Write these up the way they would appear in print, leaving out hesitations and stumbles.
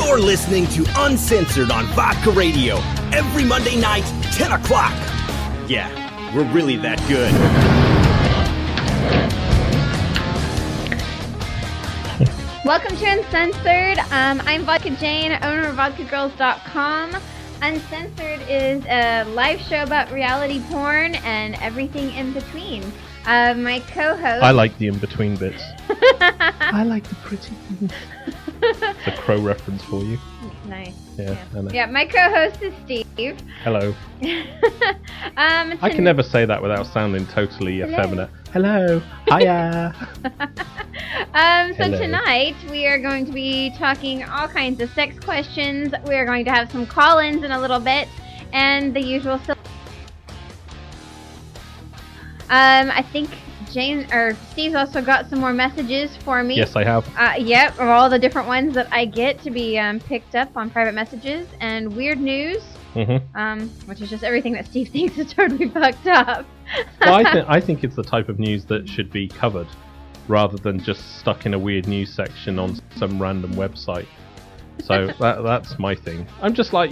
You're listening to Uncensored on Vodka Radio every Monday night, 10 o'clock. Yeah, we're really that good. Welcome to Uncensored. I'm Vodka Jane, owner of VodkaGirls.com. Uncensored is a live show about reality porn and everything in between. My co-host... I like the in-between bits. I like the pretty things. The Crow reference for you. Nice. Yeah, my co-host is Steve. Hello. I can never say that without sounding totally effeminate. Hello. Hiya. So tonight we are going to be talking all kinds of sex questions. We are going to have some call-ins in a little bit, and the usual. I think Steve's also got some more messages for me. Yes, I have. Yep, of all the different ones that I get to be picked up on private messages and weird news. Which is just everything that Steve thinks is totally fucked up. Well, I think it's the type of news that should be covered, rather than just stuck in a weird news section on some random website. So that's my thing. I'm just like,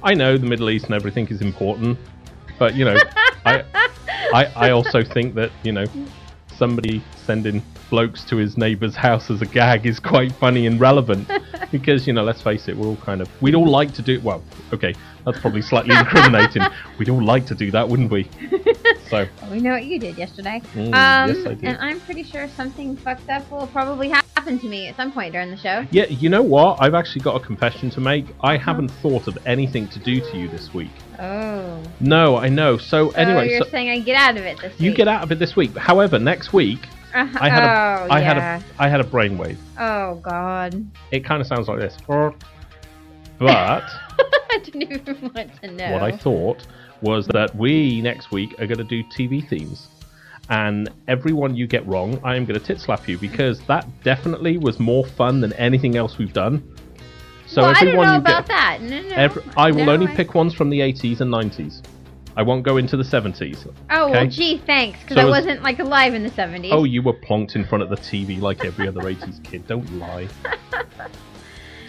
I know the Middle East and everything is important, but I also think that, somebody sending blokes to his neighbour's house as a gag is quite funny and relevant. Because, let's face it, we'd all like to do... Well, okay, that's probably slightly incriminating. We'd all like to do that, wouldn't we? So we know what you did yesterday. Yes, I did. And I'm pretty sure something fucked up will probably happen to me at some point during the show. Yeah, you know what? I've actually got a confession to make. I haven't thought of anything to do to you this week. Oh. No, I know. So anyway... you're saying I get out of it this week. You get out of it this week. However, next week... I had a brainwave. Oh God! It kind of sounds like this, but I didn't even want to know. What I thought was that we next week are going to do TV themes, and everyone you get wrong, I am going to tit slap you, because that definitely was more fun than anything else we've done. So I everyone don't know about that. No. I will only pick ones from the 80s and 90s. I won't go into the 70s. Oh, okay? Well, gee, thanks, because I wasn't, alive in the 70s. Oh, you were plonked in front of the TV like every other 80s kid. Don't lie.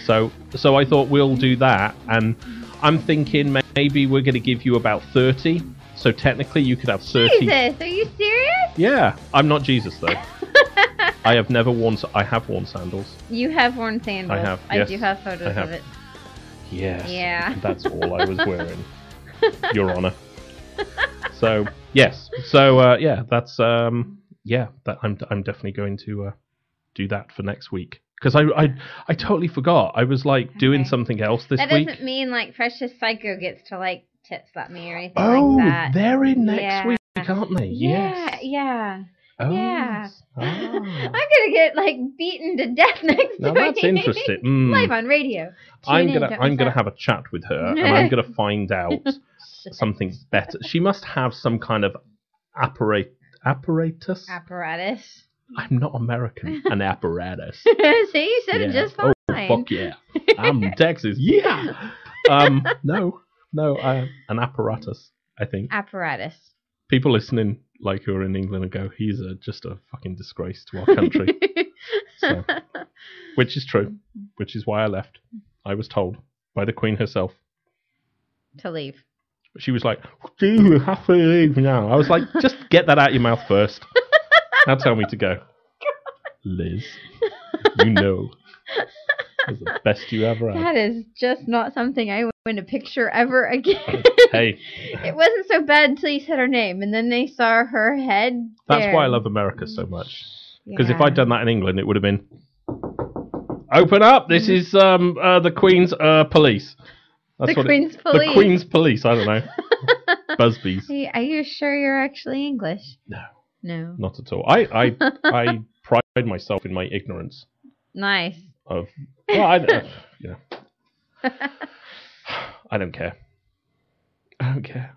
So I thought we'll do that, and I'm thinking maybe we're going to give you about 30. So technically you could have 30. Jesus, are you serious? Yeah, I'm not Jesus, though. I have worn sandals. You have worn sandals. I have, yes. I do have photos of it. Yes. Yeah. That's all I was wearing, Your Honor. So yes, that's that I'm definitely going to do that for next week, because I totally forgot. I was doing something else this week. That doesn't mean Precious Psycho gets to tit slap me or anything like that. Oh, they're in next week, aren't they? Yeah, yes. Yeah. Oh, yeah. I'm gonna get beaten to death next week. Now that's interesting. Live on radio. I'm gonna have a chat with her, and I'm gonna find out something better. She must have some kind of apparatus. Apparatus. I'm not American. An apparatus. See, you said it just fine. Oh, fuck yeah. I'm from Texas. Yeah. No, an apparatus, I think. Apparatus. People listening who are in England and go, he's just a fucking disgrace to our country. So, which is true. Which is why I left. I was told by the Queen herself to leave. She was like, you have to leave now. I was like, just get that out your mouth first. Now tell me to go. Liz, that's the best you ever had. That is just not something I want to picture ever again. Hey. It wasn't so bad until you said her name, and then they saw her head. That's why I love America so much. Because if I'd done that in England, it would have been, open up, this is the Queen's police. That's the Queen's police. The Queen's police, I don't know. Busby's. Hey, are you sure you're actually English? No. Not at all. I pride myself in my ignorance. Nice. I don't care. I don't care.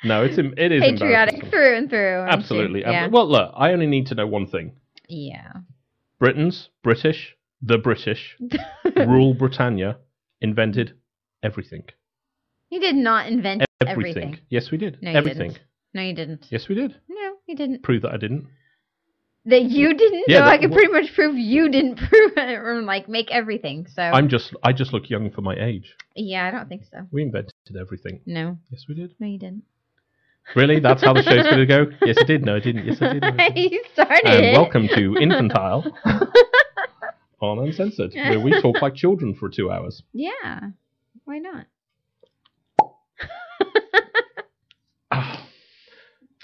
No, it is patriotic through and through. Absolutely. Yeah. Well, look, I only need to know one thing. Yeah. British, the British, rule Britannia, invented everything. You did not invent everything. Yes, we did. No, everything. Didn't. No, you didn't. Yes, we did. No, you didn't. Prove that I didn't. That you didn't? Yeah, so I can pretty much prove you didn't prove it, or like make everything. So I just look young for my age. Yeah, I don't think so. We invented everything. No. Yes, we did. No, you didn't. Really? That's how the show's going to go? Yes, I did. No, I didn't. Yes, I did. No, I didn't. You started And it. welcome to Infantile on Uncensored, where we talk like children for 2 hours. Yeah. Why not?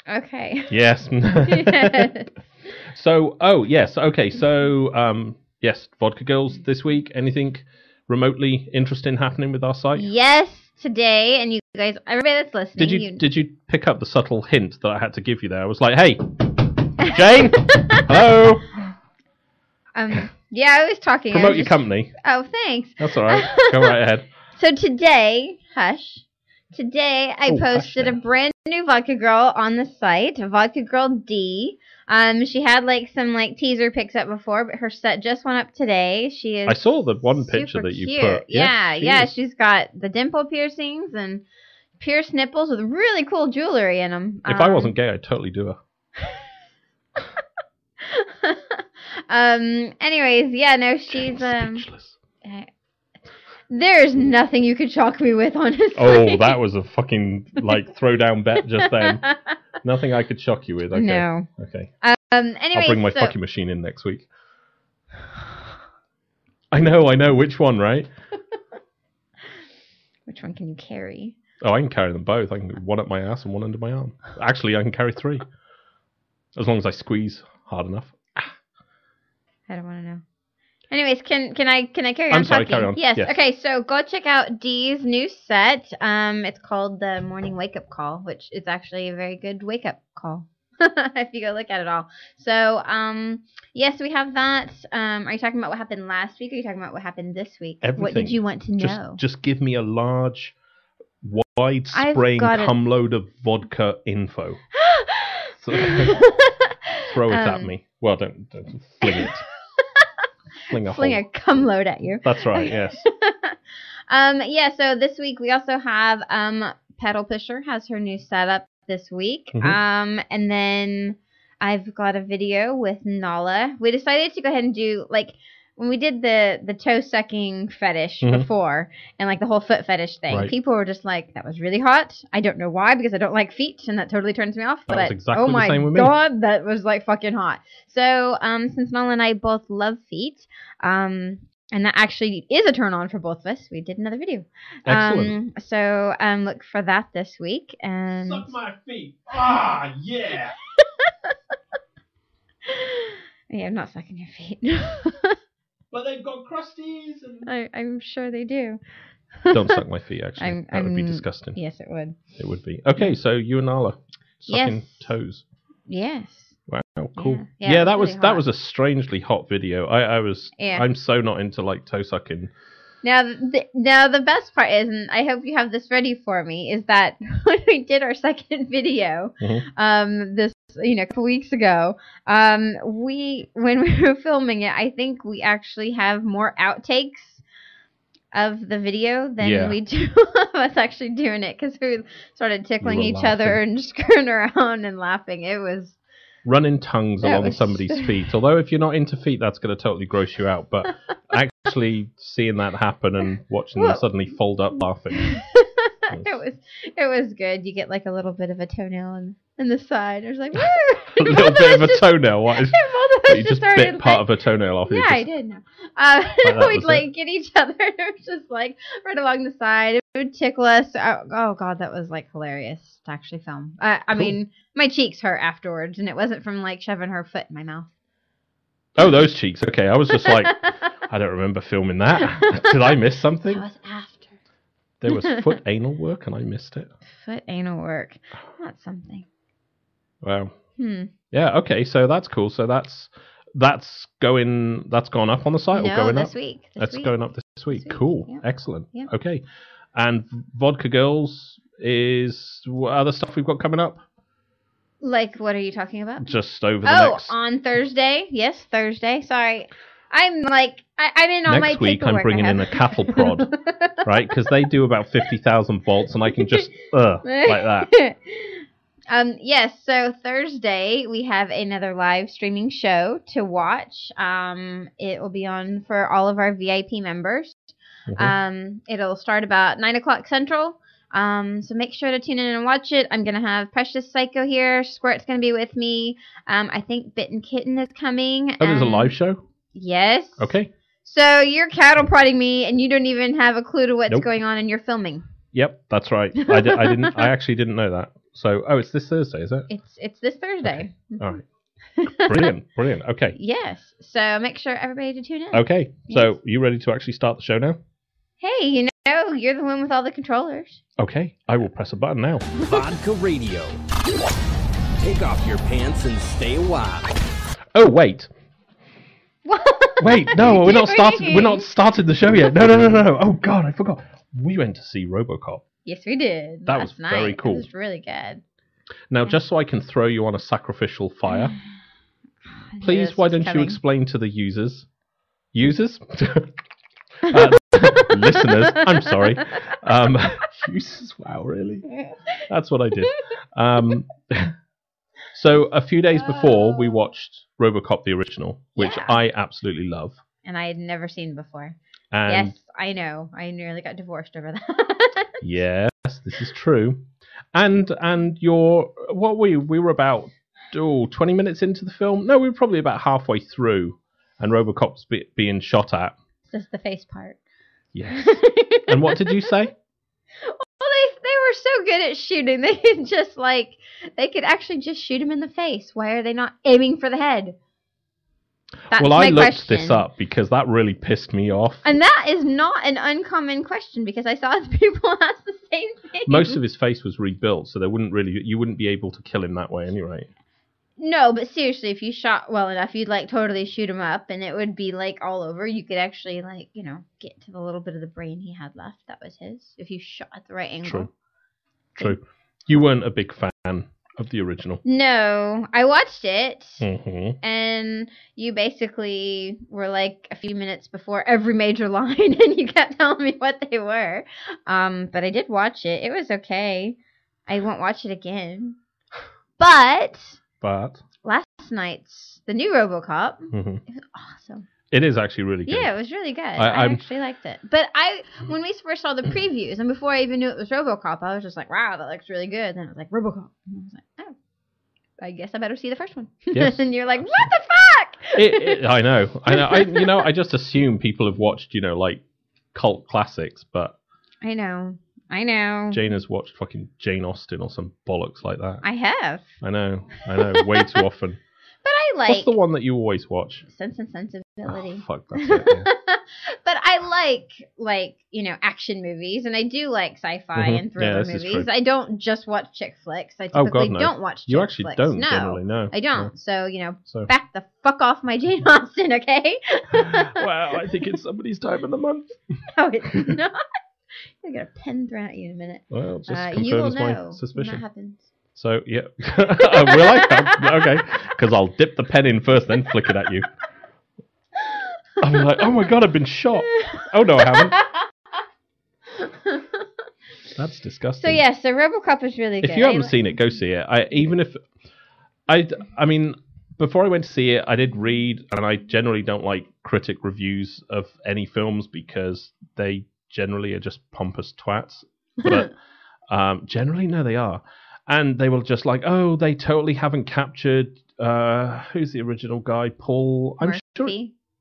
Okay. Yes. Yes. So, yes. Okay, so, yes, Vodka Girls this week. Anything remotely interesting happening with our site? Yes, today, and you guys, everybody that's listening. Did you pick up the subtle hint that I had to give you there? I was like, hey, Jane, hello. Yeah, I was talking. Promote your company. Oh, thanks. That's all right. Go right ahead. So today, Today I posted a brand new Vodka Girl on the site, Vodka Girl D. She had like some like teaser pics up before, but her set just went up today. She is. I saw the one picture that you put. Yeah, she's got the dimple piercings and pierced nipples with really cool jewelry in them. If I wasn't gay, I'd totally do her. Anyways, yeah, no, she's Speechless. There's nothing you could shock me with, honestly. Oh, that was a fucking like throwdown bet just then. Nothing I could shock you with. Okay. No. Okay. Anyway, I'll bring my fucking machine in next week. I know. Which one, right? Which one can you carry? Oh, I can carry them both. I can one up my ass and one under my arm. Actually, I can carry 3. As long as I squeeze hard enough. I don't want to know. Anyways, can I carry on? I'm sorry, talking? carry on. Yes. Yes. Okay, so go check out Dee's new set. It's called the Morning Wake Up Call, which is actually a very good wake up call. If you go look at it all. So, yes, we have that. Are you talking about what happened last week, or are you talking about what happened this week? Everything. What did you want to know? Just give me a large, wide spraying cum load of vodka info. So, throw it at me. Well, don't fling it. Fling a cum load at you. That's right, yes. Yeah, so this week we also have Pedal Pusher has her new setup this week. Mm-hmm. And then I've got a video with Nala. We decided to go ahead and do, like, when we did the toe sucking fetish before, and like the whole foot fetish thing, right. People were just like, that was really hot. I don't know why, because I don't like feet, and that totally turns me off. That but was exactly oh my the same with me. god, that was like fucking hot. So since Nala and I both love feet, and that actually is a turn on for both of us, we did another video. Excellent. So look for that this week. And suck my feet. Ah, yeah. Yeah, I'm not sucking your feet. But they've got crusties. And... I'm sure they do. Don't suck my feet, actually. That would be disgusting. Yes, it would. It would be. Okay, so you and Nala sucking toes. Yes. Wow, cool. Yeah, that was was a strangely hot video. I'm so not into like toe sucking. Now the best part is, and I hope you have this ready for me, is that when we did our second video, this a couple weeks ago, when we were filming it, I think we actually have more outtakes of the video than we do of us actually doing it, because we started tickling each other and screwing around and laughing. It was running tongues along somebody's feet. Although if you're not into feet, that's going to totally gross you out. But actually seeing that happen and watching them suddenly fold up laughing. It was good. You get like a little bit of a toenail in the side. It was like, woo! A little bit of a toenail. What is? You just bit part of a toenail off. Yeah, I did. We'd like get each other. It was just like right along the side. It would tickle us. Oh god, that was like hilarious to actually film. I mean, my cheeks hurt afterwards, and it wasn't from like shoving her foot in my mouth. Oh, those cheeks. Okay, I was just like, I don't remember filming that. Did I miss something? That was after. There was foot anal work, and I missed it. Foot anal work. That's something. Wow. Yeah. Okay. So that's cool. So that's gone up on the site, or going up this week. That's going up this week. Cool. Yeah. Excellent. Yeah. Okay. And Vodka Girls is what other stuff we've got coming up? Like, what are you talking about? Just over the next. On Thursday. Yes, Thursday. Sorry. I'm like, I'm in all my next week. paperwork I'm bringing in a cattle prod, right? Because they do about 50,000 volts, and I can just like that. Yes, so Thursday we have another live streaming show to watch. It will be on for all of our VIP members. It'll start about 9 o'clock Central. So make sure to tune in and watch it. I'm going to have Precious Psycho here. Squirt's going to be with me. I think Bitten Kitten is coming. Oh, there's a live show? Yes. Okay. So you're cattle prodding me, and you don't even have a clue to what's going on in your filming. Yep, that's right. I actually didn't know that. So, it's this Thursday, is it? It's this Thursday. Okay. All right. Brilliant. Okay. Yes. So make sure everybody to tune in. Okay. Yes. So, you ready to actually start the show now? Hey, you're the one with all the controllers. Okay. I will press a button now. Vodka Radio. Take off your pants and stay a while. Oh, wait. Wait, no, we're not started the show yet. No. Oh, God, I forgot. We went to see RoboCop. Yes, we did. That was very cool. That was really good. Now, just so I can throw you on a sacrificial fire, please, why don't you explain to the users? Listeners, I'm sorry. Users, wow, really? That's what I did. So, a few days before, we watched RoboCop the original, which I absolutely love. And I had never seen before. And yes, I know. I nearly got divorced over that. Yes, this is true. And we were about 20 minutes into the film. No, we were probably about halfway through, and RoboCop's being shot at. Just the face part. Yes. And what did you say? Well, they were so good at shooting. They could actually just shoot him in the face. Why are they not aiming for the head? That's I looked this up because that really pissed me off. And that is not an uncommon question because I saw people ask the same thing. Most of his face was rebuilt, so you wouldn't be able to kill him that way anyway. No, but seriously, if you shot well enough, you'd totally shoot him up and it would be all over. You could actually get to the little bit of the brain he had left. That was his. If you shot at the right angle. True. You weren't a big fan of the original. No, I watched it, and you basically were a few minutes before every major line, and you kept telling me what they were. But I did watch it. It was okay. I won't watch it again. But last night's the new RoboCop, it was awesome. It is actually really good. Yeah, it was really good. I actually liked it. But when we first saw the previews, and before I even knew it was RoboCop, I was just like, wow, that looks really good. Then it was like, RoboCop. And I was like, oh, I guess I better see the first one. Yes. And you're like, what the fuck? I know. I just assume people have watched, cult classics, but... I know. Jane has watched fucking Jane Austen or some bollocks like that. I have. I know. Way too often. But I like... What's the one that you always watch? Sense and Sensibility. Oh, fuck, that's it, yeah. But I like, action movies, and I do like sci-fi and thriller movies. I don't just watch chick flicks. I typically don't watch chick flicks. You actually don't generally, no. I don't. Yeah. So, back the fuck off my Jane Austen, okay? Well, I think it's somebody's time of the month. No, it's not. I'll get a pen thrown at you in a minute. Well, just confirms my suspicion. When that happens. So, yeah. Will I? Okay. Because I'll dip the pen in first, then flick it at you. I'll be like, oh my god, I've been shot. Oh no, I haven't. That's disgusting. So RoboCop is really good. If you haven't seen it, go see it. I mean, before I went to see it, I did read, and I generally don't like critic reviews of any films because they generally are just pompous twats. But generally, no, they are. And they were just like, oh, they totally haven't captured, who's the original guy? Paul... Murphy? I'm sure...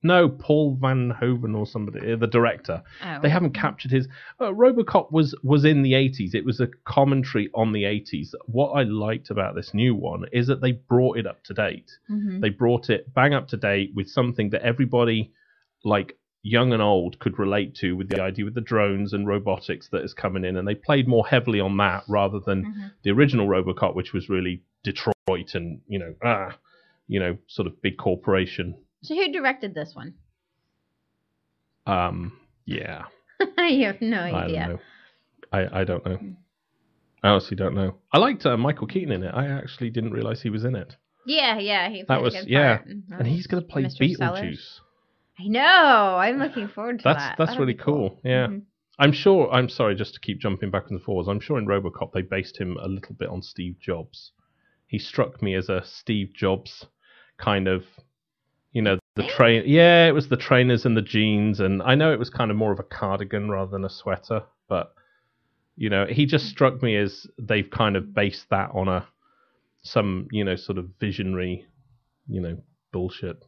No, Paul Van Hoven or somebody, the director. Oh. They haven't captured his... RoboCop was in the 80s. It was a commentary on the 80s. What I liked about this new one is that they brought it up to date. Mm-hmm. They brought it bang up to date with something that everybody, young and old, could relate to, with the idea with the drones and robotics that is coming in. And they played more heavily on that rather than the original RoboCop, which was really Detroit and, sort of big corporation. So who directed this one? Yeah. You have no idea. I don't know. I honestly don't know. I liked Michael Keaton in it. I actually didn't realize he was in it. Yeah, he played a good part. And he's going to play Mr. Beetlejuice. Sellers. I know. I'm looking forward to that. That's really cool. Yeah. Mm-hmm. I'm sorry, just to keep jumping back and forwards. I'm sure in RoboCop they based him a little bit on Steve Jobs. he struck me as a Steve Jobs kind of, the train. Yeah, it was the trainers and the jeans, and I know it was kind of more of a cardigan rather than a sweater, but he just struck me as they've kind of based that on some sort of visionary, bullshit,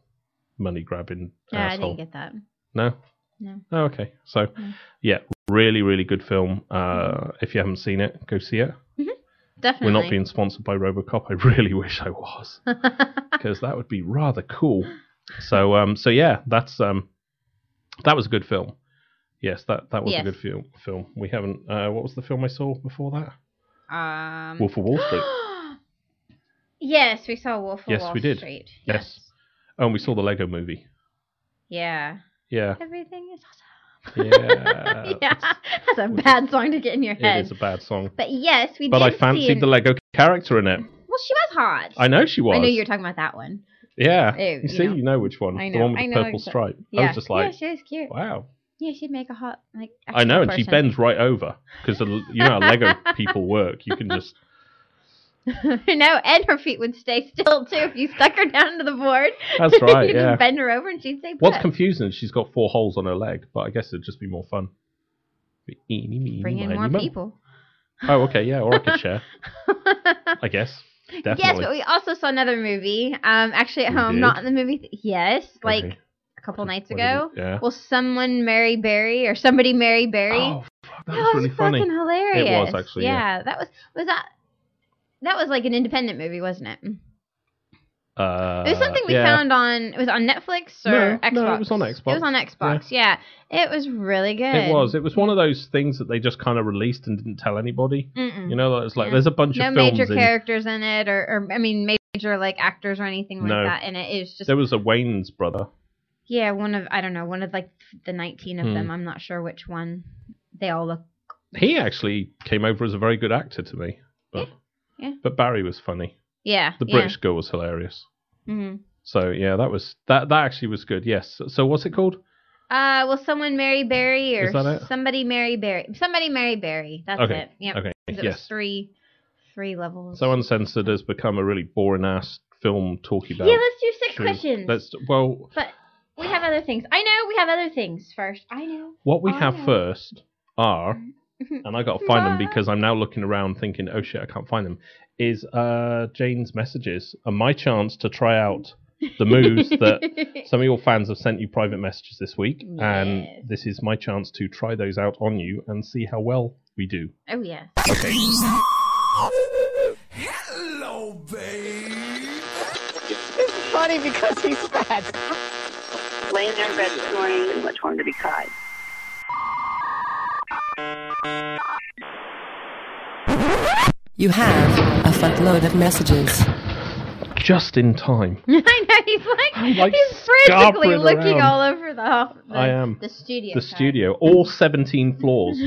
money grabbing. Yeah, asshole. I didn't get that. No. No. Oh, okay. So, yeah, really, really good film. If you haven't seen it, go see it. Definitely. We're not being sponsored by RoboCop. I really wish I was, because that would be rather cool. So yeah, that was a good film. Yes, that was a good film. We haven't. What was the film I saw before that? Wolf of Wall Street. Yes, we saw Wolf of Wall Street. Yes. Oh, and we saw the Lego Movie. Yeah. Yeah. Everything is awesome. Yeah. Yeah. That's a bad song to get in your head. It is a bad song. But yes, we did. But I fancied the Lego character in it. Well, she was hot. I know she was. I know you're talking about that one. Yeah. You know which one. I know. The one with the purple stripe. Yeah. I was just like, yeah, she was cute. Wow. Yeah, she'd make a hot, I know, and person. she bends right over. Because you know how Lego people work. You can just... No, and her feet would stay still, too, if you stuck her down to the board. That's right, you just bend her over and she'd stay put. What's confusing is she's got 4 holes on her leg, but I guess it'd just be more fun. Bring in more people. Oh, okay, yeah, or I could share. I guess. Definitely. Yes, but we also saw another movie, actually at home, not in the movie. Yes, a couple nights ago. Yeah. Will Someone Marry Barry, or Somebody Marry Barry? Oh, that was really funny. Fucking hilarious. It was, actually, yeah. That was like an independent movie, wasn't it? It was something we found it was on Netflix or Xbox? No, it was on Xbox. It was on Xbox, yeah. It was really good. It was one of those things that they just kind of released and didn't tell anybody. Mm-mm. It's like there's a bunch of films. No major characters in it, or major actors or anything like that in it. It was just... There was a Wayne's brother. Yeah, one of the 19 of them. I'm not sure which one. They all look... He actually came over as a very good actor to me. But... Yeah. But Barry was funny. Yeah. The British girl was hilarious. Mm-hmm. So yeah, that actually was good. Yes. So what's it called? Will Someone Marry Barry, or Is that it? Somebody Marry Barry? Somebody Marry Barry. That's it. Yep. Okay. It was three levels. So Uncensored has become a really boring ass film talking about. Yeah, let's do 6 questions. But we have other things. I know we have other things first. I know. What we have first are. And I got to find them because I'm now looking around thinking, oh shit, I can't find them, is Jane's messages and my chance to try out the moves that some of your fans have sent you private messages this week. Yes. And this is my chance to try those out on you and see how well we do. Oh, yeah. Okay. Hello, babe. It's funny because he's fat. Laying there in bed snoring too much horn to be caught. You have a fuckload of messages. Just in time. I know, he's frantically looking all over the studio. The studio, all 17 floors.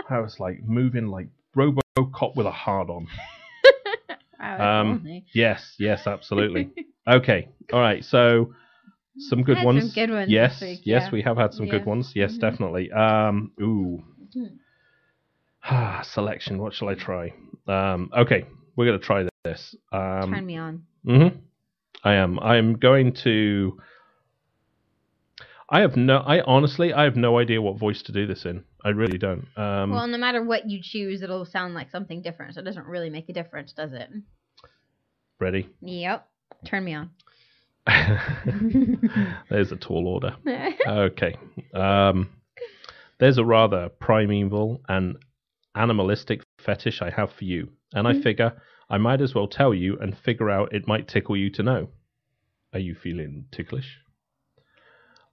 I was moving like RoboCop with a hard on. Yes, absolutely. Okay, all right. So some good ones. Some good ones. Yes, this week, yes, we have had some good ones. Yes, definitely. Selection. What shall I try? Okay, we're gonna try this. Turn me on. I am. I'm going to. I honestly have no idea what voice to do this in. I really don't. Well, no matter what you choose, it'll sound like something different. So it doesn't really make a difference, does it? Ready? Yep. Turn me on. There's a tall order. Okay. There's a rather primeval and animalistic fetish I have for you, and I figure I might as well tell you and figure out it might tickle you to know. Are you feeling ticklish?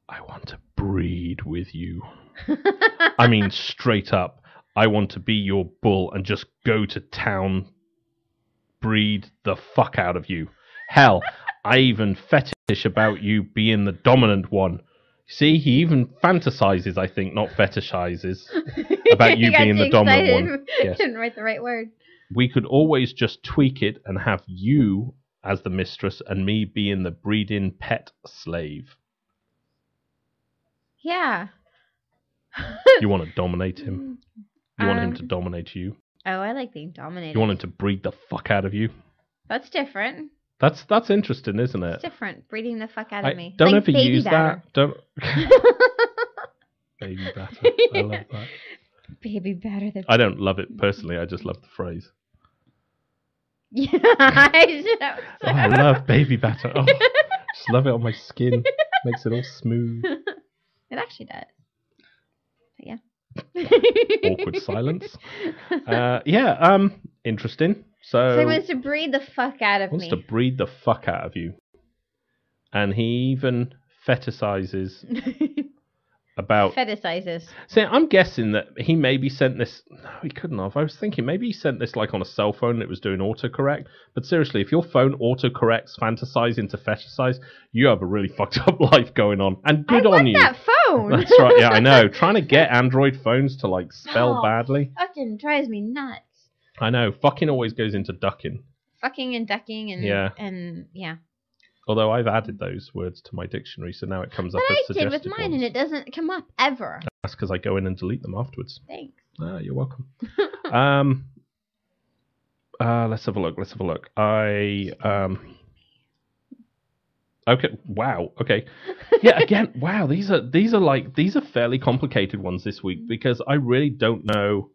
I want to breed with you. I mean, straight up, I want to be your bull and just go to town, breed the fuck out of you. Hell, I even fetish about you being the dominant one. See, he even fantasizes, I think, not fetishizes, about you being the dominant one. Yes. Didn't write the right word. We could always just tweak it and have you as the mistress and me being the breeding pet slave. Yeah. You want to dominate him? You want him to dominate you? Oh, I like being dominated. You want him to breed the fuck out of you? That's different. That's interesting, isn't it? It's different. Breeding the fuck out of me. Don't Like ever baby use batter. that. Don't. Baby batter. I love that. Baby batter. I don't love it personally. I just love the phrase. Yeah, I should have. Oh, I love baby batter. Oh, just love it on my skin. Makes it all smooth. It actually does. But yeah. Awkward silence. Interesting. So he wants to breed the fuck out of me. Wants to breed the fuck out of you. And he even fetishizes about... Fetishizes. See, I'm guessing that he maybe sent this... No, he couldn't have. I was thinking maybe he sent this like on a cell phone and it was doing autocorrect. But seriously, if your phone autocorrects fantasize into fetishize, you have a really fucked up life going on. And good on you. I want that phone. That's right, yeah, I know. Trying to get Android phones to like spell badly. Fucking drives me nuts. I know. Fucking always goes into ducking. Fucking and ducking and yeah. Although I've added those words to my dictionary, so now it comes up as suggested I did with mine, and it doesn't come up ever. That's because I go in and delete them afterwards. Thanks. You're welcome. Let's have a look. Okay. Wow. Okay. Yeah. Again. Wow. These are fairly complicated ones this week because I really don't know.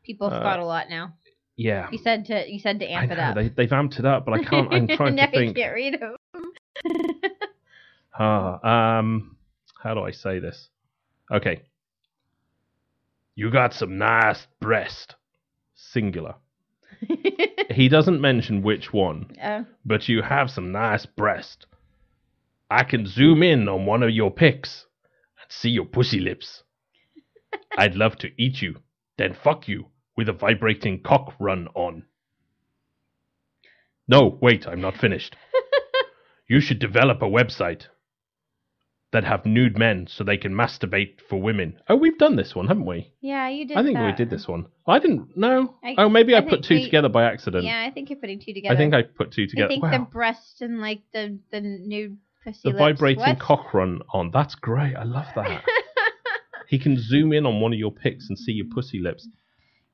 People have got a lot now. Yeah. You said to amp it up. They've amped it up, but I can't. I'm trying to think. I can't read them. How do I say this? Okay. You got some nice breast. Singular. He doesn't mention which one. But you have some nice breast. I can zoom in on one of your pics and see your pussy lips. I'd love to eat you, then fuck you with a vibrating cock run on. No, wait, I'm not finished. You should develop a website that have nude men so they can masturbate for women. Oh, we've done this one, haven't we? Yeah, you did. I think we did this one. I didn't know. Maybe I put two together by accident. Yeah, I think you're putting two together. I think I put two together. I think the breast and like the nude pussy the lips. vibrating cock run on. That's great. I love that. He can zoom in on one of your pics and see your pussy lips.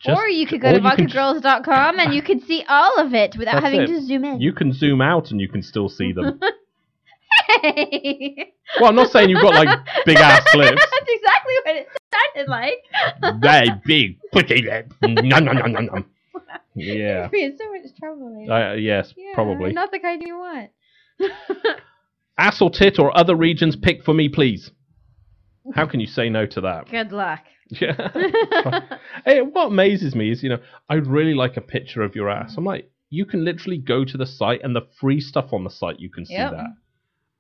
Or you could go to vodkagirls.com and you could see all of it without having to zoom in. You can zoom out and you can still see them. Hey! Well, I'm not saying you've got like big ass lips. That's exactly what it sounded like. Very big pussy lips. Yeah. You're in so much trouble later. Yes, probably. Not the kind you want. Ass or tit or other regions, pick for me, please. How can you say no to that? Good luck. Yeah. Hey, what amazes me is, I'd really like a picture of your ass. I'm like, you can literally go to the site and the free stuff on the site, you can see that.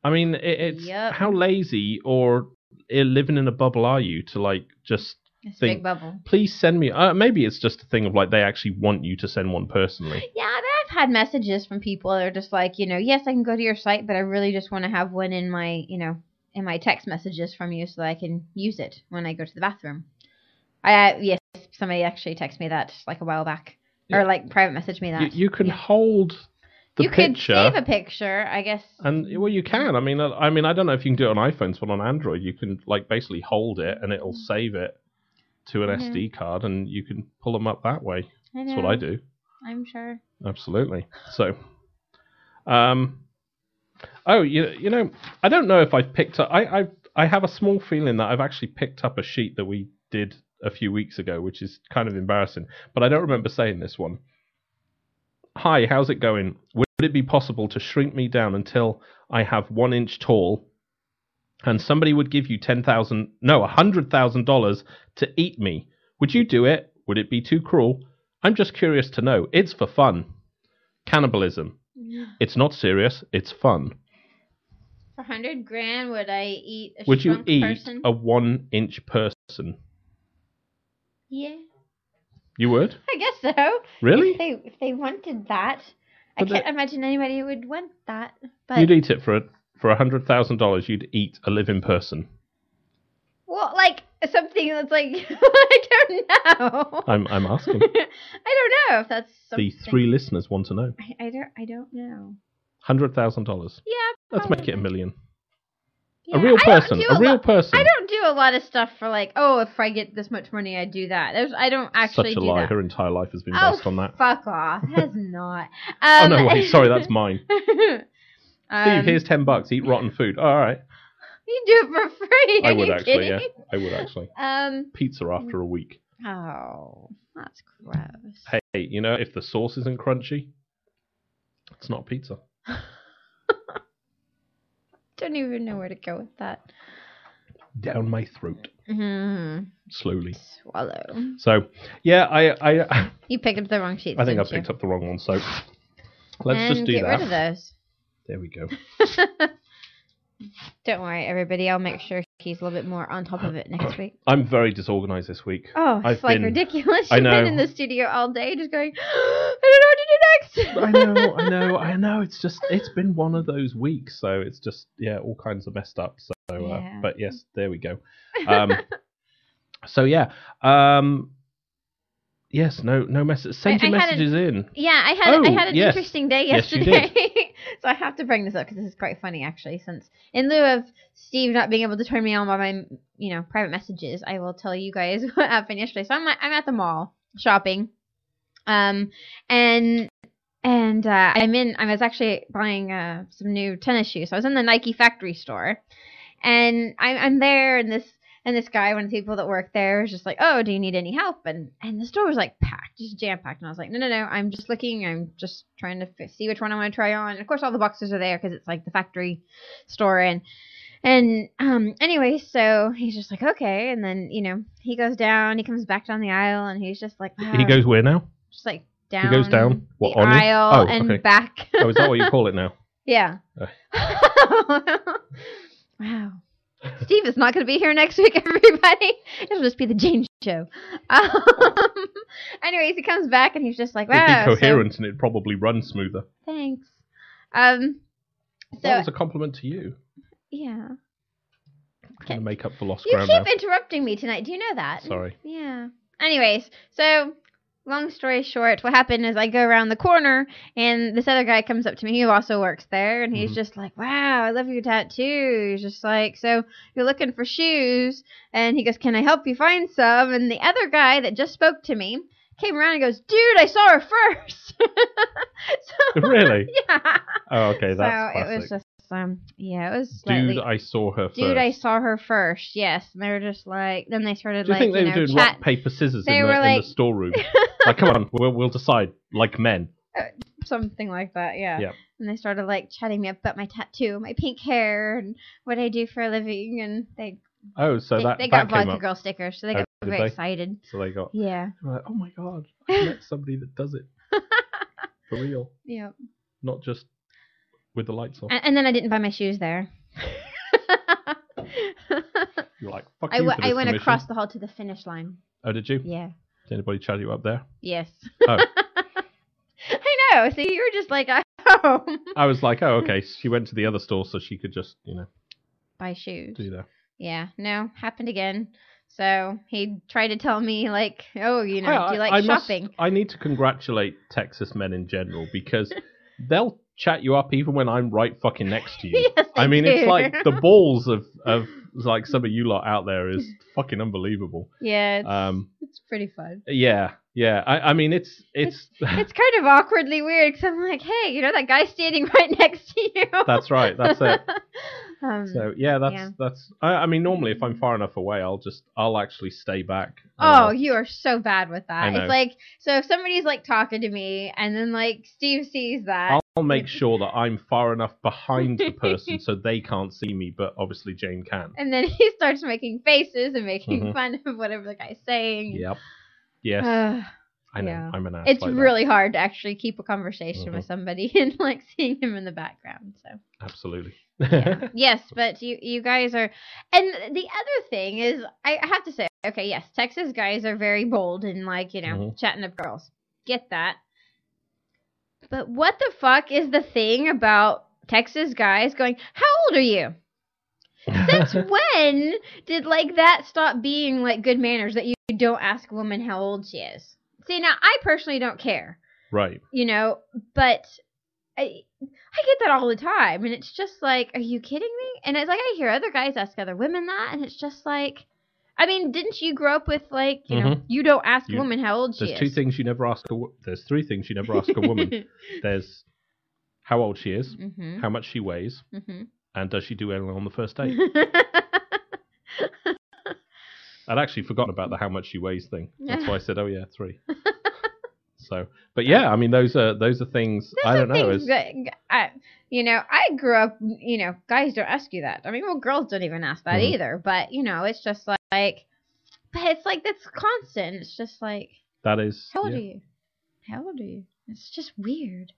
I mean, it's how lazy or living in a bubble are you to like just it's think, big bubble. Please send me. Maybe it's just a thing of like they actually want you to send one personally. Yeah, I've had messages from people that are just like, yes, I can go to your site, but I really just want to have one in my, in my text messages from you so that I can use it when I go to the bathroom. Yes, somebody actually texted me that like a while back, or like private messaged me that. You can hold the picture. You could save a picture, I guess. And you can. I mean, I don't know if you can do it on iPhones, but on Android, you can like basically hold it and it'll save it to an SD card, and you can pull them up that way. That's what I do. I'm sure. Absolutely. So, I don't know if I've picked up. I have a small feeling that I've actually picked up a sheet that we did a few weeks ago, which is kind of embarrassing, but I don't remember saying this one. Hi, how's it going? Would it be possible to shrink me down until I have 1 inch tall, and somebody would give you $100,000 to eat me? Would you do it? Would it be too cruel? I'm just curious to know. It's for fun. Cannibalism. It's not serious. It's fun. For $100,000, would I eat a Would you eat person? a 1 inch person? Yeah. You would? I guess so. Really? If they wanted that. I can't imagine anybody who would want that. But you'd eat it for $100,000. You'd eat a living person. Well, like something that's like I don't know. I'm asking. I don't know if that's something. The 3 listeners want to know. I don't know. $100,000. Yeah. Let's make it $1 million. A real person. A real person. I don't do a lot of stuff for like, oh, if I get this much money, I do that. I don't actually Such a do lie. that. Her entire life has been based on that. Fuck off. That's not. Oh, no, wait. Sorry, that's mine. Steve, Um, here's $10. Eat rotten food. Oh, all right. You do it for free. I Are would you actually, kidding? yeah. I would actually. Pizza after a week. Oh, that's gross. Hey, you know, if the sauce isn't crunchy, it's not pizza. Don't even know where to go with that. Down my throat. Mm-hmm. Slowly. Swallow. So, yeah, I You picked up the wrong sheets. I think I didn't you? picked up the wrong one, so let's just do get that. rid of those. There we go. Don't worry, everybody. I'll make sure he's a little bit more on top of it next week. I'm very disorganized this week. Oh, I've it's like been- ridiculous. I You've know. been in the studio all day just going, I don't know what to do next. I know. It's been one of those weeks, so it's just, yeah, all kinds of messed up. So, Yeah. but yes, there we go. So yeah, yes, no message. Send your I had messages in. Yeah, I had an yes. interesting day Yes, you yesterday. So I have to bring this up because this is quite funny, actually. Since in lieu of Steve not being able to turn me on by my, private messages, I will tell you guys what happened yesterday. So I'm at the mall shopping, and I was actually buying some new tennis shoes. So I was in the Nike factory store, and I'm there, and this guy, one of the people that work there, was just like, oh, do you need any help? And the store was like packed, just jam-packed. And I was like, no, I'm just looking. I'm just trying to see which one I want to try on. And of course, all the boxes are there because it's like the factory store. And anyway, so he's just like, okay. And then, he goes down, he comes back down the aisle, and he's just like, wow. He goes where now? Just like down. He goes down? What, the on you? aisle Oh, and okay. back. Oh, is that what you call it now? Yeah. Wow. Steve is not going to be here next week, everybody. It'll just be the Jane show. Anyways, he comes back and he's just like, wow. It'd be coherent and it'd probably run smoother. Thanks. That was a compliment to you. Yeah. I'm going to make up for lost You ground keep now. interrupting me tonight. Do you know that? Sorry. Yeah. Anyways, so long story short, what happened is I go around the corner and this other guy comes up to me who also works there, and he's just like, wow, I love your tattoo. He's just like, so you're looking for shoes? And he goes, can I help you find some? And the other guy that just spoke to me came around and goes, dude, I saw her first. So, Really? Yeah. Oh, okay, that's so classic. it was just, it was slightly... Dude, I saw her first. Dude, I saw her first. Yes, and they were just like. Then they started Do you think they were doing chat. rock, paper, scissors They in were the like- storeroom? Like, come on, we'll decide, like men. Something like that, yeah. Yeah. And they started like chatting me up about my tattoo, my pink hair, and what I do for a living, and they Oh, so they that got came Vodka up. Girl stickers, so they Oh, got did very they? excited. So they got. Yeah. Like, oh my god, I met somebody that does it for real, Yeah. not just with the lights off. And then I didn't buy my shoes there. You're like, fuck I you for this went commission. across the hall to the finish line. Oh, did you? Yeah. Did anybody chat you up there? Yes. Oh. I know. See, you were just like, oh. I was like, oh, okay. She went to the other store so she could just, Buy shoes. do that. Yeah, no, happened again. So he tried to tell me, like, oh, do you I like shopping? I need to congratulate Texas men in general because they'll chat you up even when I'm right fucking next to you. Yes, they I mean, do. it's like the balls of like some of you lot out there is fucking unbelievable. Yeah, it's pretty fun. Yeah. I mean, it's It's kind of awkwardly weird because I'm like, hey, that guy standing right next to you. That's right. That's it. So Yeah, that's. I mean, normally if I'm far enough away, I'll actually stay back. Oh, you are so bad with that. I know. It's like, so if somebody's like talking to me and then like Steve sees that. I'll make sure that I'm far enough behind the person so they can't see me, but obviously Jane can. And then he starts making faces and making fun of whatever the guy's saying. Yep. Yes. I know. yeah. I'm an ass. It's like that. really hard to actually keep a conversation with somebody and like seeing him in the background. So Absolutely. yeah. Yes, but you guys are, and the other thing is, I have to say, okay, yes, Texas guys are very bold and like chatting up girls. Get that. But what the fuck is the thing about Texas guys going, how old are you? Since when did like that stop being like good manners that you don't ask a woman how old she is? See, now I personally don't care. Right. But I get that all the time, and it's just like, are you kidding me? And it's like I hear other guys ask other women that, and it's just like, I mean, didn't you grow up with like, you know, you don't ask a woman how old she is? There's 2 things you never ask there's 3 things you never ask a woman. There's how old she is, how much she weighs, and does she do anything on the first date? I'd actually forgotten about the how much she weighs thing. That's why I said, oh yeah, 3. So, but yeah, I mean, those are things. I don't know. I grew up. You know, guys don't ask you that. I mean, well, girls don't even ask that either. But you know, it's just like, but it's like that's constant. It's just like that is. How old are you? How old are you? It's just weird.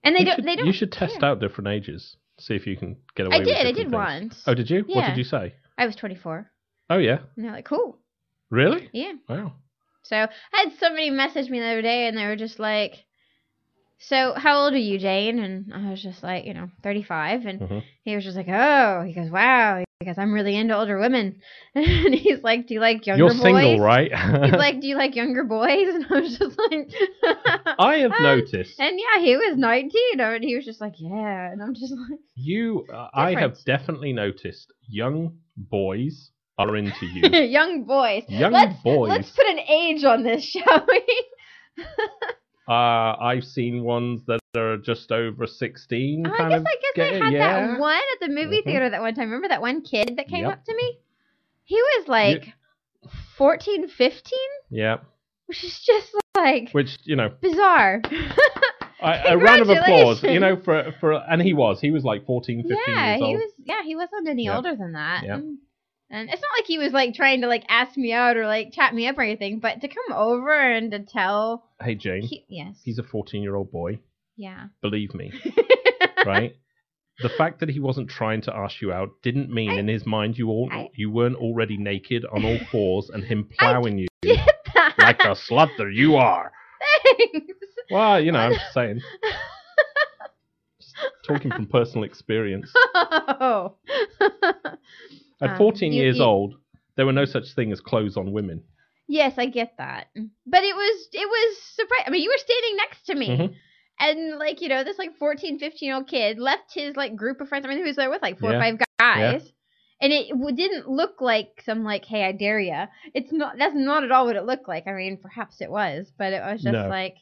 And they don't. You should test out different ages. See if you can get away. I did once. Oh, did you? Yeah. What did you say? I was 24. Oh yeah. And they're like, cool. Really? Yeah. Wow. So I had somebody message me the other day, and they were just like, so how old are you, Jane? And I was just like, 35. And he was just like, oh, he goes, wow. He goes, I'm really into older women. And he's like, do you like younger boys? You're single, right? He's like, do you like younger boys? And I was just like, I have noticed. And yeah, he was 19. And he was just like, yeah. And I'm just like, I have definitely noticed young boys are into you. Young boys. Boys. Let's put an age on this, shall we? I've seen ones that are just over 16. I guess they had that one at the movie theater that one time. Remember that one kid that came up to me? He was like 14, 15? Yeah. Which is just like... bizarre. A round of applause, for and he was like 14, 15 years old. He wasn't any older than that. Yeah. And it's not like he was like trying to like ask me out or like chat me up or anything, but to come over and to tell. Hey Jane. Yes. He's a 14-year-old boy. Yeah. Believe me. Right? The fact that he wasn't trying to ask you out didn't mean in his mind you weren't already naked on all fours and him plowing you like a slut that you are. Thanks. Well, I'm just saying. Just talking from personal experience. Oh. At 14 years old, there were no such thing as clothes on women. Yes, I get that. But it was surprising. I mean, you were standing next to me. And, like, this, like, 14, 15-year-old kid left his, like, group of friends. I mean, he was there with, like, 4 or 5 guys. Yeah. And it didn't look like some, like, hey, I dare ya. That's not at all what it looked like. I mean, perhaps it was. But it was just, like...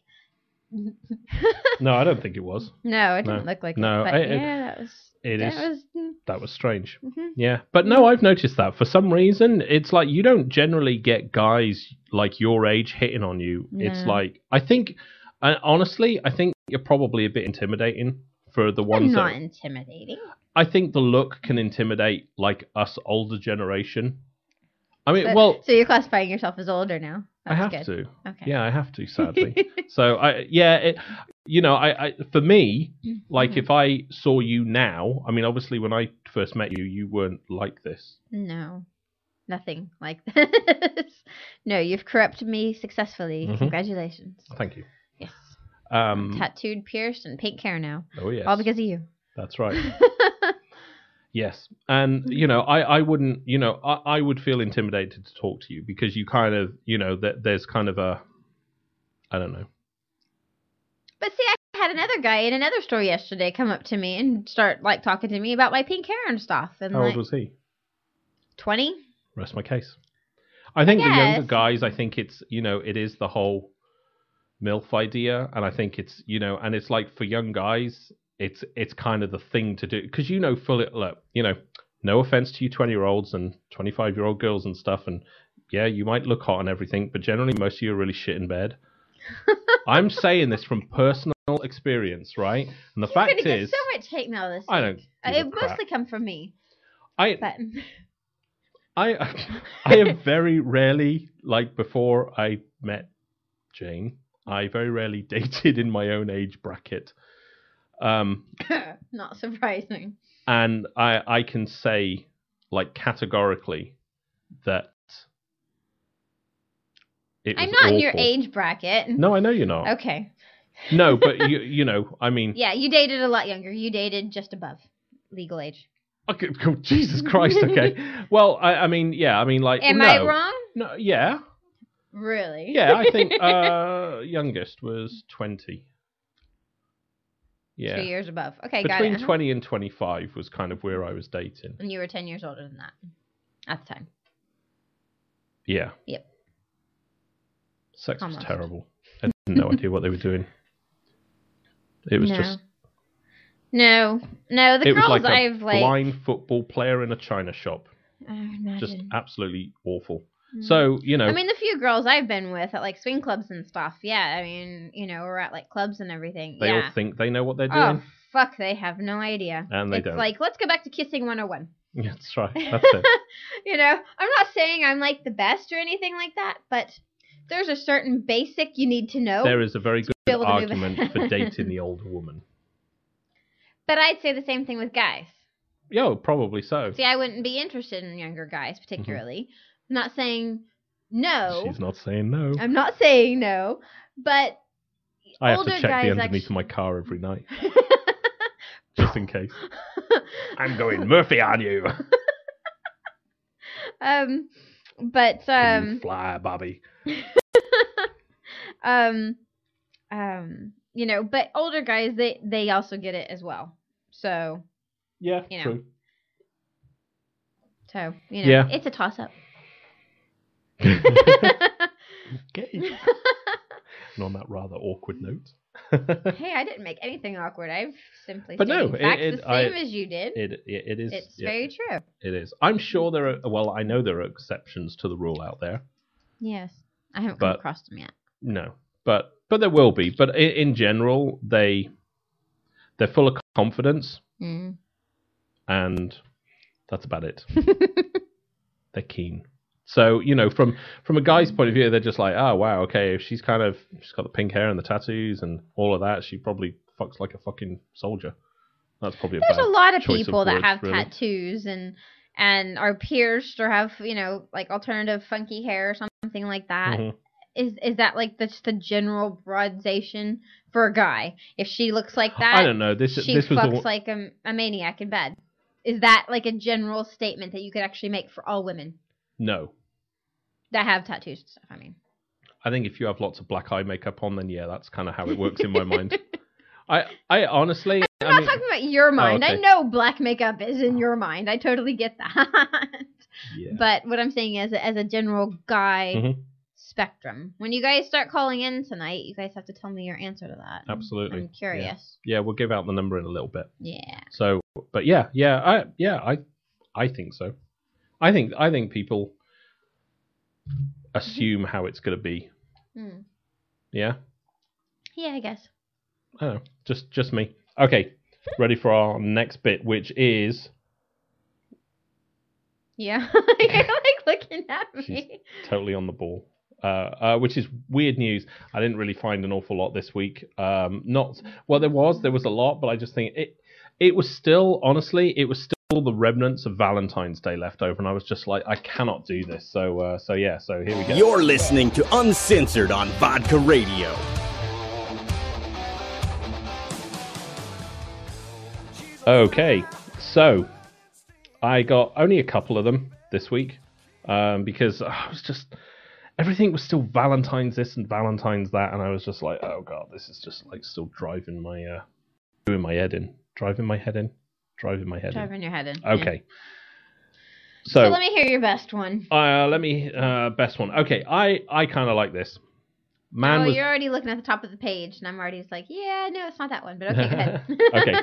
No, I don't think it was. No, it didn't look like it. No, that was strange. Yeah. But no, I've noticed that. For some reason, it's like you don't generally get guys like your age hitting on you. No. It's like, honestly, I think you're probably a bit intimidating for the ones not intimidating. I think the look can intimidate like us older generation. I mean, so you're classifying yourself as older now? That's I have good. to. Okay. Yeah, I have to, sadly. So, for me, like, if I saw you now, I mean, obviously, when I first met you, you weren't like this. No, nothing like this. No, you've corrupted me successfully. Congratulations. Thank you. Yes. I'm tattooed, pierced, and pink hair now. Oh, yes. All because of you. That's right. Yes, and I wouldn't, I would feel intimidated to talk to you because you kind of, there's kind of a, I don't know. But see, I had another guy in another store yesterday come up to me and start like talking to me about my pink hair and stuff. And how old was he? 20. Rest my case. I think the younger guys, I think it's, it is the whole MILF idea, and I think it's, and it's like for young guys. It's kind of the thing to do because look, no offense to you 20-year-olds and 25-year-old girls and stuff, and yeah, you might look hot and everything, but generally most of you are really shit in bed. I'm saying this from personal experience, right? And the fact is, so much hate mail this week. I don't. It mostly comes from me. I have very rarely, like before I met Jane, I very rarely dated in my own age bracket. Not surprising. And I can say, like, categorically that it was I'm not awful. in your age bracket. No, I know you're not. Okay. No, but I mean... Yeah, you dated a lot younger. You dated just above legal age. Okay, Jesus Christ, okay. Well, I mean, like... Am I wrong? No, yeah. Really? Yeah, I think youngest was 20. Yeah. 2 years above. Okay, got Between it. 20 and 25 was kind of where I was dating. And you were 10 years older than that at the time. Yeah. Yep. Sex was Almost. terrible. I had no idea what they were doing. It was just... No, the It was girls like a I've like... blind football player in a china shop. I imagine. Just absolutely awful. So, you know... I mean, the few girls I've been with at like swing clubs and stuff, yeah, I mean, you know, we're at like clubs and everything. They all think they know what they're doing. Oh, fuck, they have no idea. And they it's don't. like, let's go back to kissing 101. Yeah, that's right. That's it. You know, I'm not saying I'm like the best or anything like that, but there's a certain basic you need to know. There is a very good able to move argument ahead. for dating the older woman. But I'd say the same thing with guys. Yo, probably so. See, I wouldn't be interested in younger guys particularly. I'm not saying no. She's not saying no. I'm not saying no, but I have older to check guys the underneath actually... of my car every night. Just in case. I'm going Murphy on you. But Can you fly, Bobby. you know, but older guys they also get it as well. So Yeah, you know. true. So, you know, Yeah. it's a toss up. Okay. And on that rather awkward note. Hey, I didn't make anything awkward. I've simply But no, stated facts the same as you did. It is. It's very true. It is. I'm sure there are. Well, I know there are exceptions to the rule out there. Yes. I haven't come across them yet. No, but there will be. But in general, they're full of confidence, and that's about it. They're keen. So, you know, from a guy's point of view, they're just like, oh, wow, okay, if she's got the pink hair and the tattoos and all of that, she probably fucks like a fucking soldier. That's probably There's a lot of choice people that words, have really. tattoos and are pierced or have, you know, like alternative funky hair or something like that. Mhm. Is that like just the general broadization for a guy? If she looks like that, I don't know. This was fucks like a maniac in bed. Is that like a general statement that you could actually make for all women No. that have tattoos and stuff? I mean, I think if you have lots of black eye makeup on, then yeah, that's kind of how it works in my mind. I honestly... I'm not talking about your mind. okay. I know black makeup is in your mind. I totally get that. Yeah. But what I'm saying is, as a general guy Mhm. spectrum, when you guys start calling in tonight, you guys have to tell me your answer to that. Absolutely. I'm curious. Yeah, we'll give out the number in a little bit. Yeah. So, but I think so. I think people assume how it's going to be. Hmm. Yeah? Yeah, I guess. I don't know. Just me. Okay. Ready for our next bit, which is... Yeah. You're like looking at me. She's totally on the ball. Which is weird news. I didn't really find an awful lot this week. There was a lot, but I just think it was still, honestly, it was still the remnants of Valentine's Day left over, and I was just like, I cannot do this. So here we go. You're listening to Uncensored on Vodka Radio. Okay, so I got only a couple of them this week because I was just... Everything was still Valentine's this and Valentine's that, and I was just like, oh god, this is just like still driving my head in. Driving your head in. Okay. So let me hear your best one. Best one. Okay, I kind of like this. You're already looking at the top of the page, and I'm already just like, yeah, no, it's not that one, but okay, go ahead. Okay.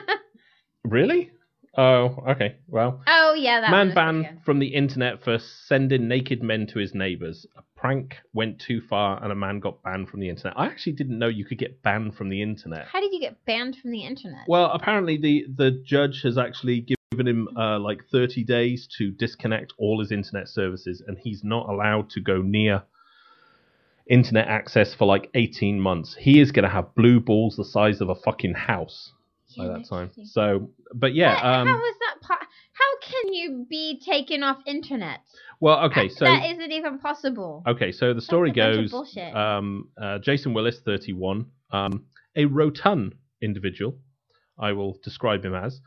Really? Oh, okay. Well. Oh, yeah, that man one. banned from the internet for sending naked men to his neighbours. A prank went too far and a man got banned from the internet. I actually didn't know you could get banned from the internet. How did you get banned from the internet? Well, apparently the judge has actually given him like 30 days to disconnect all his internet services, and he's not allowed to go near internet access for like 18 months. He is going to have blue balls the size of a fucking house. By that time. So, but yeah. How is that how can you be taken off internet? Well, okay, so... That isn't even possible. Okay, so the story goes... Bullshit. Jason Willis, 31, a rotund individual, I will describe him as,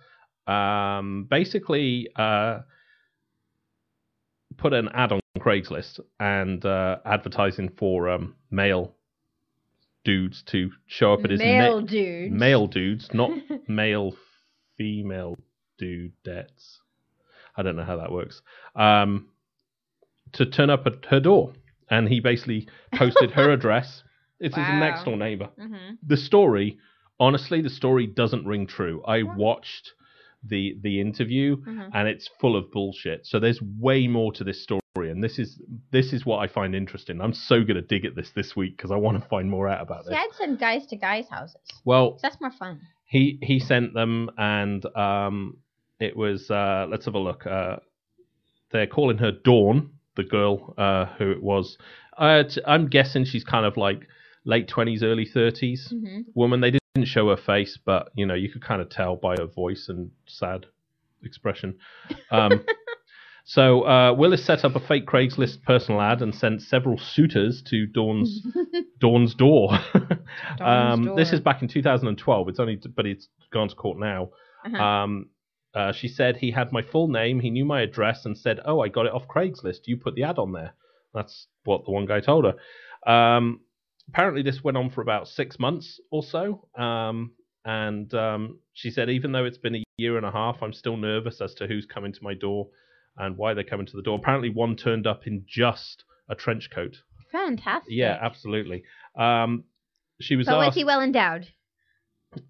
basically put an ad on Craigslist and advertising for male dudes to show up at his dudes. Male dudes, not male female dudettes. I don't know how that works. To turn up at her door, and he basically posted her address. It's his next door neighbor. Mm-hmm. The story, honestly, the story doesn't ring true. I watched the interview, and it's full of bullshit. So there's way more to this story, and this is what I find interesting. I'm so gonna dig at this week because I want to find more out about this. I'd send guys to guys' houses. Well, that's more fun. He sent them, and it was let's have a look. They're calling her Dawn, the girl who it was. I'm guessing she's kind of like late 20s, early 30s woman. They didn't show her face, but you could kind of tell by her voice and sad expression. So Willis set up a fake Craigslist personal ad and sent several suitors to Dawn's door. This is back in 2012. But it's gone to court now. She said he had my full name, he knew my address, and said, "Oh, I got it off Craigslist. You put the ad on there." That's what the one guy told her. Apparently, this went on for about 6 months or so. And she said, even though it's been a year and a half, I'm still nervous as to who's coming to my door and why they're coming to the door. Apparently, one turned up in just a trench coat. Fantastic. Yeah, absolutely. She was But asked, was he well endowed?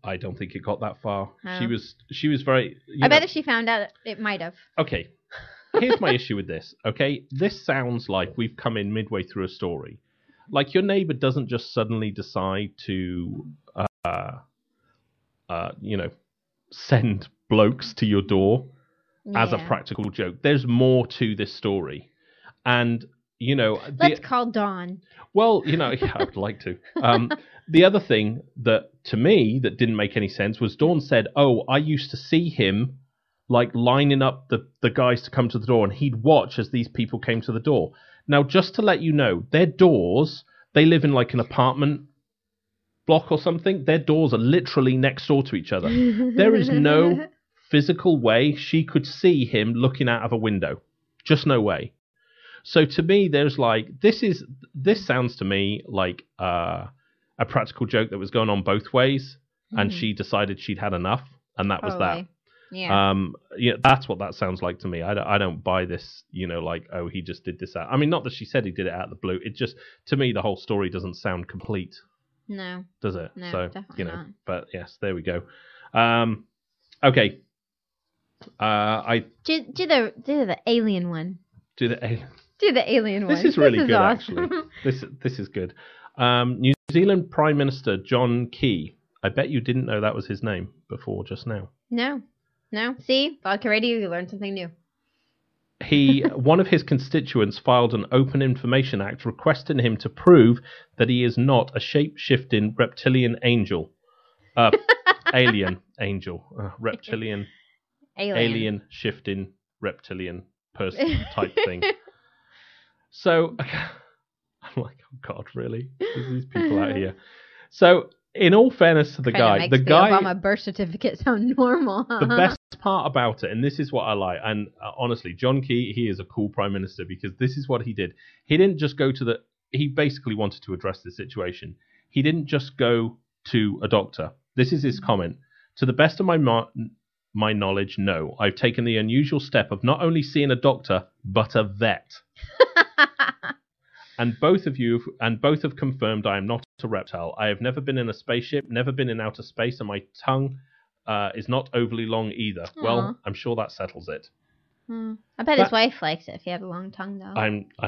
I don't think it got that far. Oh. She was very... I bet if she found out, it might have. Okay, here's my issue with this, okay? This sounds like we've come in midway through a story. Like, your neighbor doesn't just suddenly decide to, send blokes to your door as a practical joke. There's more to this story. And, Let's call Dawn. Well, I would like to. The other thing that, to me, that didn't make any sense was Dawn said, "Oh, I used to see him, like, lining up the guys to come to the door, and he'd watch as these people came to the door." Now, just to let you know, their doors, they live in, like, an apartment block or something. Their doors are literally next door to each other. There is no physical way she could see him looking out of a window. Just no way. So to me, there's like, this sounds to me like a practical joke that was going on both ways, and she decided she'd had enough, and that was that. Yeah. That's what that sounds like to me. I don't buy this, like, oh, he just did this out. I mean, not that she said he did it out of the blue. It just, to me, the whole story doesn't sound complete. No. Does it? No, so, definitely not. But yes, there we go. Okay. Do the alien one. Do the alien. Do the alien one. This is really good, awesome. actually. This is good. New Zealand Prime Minister John Key. I bet you didn't know that was his name before just now. No. See, Vodka Radio, you learned something new. One of his constituents filed an Open Information Act requesting him to prove that he is not a shape-shifting reptilian angel. Alien angel. Reptilian. Alien shifting reptilian person type thing. So, I'm like, oh God, really? There's these people out here. So, in all fairness to the guy, the Obama birth certificate sound normal. The best part about it, and this is what I like, and honestly, John Key, he is a cool prime minister because this is what he did. He didn't just go to he basically wanted to address the situation. He didn't just go to a doctor. This is his comment. To the best of my knowledge, no. I've taken the unusual step of not only seeing a doctor, but a vet. And both have confirmed I am not a reptile. I have never been in a spaceship, never been in outer space, and my tongue is not overly long either. Aww. Well, I'm sure that settles it. I bet his wife likes it if he had a long tongue, though.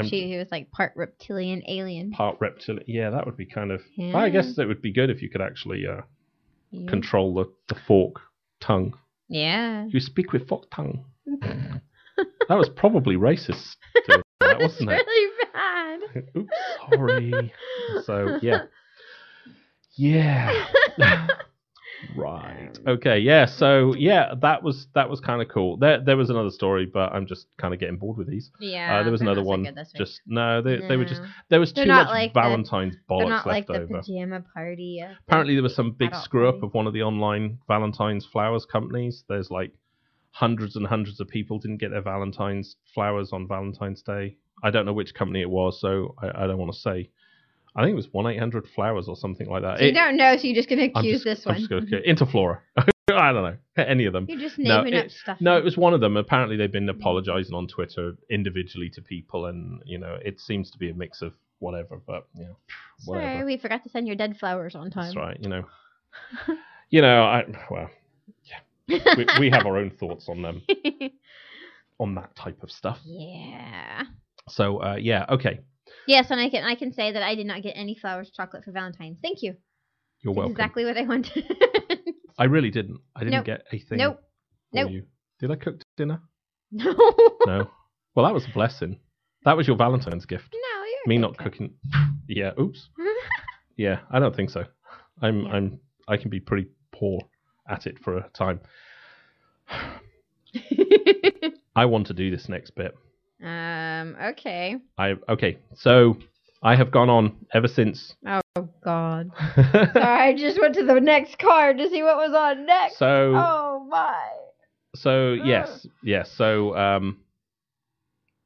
He was like part reptilian alien. Part reptilian. Yeah, that would be kind of... Yeah. I guess it would be good if you could actually control the fork tongue. Yeah. You speak with fork tongue. That was probably racist. That wasn't it? Really bad. Oops, sorry. So, yeah. Yeah. Right. Okay, yeah. So, yeah, that was kind of cool. There was another story, but I'm just kind of getting bored with these. Yeah. There was another one. Just they were just there was they're too much like Valentine's bollocks left like over. The pajama party. Apparently, there was some big screw up of one of the online Valentine's flowers companies. There's like hundreds and hundreds of people didn't get their Valentine's flowers on Valentine's Day. I don't know which company it was, so I don't want to say. I think it was 1-800-Flowers or something like that. So you don't know, so you're just going to accuse this one. I'm just going to Interflora. I don't know. Any of them. You're just naming up stuff. No, it was one of them. Apparently they've been apologising on Twitter individually to people, and, it seems to be a mix of whatever, but, whatever. Sorry, we forgot to send your dead flowers on time. That's right, we have our own thoughts on them, on that type of stuff. Yeah. So, okay. Yes, and I can say that I did not get any flowers chocolate for Valentine's. Thank you. You're welcome. Exactly what I wanted. I really didn't. I didn't get a thing for you. Did I cook dinner? No. No. Well, that was a blessing. That was your Valentine's gift. No, you're me not cooking. Yeah. Oops. Yeah, I don't think so. I can be pretty poor at it for a time. I want to do this next bit. Okay. Okay. So I have gone on ever since. Oh God. Sorry, I just went to the next card to see what was on next. So. Oh my. So yes. So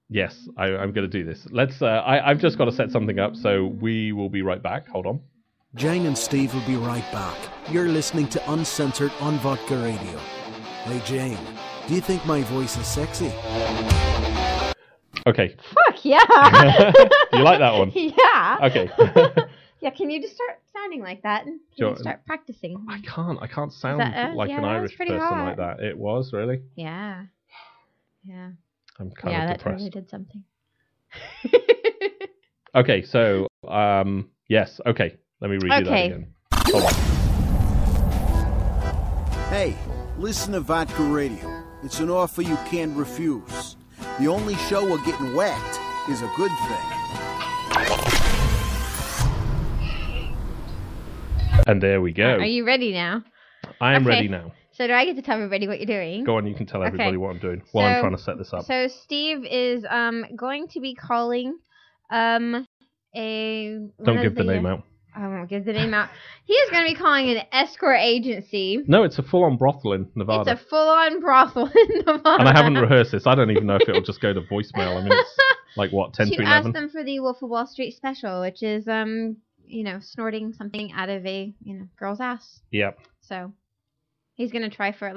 yes, I'm going to do this. Let's. I've just got to set something up. So we will be right back. Hold on. Jane and Steve will be right back. You're listening to Uncensored on Vodka Radio. Hey Jane, do you think my voice is sexy? Okay. Fuck yeah. Do you like that one? Yeah. Okay. Yeah, can you just start sounding like that? Can you start practicing? I can't sound like an that Irish person hot. like that. It was, really? Yeah. Yeah. I'm kind of that depressed. totally did something. Okay, so, yes, okay. Let me redo that again. Hold on. Hey, listen to Vodka Radio. It's an offer you can't refuse. The only show where getting whacked is a good thing. And there we go. Are you ready now? I am ready now. So do I get to tell everybody what you're doing? Go on, you can tell everybody what I'm doing while I'm trying to set this up. So Steve is going to be calling Don't give the name out. I won't give the name out. He is going to be calling an escort agency. No, it's a full-on brothel in Nevada. It's a full-on brothel in Nevada. And I haven't rehearsed this. I don't even know if it'll just go to voicemail. I mean, it's like, what, 10 to 11? To ask them for the Wolf of Wall Street special, which is, snorting something out of a, girl's ass. Yep. So he's going to try for,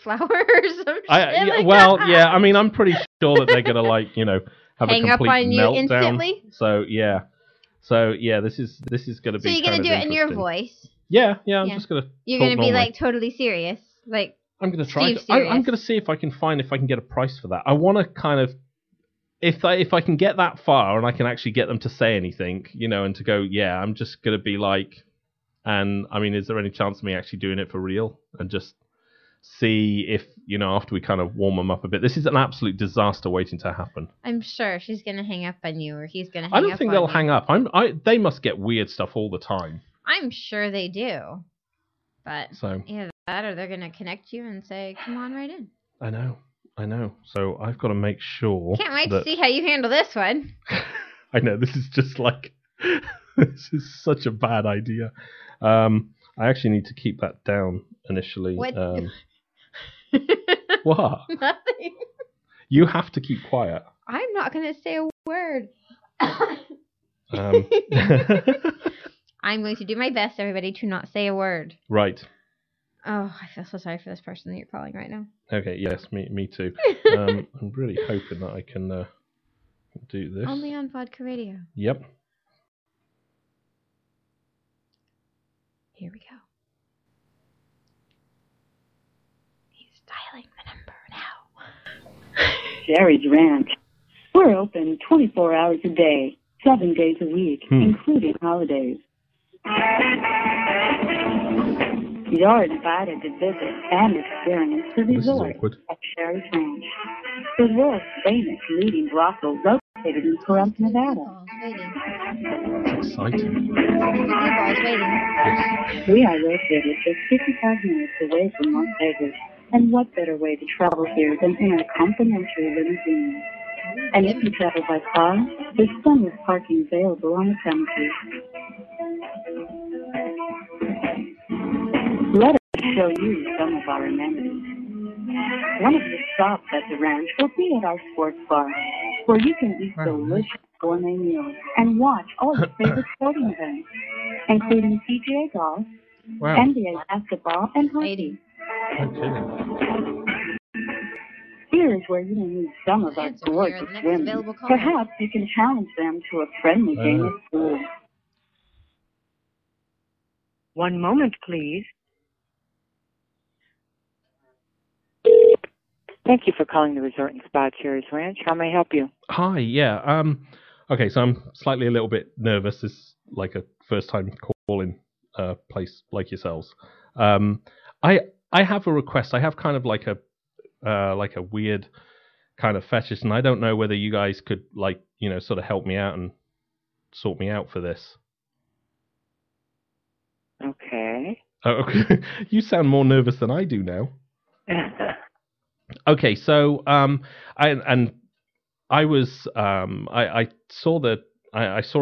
flowers or something. Yeah, I mean, I'm pretty sure that they're going to, have hang a complete up on you meltdown. Instantly? So, yeah. This is going to be. So you're going to do it in your voice? Yeah. I'm just going to. You're going to be totally serious, I'm going to try. I'm going to see if I can get a price for that. I want to kind of, if I can get that far and I can actually get them to say anything, and to go, yeah, I'm just going to be like, and I mean, is there any chance of me actually doing it for real and just see if after we kind of warm them up a bit. This is an absolute disaster waiting to happen. I'm sure she's going to hang up on you, or he's going to hang up on you. I don't think they'll hang up. They must get weird stuff all the time. I'm sure they do. But either that or they're going to connect you and say, come on right in. I know. So I've got to make sure. Can't wait to see how you handle this one. I know. This is just this is such a bad idea. I actually need to keep that down initially. What? What? Nothing. You have to keep quiet. I'm not going to say a word. I'm going to do my best, everybody, to not say a word. Right. Oh, I feel so sorry for this person that you're calling right now. Okay, yes, me too. I'm really hoping that I can do this. Only on Vodka Radio. Yep. Here we go. He's dialing the number now. Jerry's Ranch. We're open 24 hours a day, 7 days a week, including holidays. You're invited to visit and experience the resort at Sherry's Ranch, the world's famous leading brothel located in Pahrump, Nevada. That's exciting. We are located just 55 minutes away from Las Vegas, and what better way to travel here than in a complimentary limousine? And if you travel by car, there's plenty of parking available on the premises. Let us show you some of our amenities. One of the stops at the ranch will be at our sports bar, where you can eat delicious gourmet meals and watch all your favorite sporting events, including PGA golf, Wow. NBA basketball, and hockey. No kidding. Here is where you may meet some of our Answer here in gorgeous the next women. available call. Perhaps you can challenge them to a friendly game of pool. One moment, please. Thank you for calling the Resort and Spa Cherries Ranch. How may I help you? Hi, yeah. Okay, so I'm slightly a little bit nervous. This is like a first time calling a place like yourselves. I have a request. I have kind of like a weird kind of fetish, and I don't know whether you guys could sort of help me out and sort me out for this. Okay. Oh, okay. You sound more nervous than I do now. Okay, so I saw a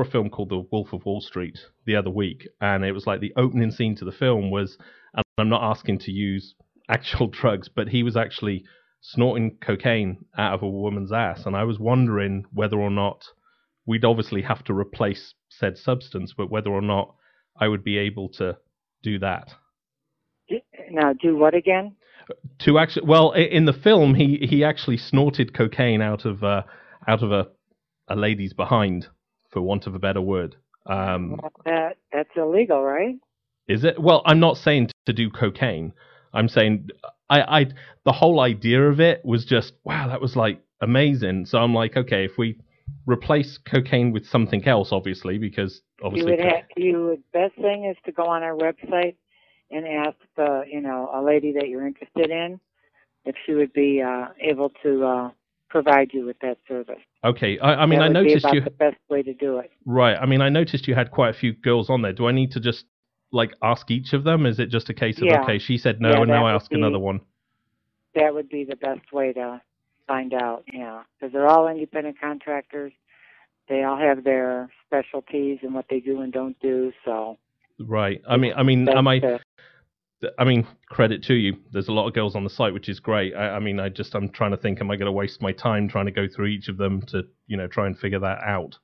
film called The Wolf of Wall Street the other week, and it was like the opening scene to the film was, and I'm not asking to use actual drugs, but he was actually snorting cocaine out of a woman's ass, and I was wondering whether or not we'd obviously have to replace said substance, but whether or not I would be able to do that. Now, do what again? To actually, well, in the film, he actually snorted cocaine out of a lady's behind, for want of a better word. That's illegal, right? Is it? Well, I'm not saying to do cocaine. I'm saying the whole idea of it was just, wow, that was like amazing. So I'm like, okay, if we replace cocaine with something else, obviously, because obviously best thing is to go on our website and ask a lady that you're interested in if she would be able to provide you with that service. Okay, I mean, I noticed you the best way to do it. Right. I mean, I noticed you had quite a few girls on there. Do I need to just ask each of them? Is it just a case of okay, she said no, and now I ask another one? That would be the best way to find out. Yeah, because they're all independent contractors. They all have their specialties and what they do and don't do. So. Right. I mean, credit to you. There's a lot of girls on the site, which is great. I'm trying to think, am I going to waste my time trying to go through each of them to, try and figure that out?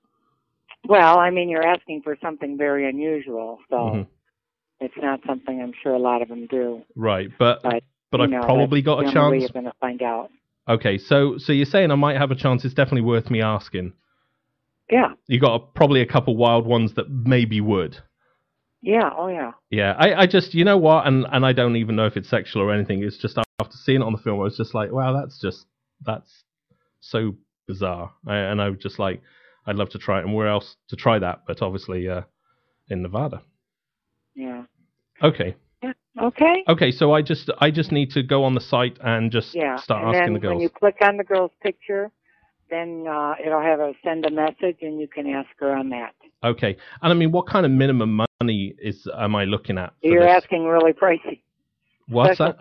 Well, I mean, you're asking for something very unusual, so it's not something I'm sure a lot of them do. Right, but I've probably got a chance. You're going to find out. Okay, so you're saying I might have a chance. It's definitely worth me asking. Yeah. You got probably a couple wild ones that maybe would. Yeah, oh yeah. Yeah, I just, you know what, and I don't even know if it's sexual or anything, it's just after seeing it on the film, I was just like, wow, that's so bizarre. And I was just like, I'd love to try it, and where else to try that, but obviously in Nevada. Yeah. Okay. Yeah. Okay. Okay, so I just need to go on the site and just start asking the girls. When you click on the girl's picture, then it'll have send a message, and you can ask her on that. Okay, and I mean, what kind of minimum money am I looking at? You're asking really pricey. What's that?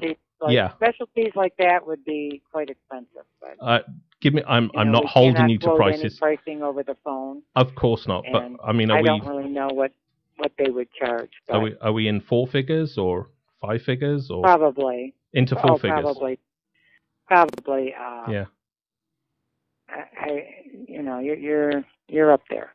Specialties like that would be quite expensive. But give me. I'm not holding you to prices. Any pricing over the phone. Of course not. But I mean, I don't really know what they would charge. But are we in 4 figures or 5 figures or probably into 4 figures? Probably. Yeah. You're up there.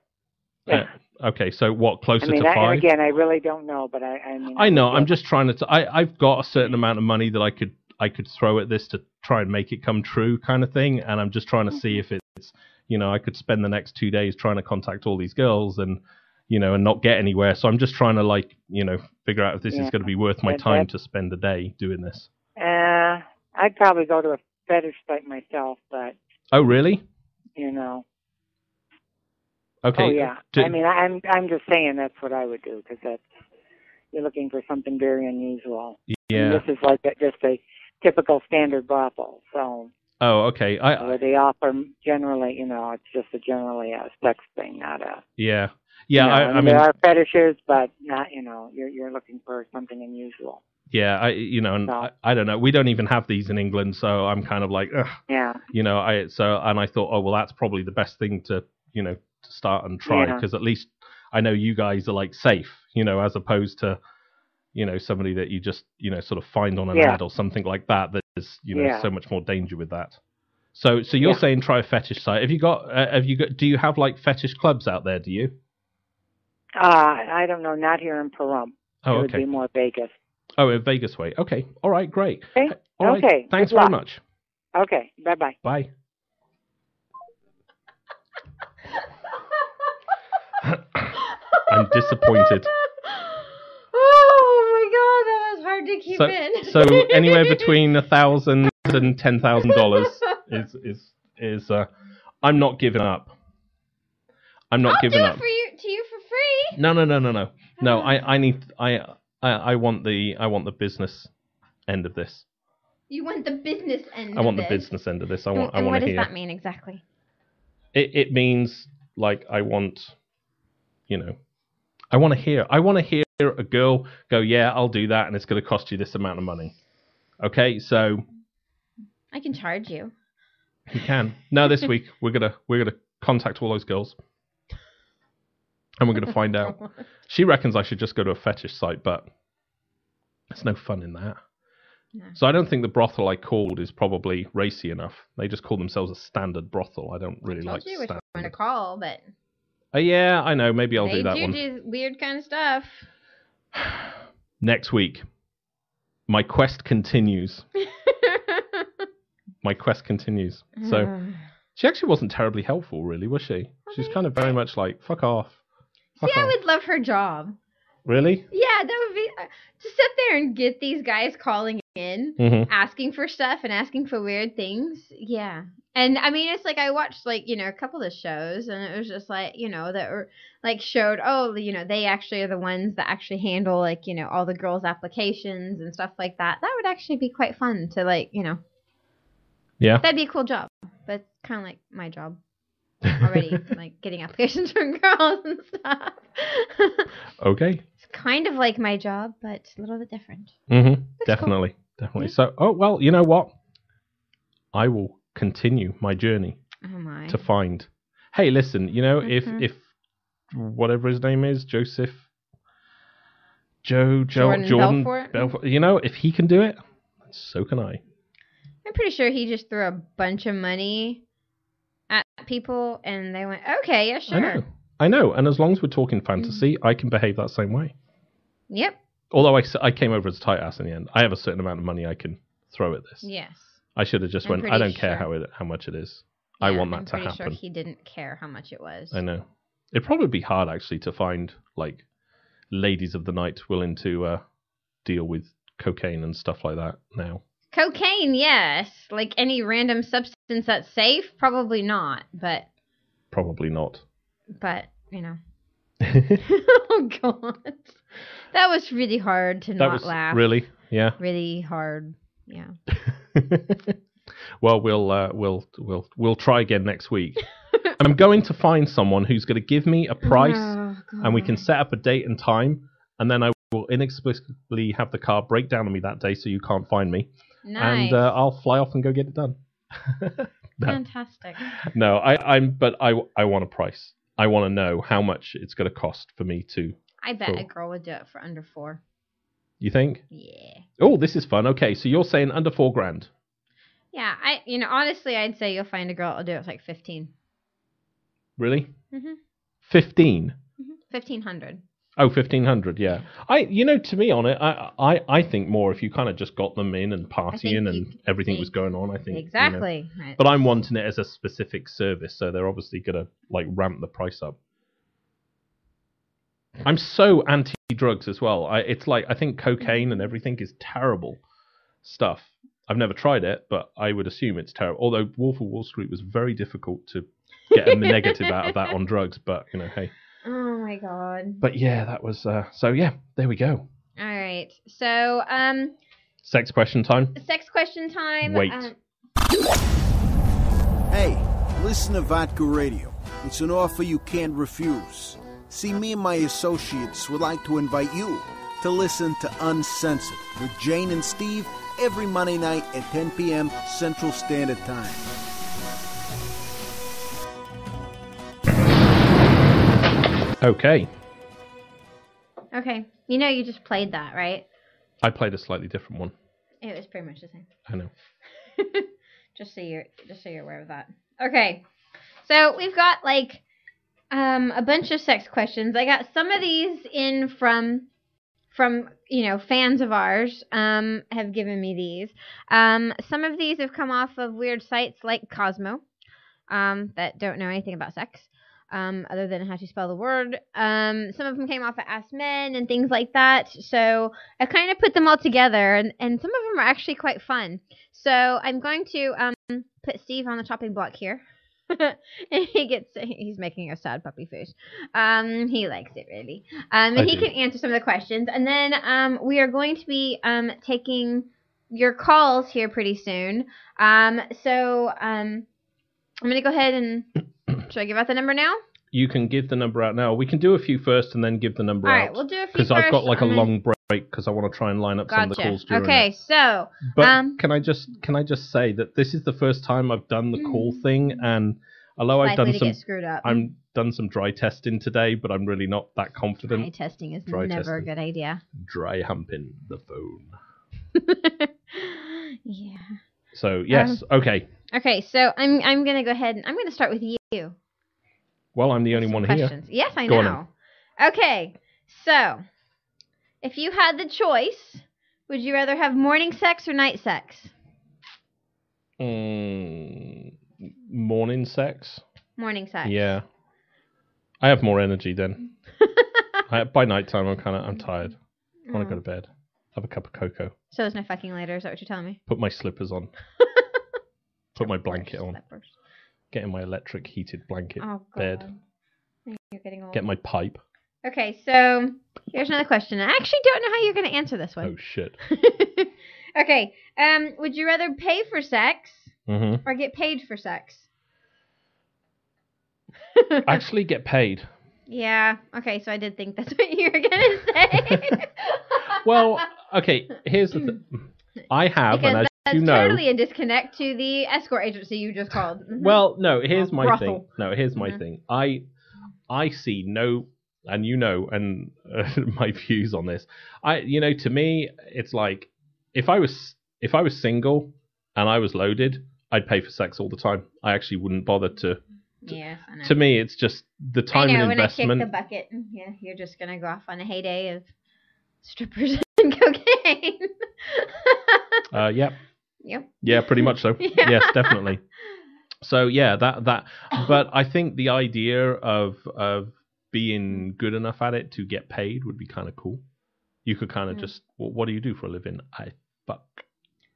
Okay, so what, closer to 5? Again, I really don't know, but I mean... I know, I'm just trying to... I've got a certain amount of money that I could throw at this to try and make it come true kind of thing, and I'm just trying to see if it's... I could spend the next 2 days trying to contact all these girls and, and not get anywhere, so I'm just trying to, figure out if this is going to be worth my time to spend a day doing this. I'd probably go to a fetish site myself, but... Oh, really? Okay. Oh yeah. I'm just saying that's what I would do because you're looking for something very unusual. Yeah. And this is like just a typical standard brothel. So. Oh, okay. Where they offer generally, it's just generally a sex thing, not a. Yeah. Yeah. I mean, there are fetishes, but not. You're looking for something unusual. Yeah, I don't know. We don't even have these in England, so I'm kind of like, ugh. Yeah. And I thought, oh well, that's probably the best thing to to start and try because at least I know you guys are safe, as opposed to somebody that you just sort of find on an ad or something like that. There's so much more danger with that. So you're saying try a fetish site. Have you got? Do you have like fetish clubs out there? Do you? I don't know. Not here in Pahrump. Oh, it would be more Vegas. Oh, in Vegas way. Okay. All right. Great. Okay. All right. Okay. Thanks very much. Okay. Bye-bye. Bye. I'm disappointed. Oh my god, that was hard to keep in. So anywhere between $1,000 and $10,000 is I'm not giving up. I'm not giving up. I'll do it to you for free. No. No, I want the business end of this. You want the business end. I want the business end of this. I want to hear. What does that mean exactly? It means like I want to hear a girl go, yeah, I'll do that, and it's going to cost you this amount of money. Okay, so I can charge you. You can. No, this week we're gonna contact all those girls, and we're gonna find out. She reckons I should just go to a fetish site, but there's no fun in that. No. So I don't think the brothel I called is probably racy enough. They just call themselves a standard brothel. I don't really like standard. I told you which one to call, but... yeah, I know. Maybe I'll do that one. They do weird kind of stuff. Next week, my quest continues. My quest continues. So she actually wasn't terribly helpful, really, was she? She's kind of very much like, fuck off. I would love her job. Really? Yeah, that would be... to sit there and get these guys calling in, asking for stuff and asking for weird things. Yeah. And, I mean, it's like I watched, like, a couple of shows, and it was just like, that were, like, showed, they actually are the ones that actually handle, like, all the girls' applications and stuff like that. That would actually be quite fun to, like, Yeah. That'd be a cool job, but it's kind of like my job already, like, getting applications from girls and stuff. Okay. It's kind of like my job, but a little bit different. Definitely. Cool. Definitely. So, well, you know what? I will continue my journey to find. Hey, listen, if whatever his name is, Jordan Belfort, if he can do it, so can I. I'm pretty sure he just threw a bunch of money at people and they went, okay, yeah, sure. I know. And as long as we're talking fantasy, I can behave that same way. Yep. Although I came over as a tight ass in the end. I have a certain amount of money I can throw at this. Yes. I should have just went, I don't care how much it is. Yeah, I want that to happen. I'm pretty sure he didn't care how much it was. I know. It'd probably be hard, actually, to find, like, ladies of the night willing to deal with cocaine and stuff like that now. Cocaine, yes. Like any random substance that's safe, probably not, but... Probably not. But, Oh, God. That was really hard to not laugh. Really? Yeah. Really hard. Yeah. Well, we'll try again next week. I'm going to find someone who's going to give me a price, and we can set up a date and time, and then I will inexplicably have the car break down on me that day, so you can't find me. Nice. And I'll fly off and go get it done. No. Fantastic. No, I want a price. I want to know how much it's going to cost for me to. I bet a girl would do it for under $4. You think? Yeah. Oh, this is fun. Okay, so you're saying under $4,000. Yeah, honestly, I'd say you'll find a girl that'll do it for like 15. Really? 15. 15? 1,500. Oh, 1,500, yeah. To me on it, I think more if you kind of just got them in and partying and everything was going on, I think. Exactly. But I'm wanting it as a specific service, so they're obviously going to, like, ramp the price up. I'm so anti-drugs as well. It's like, I think cocaine and everything is terrible stuff. I've never tried it, but I would assume it's terrible. Although Wolf of Wall Street was very difficult to get a negative out of that on drugs, but, hey. Oh my God. But yeah, that was, so yeah, there we go. All right. So, Sex question time? Sex question time. Wait. Hey, listen to Vodka Radio. It's an offer you can't refuse. See, me and my associates would like to invite you to listen to Uncensored with Jane and Steve every Monday night at 10 p.m. Central Standard Time. Okay. Okay. You just played that, right? I played a slightly different one. It was pretty much the same. I know. Just so you're aware of that. Okay. So we've got like a bunch of sex questions. I got some of these in from fans of ours have given me these. Some of these have come off of weird sites like Cosmo that don't know anything about sex other than how to spell the word. Some of them came off of Ask Men and things like that. So I kind of put them all together, and some of them are actually quite fun. So I'm going to put Steve on the chopping block here. And he's making a sad puppy face. He likes it really. And he can answer some of the questions. And then we are going to be taking your calls here pretty soon. So I'm going to go ahead and should I give out the number now? You can give the number out now. We can do a few first and then give the number out. All right, we'll do a few because I've got like a long break because I want to try and line up some of the calls during it. So but can I just say that this is the first time I've done the call thing, and although I've done some dry testing today, but I'm really not that confident. Dry testing is never a good idea. Dry humping the phone. Yeah. So yes, okay. Okay, so I'm gonna go ahead and I'm gonna start with you. Well, I'm the only one here. Yes, I know. Okay, so if you had the choice, would you rather have morning sex or night sex? Morning sex. Morning sex. Yeah. I have more energy then. By nighttime, I'm tired. I want to go to bed. Have a cup of cocoa. So there's no fucking later. Is that what you're telling me? Put my slippers on. Put my blanket on. Get in my electric heated blanket bed. You're getting old. Get my pipe. Okay, so here's another question. I actually don't know how you're going to answer this one. Oh, shit. Okay, would you rather pay for sex or get paid for sex? Actually get paid. Yeah, okay, so I did think that's what you were going to say. Well, okay, here's the thing. I have, because and as you know... That's totally a disconnect to the escort agency you just called. Well, no, here's my Brothel. thing. No, here's my thing. I see no... And you know, and my views on this. To me, it's like, if I was single and I was loaded, I'd pay for sex all the time. I actually wouldn't bother to... Yeah, I know. To me, it's just the time and investment. When I kick the bucket, yeah, you're just gonna go off on a heyday of strippers and cocaine. Yep. Yep. Yeah, pretty much so. Yeah. Yes, definitely. So yeah, that. But I think the idea of being good enough at it to get paid would be kind of cool. You could kind of just, well, what do you do for a living? I fuck.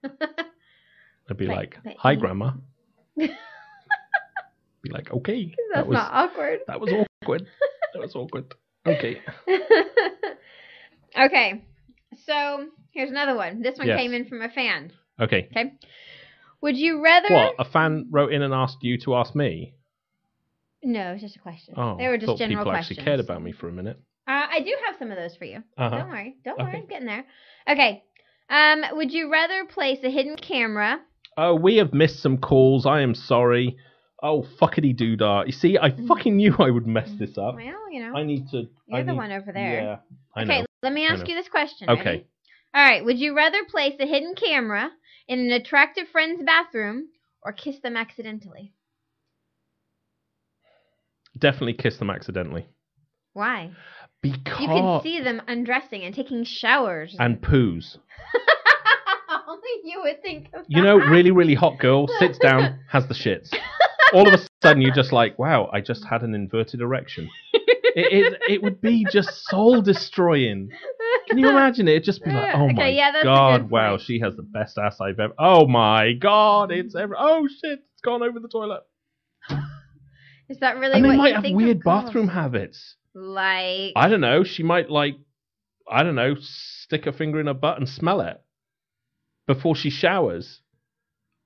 I'd be like, hi, grandma. Be like, okay. That's not awkward. That was awkward. That was awkward. Okay. Okay. So here's another one. This one came in from a fan. Okay. Okay. Would you rather... What? A fan wrote in and asked you to ask me? No, it's just a question. Oh, they were just general questions. People actually cared about me for a minute. I do have some of those for you. Uh-huh. Don't worry. I'm getting there. Okay. Would you rather place a hidden camera... Oh, we have missed some calls. I am sorry. Oh, fuckity doodah. You see, I fucking knew I would mess this up. Well, I need to... You're the one over there. Yeah, I know. Okay, let me ask you this question. Okay. Ready? All right. Would you rather place a hidden camera in an attractive friend's bathroom or kiss them accidentally? Definitely kiss them accidentally. Why? Because... You can see them undressing and taking showers. And poos. Only you would think of that. You know, really, really hot girl, sits down, has the shits. All of a sudden, you're just like, wow, I just had an inverted erection. It would be just soul-destroying. Can you imagine it? It'd just be like, oh my God, wow, she has the best ass I've ever... Oh my God, oh shit, it's gone over the toilet. Is that really and what you think? And they might have weird bathroom habits. Like... I don't know, she might stick her finger in her butt and smell it before she showers.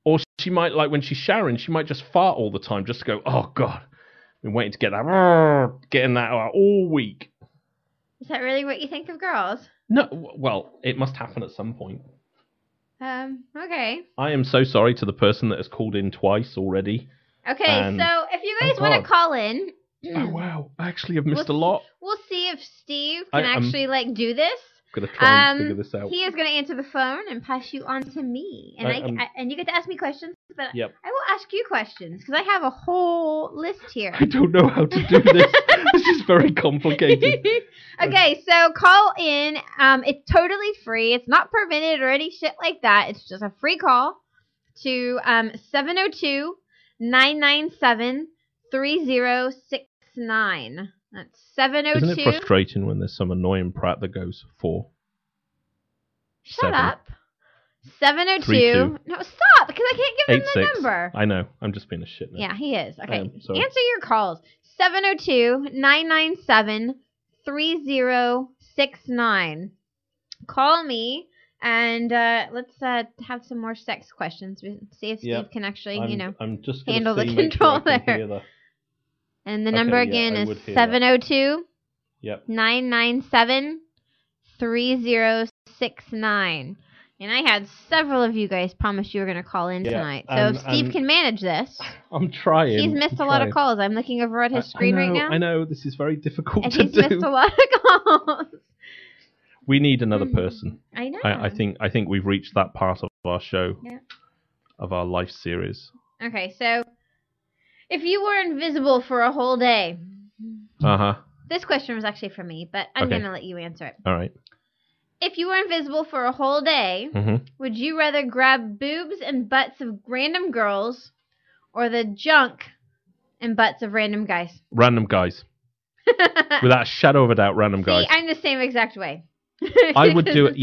Or she might, when she's showering, she might just fart all the time just to go, oh God, I've been waiting to get getting that out all week. Is that really what you think of girls? No, well, it must happen at some point. Okay. I am so sorry to the person that has called in twice already. Okay, so if you guys want to call in... Oh, wow. I actually have missed a lot. We'll see if Steve can actually, do this. going to try and figure this out. He is going to answer the phone and pass you on to me. And and you get to ask me questions, but I will ask you questions because I have a whole list here. I don't know how to do this. This is very complicated. Okay, so call in. It's totally free. It's not per minute or any shit like that. It's just a free call to 702-997-3069. That's 702. Isn't it frustrating when there's some annoying prat that goes 4? Shut up. 702. No, stop, because I can't give them the number. I know. I'm just being a shit now. Yeah, he is. Okay. Answer your calls. 702-997-3069. Call me and let's have some more sex questions. See if Steve can actually, handle the control there. And the number again is 702-997-3069. And I had several of you guys promise you were going to call in tonight. So Steve can manage this. I'm trying. He's missed a lot of calls. I'm looking over at his screen right now. I know. This is very difficult to do. And he's missed a lot of calls. We need another person. I know. I think we've reached that part of our show, of our life series. Okay, so if you were invisible for a whole day. This question was actually for me, but I'm going to let you answer it. All right. If you were invisible for a whole day, would you rather grab boobs and butts of random girls or the junk and butts of random guys? Random guys. Without a shadow of a doubt, random guys. See, I'm the same exact way. I would do it,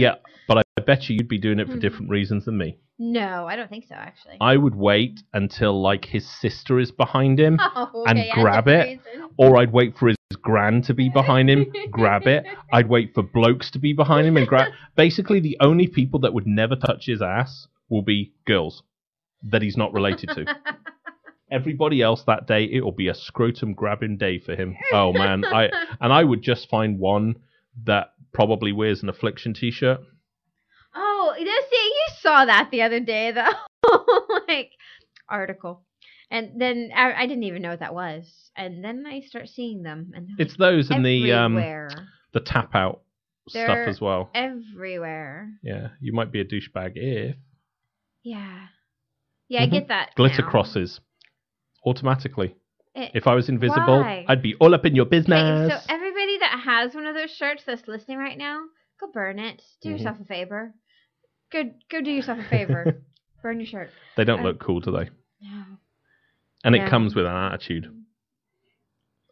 but I bet you'd be doing it for different reasons than me. No, I don't think so, actually. I would wait until, his sister is behind him and grab it. Or I'd wait for his gran to be behind him, grab it. I'd wait for blokes to be behind him and grab. Basically, the only people that would never touch his ass will be girls that he's not related to. Everybody else that day, it will be a scrotum grabbing day for him. Oh, man. I would just find one that probably wears an Affliction t-shirt. Oh, you saw that the other day, the article. And then I didn't even know what that was. And then I start seeing them. And it's those and everywhere. The tap out stuff as well. Everywhere. Yeah, you might be a douchebag if. Yeah. Yeah, I get that. Glitter now. crosses. Automatically. If I was invisible, I'd be all up in your business. Okay, so everybody that has one of those shirts that's listening right now, go burn it. Do yourself a favor. Go do yourself a favor. Burn your shirt. They don't look cool, do they? No. And it comes with an attitude.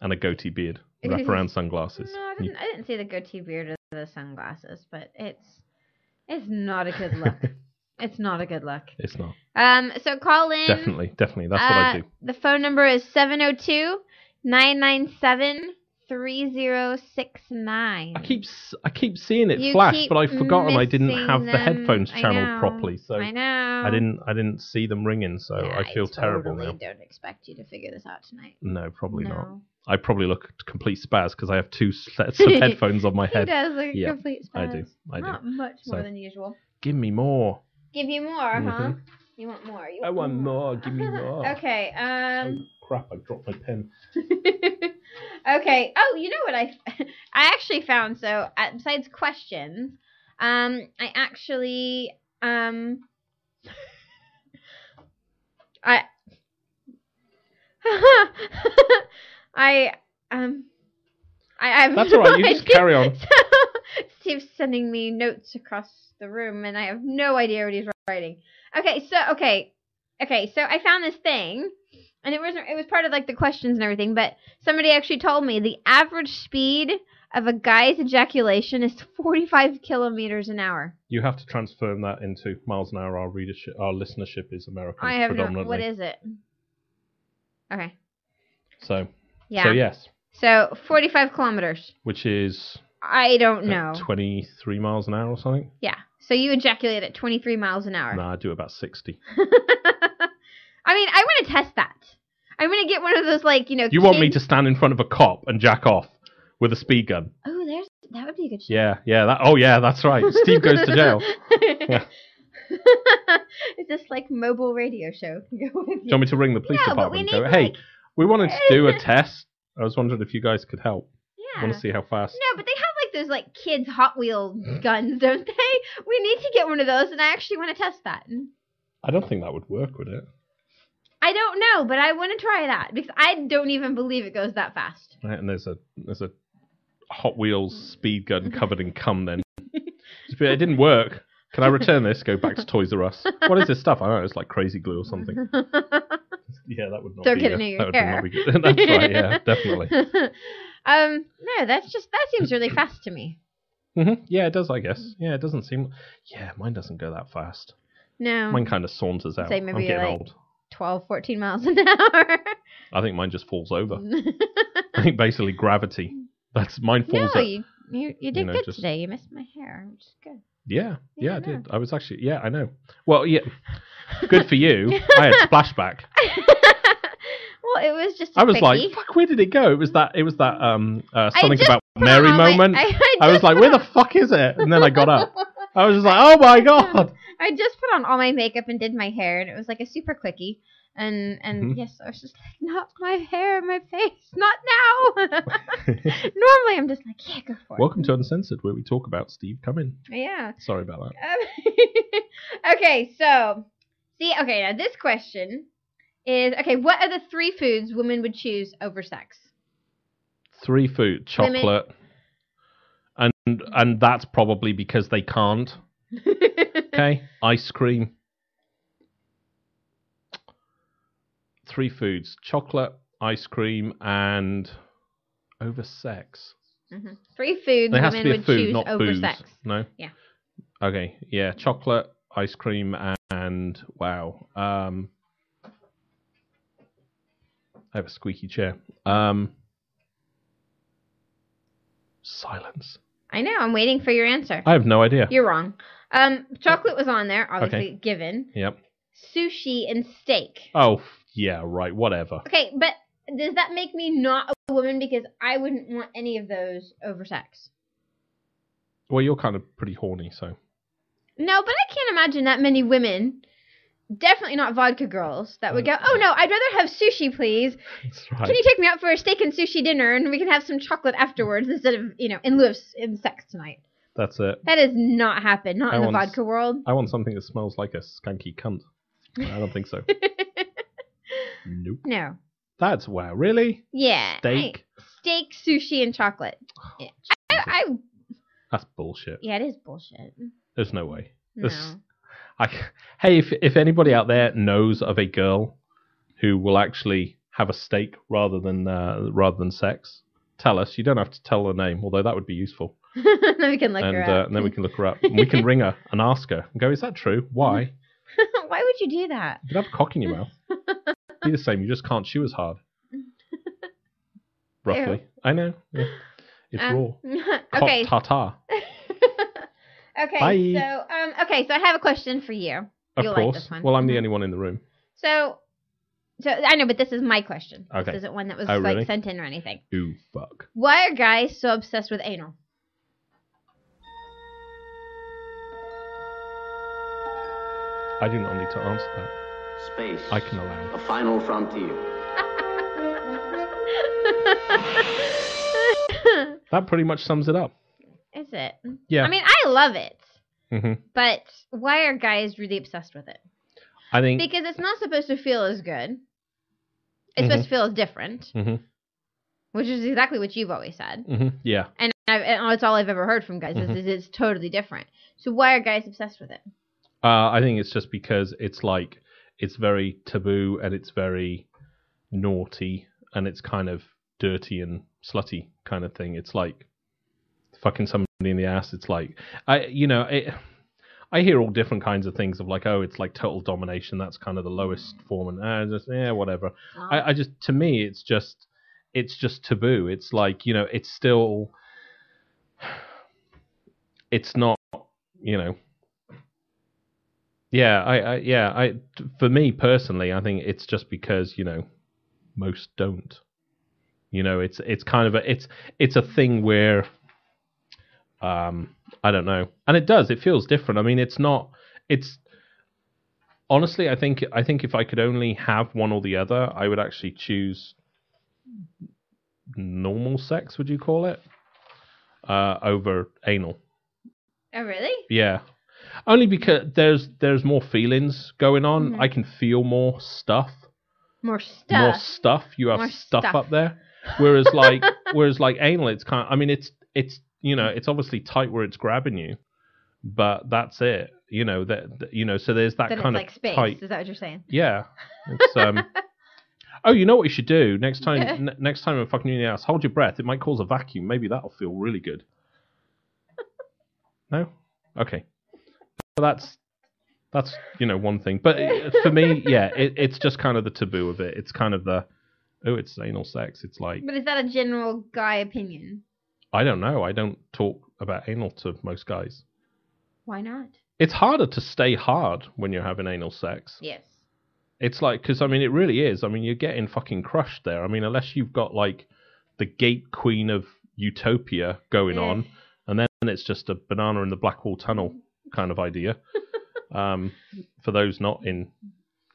And a goatee beard. Wraparound sunglasses. No, I didn't see the goatee beard or the sunglasses, but it's not a good look. It's not a good look. It's not. So call in. Definitely. That's what I do. The phone number is 702-997-3069. I keep seeing it flash, but I've forgotten I didn't have the headphones channeled properly. So I know. I didn't see them ringing, so I feel terrible now. I don't expect you to figure this out tonight. No, probably not. I probably look complete spaz because I have 2 sets of headphones on my head. He does look complete spaz. I do. Not much more than usual. Give me more. Give you more, huh? You want more? I want more. Give me more. Okay. Oh, crap! I dropped my pen. Okay. Oh, you know what I actually found? So besides questions, I actually I've That's all right. You just carry on. Steve's sending me notes across the room, and I have no idea what he's writing. Okay, so I found this thing, and it was part of the questions and everything. But somebody actually told me the average speed of a guy's ejaculation is 45 kilometers an hour. You have to transform that into miles an hour. Our listenership is American. I have predominantly. no. What is it? Okay. So. Yeah. So yes. So 45 kilometers. Which is. I don't know. 23 miles an hour or something? Yeah. So you ejaculate at 23 miles an hour. No, I do about 60. I mean, I want to test that. I'm going to get one of those, You want me to stand in front of a cop and jack off with a speed gun? Oh, that would be a good show. Yeah, that's right. Steve goes to jail. Yeah. It's this, mobile radio show. Do you want me to ring the police department and go, hey, we wanted to do a test. I was wondering if you guys could help. Yeah. I want to see how fast. No, but they have make those like kids Hot Wheel guns, don't they? We need to get one of those, and I actually want to test that. I don't think that would work, would it? I don't know, but I want to try that because I don't even believe it goes that fast. Right, and there's a Hot Wheels speed gun covered in cum. Then it didn't work. Can I return this? Go back to Toys R Us. What is this stuff? I don't know. It's like crazy glue or something. Yeah, that would not Don't be. get it in your hair. Not be good. That's right. Yeah, definitely. No, that seems really fast to me. Mm-hmm. Yeah, it does. I guess. Yeah, it doesn't seem. Yeah, mine doesn't go that fast. No. Mine kind of saunters out. Say maybe I'm getting like old. 12, 14 miles an hour. I think mine just falls over. I think basically gravity. That's mine falls. No, you did good today. You missed my hair, which is good. Yeah, I did. I was actually, I know. Well, yeah, good for you. I had splashback. Well, it was just. I was like, fuck, where did it go? It was that something about Mary moment. I was like, where the fuck is it? And then I got up. I was just like, oh my god. I just put on all my makeup and did my hair, and it was like a super quickie. And yes, I was just like, not my hair, my face, not now. Normally, I'm just like, yeah, go for it. Welcome to Uncensored, where we talk about Steve Cumming. Yeah. Sorry about that. Okay, so now this question is what are the 3 foods women would choose over sex? 3 food, chocolate, and that's probably because they can't. Okay, ice cream. 3 foods: chocolate, ice cream, and over sex. 3 foods there has women to be a would food, choose not over booze. sex. No? Yeah. Okay, yeah, chocolate, ice cream, and wow. I have a squeaky chair. Silence. I know, I'm waiting for your answer. I have no idea. You're wrong. Chocolate was on there, obviously, given. Yep. Sushi and steak. Oh, yeah, right, whatever. Okay, but does that make me not a woman because I wouldn't want any of those over sex? Well, you're kind of pretty horny, so. No, but I can't imagine that many women, definitely not vodka girls, that would go, oh no, I'd rather have sushi, please. That's right. Can you take me out for a steak and sushi dinner and we can have some chocolate afterwards instead of, in lieu of sex tonight? That's it. That does not happen, not in the vodka world. I want something that smells like a skanky cunt. I don't think so. Nope. No. That's wow, really? Yeah. Steak, sushi, and chocolate. Yeah. That's bullshit. Yeah, it is bullshit. There's no way. No. Hey, if anybody out there knows of a girl who will actually have a steak rather than sex, tell us. You don't have to tell her name, although that would be useful. Then we can look her up. And then we can look her up. And we can ring her and ask her and go, is that true? Why? Why would you do that? You could have a cock in your mouth. Be the same. You just can't chew as hard. Roughly. Ew. I know. Yeah. It's raw. Okay. Tartar. Okay. Bye. So I have a question for you. Of course. Like this one. Well, I'm the only one in the room. So I know, but this is my question. Okay. This isn't one that was really? sent in or anything. Ooh, fuck. Why are guys so obsessed with anal? I do not need to answer that. Space. I can allow. A final frontier. That pretty much sums it up. Is it? Yeah. I mean, I love it. Mm-hmm. But why are guys really obsessed with it? I think because it's not supposed to feel as good. It's supposed to feel as different. Mm-hmm. Which is exactly what you've always said. Mm-hmm. Yeah. And it's all I've ever heard from guys is it's totally different. So why are guys obsessed with it? I think it's just because it's very taboo and it's very naughty and it's kind of dirty and slutty kind of thing. It's like fucking somebody in the ass. It's like I hear all different kinds of things of like, oh, it's like total domination. That's kind of the lowest form, and whatever. Oh. To me, it's just taboo. It's like, it's still, it's not, Yeah, for me personally, I think it's just because, most don't. It's kind of it's a thing where, I don't know. And it feels different. I mean, honestly, I think if I could only have one or the other, I would actually choose normal sex, would you call it? over anal. Oh, really? Yeah. Only because there's more feelings going on. I can feel more stuff. More stuff. More stuff. You have More stuff stuff. up there. Whereas like anal, it's kind of, I mean, it's it's obviously tight where it's grabbing you, but that's it. So there's that Then kind it's of like space. tight. Is that what you're saying? Yeah. It's Oh, you know what you should do next time? Next time I'm fucking you in the ass, hold your breath. It might cause a vacuum. Maybe that'll feel really good. No? Okay. That's one thing. But for me, yeah, it's just kind of the taboo of it. It's kind of the, it's anal sex. It's like. But is that a general guy opinion? I don't know. I don't talk about anal to most guys. Why not? It's harder to stay hard when you're having anal sex. Yes. It's like, because, I mean, it really is. I mean, you're getting fucking crushed there. I mean, unless you've got, like, the gate queen of utopia going on, and then it's just a banana in the Blackwall Tunnel kind of idea. For those not in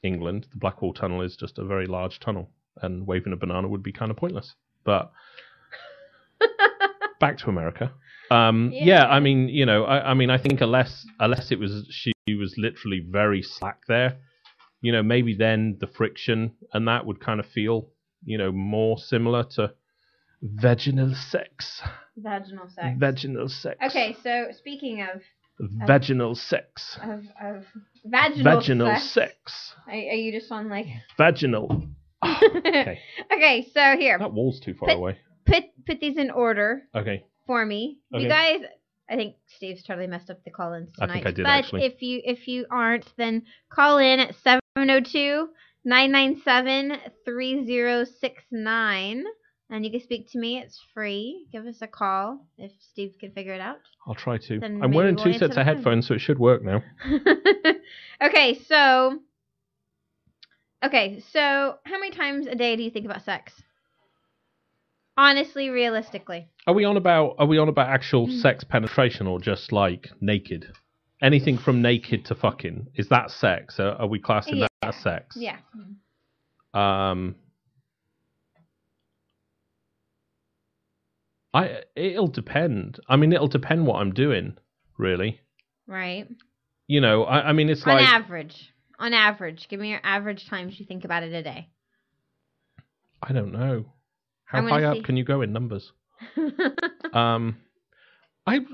England, the Blackwall Tunnel is just a very large tunnel, and waving a banana would be kind of pointless. But back to America. Yeah, I mean, I mean, I think unless it was she was literally very slack there, maybe then the friction and that would kind of feel, more similar to vaginal sex. Vaginal sex. Vaginal sex. Okay, so speaking of vaginal sex. Of vaginal sex. Are you just on like vaginal? Okay. Okay, so here. That wall's too far away. Put these in order. Okay. For me, okay. You guys. I think Steve's totally messed up the call-ins tonight. I think I did, but actually. if you aren't, then call in at 702-997-3069, and you can speak to me. It's free. Give us a call if Steve can figure it out. I'll try to. Then I'm wearing we'll 2 sets of headphones, so it should work now. Okay, so how many times a day do you think about sex? Honestly, realistically. Are we on about actual sex penetration or just like naked? Anything from naked to fucking, is that sex? Are we classing that as sex? Yeah. It'll depend. I mean, it'll depend what I'm doing, really. Right. I mean, it's like on average, give me your average times you think about it a day. I don't know. How high up can you go in numbers? I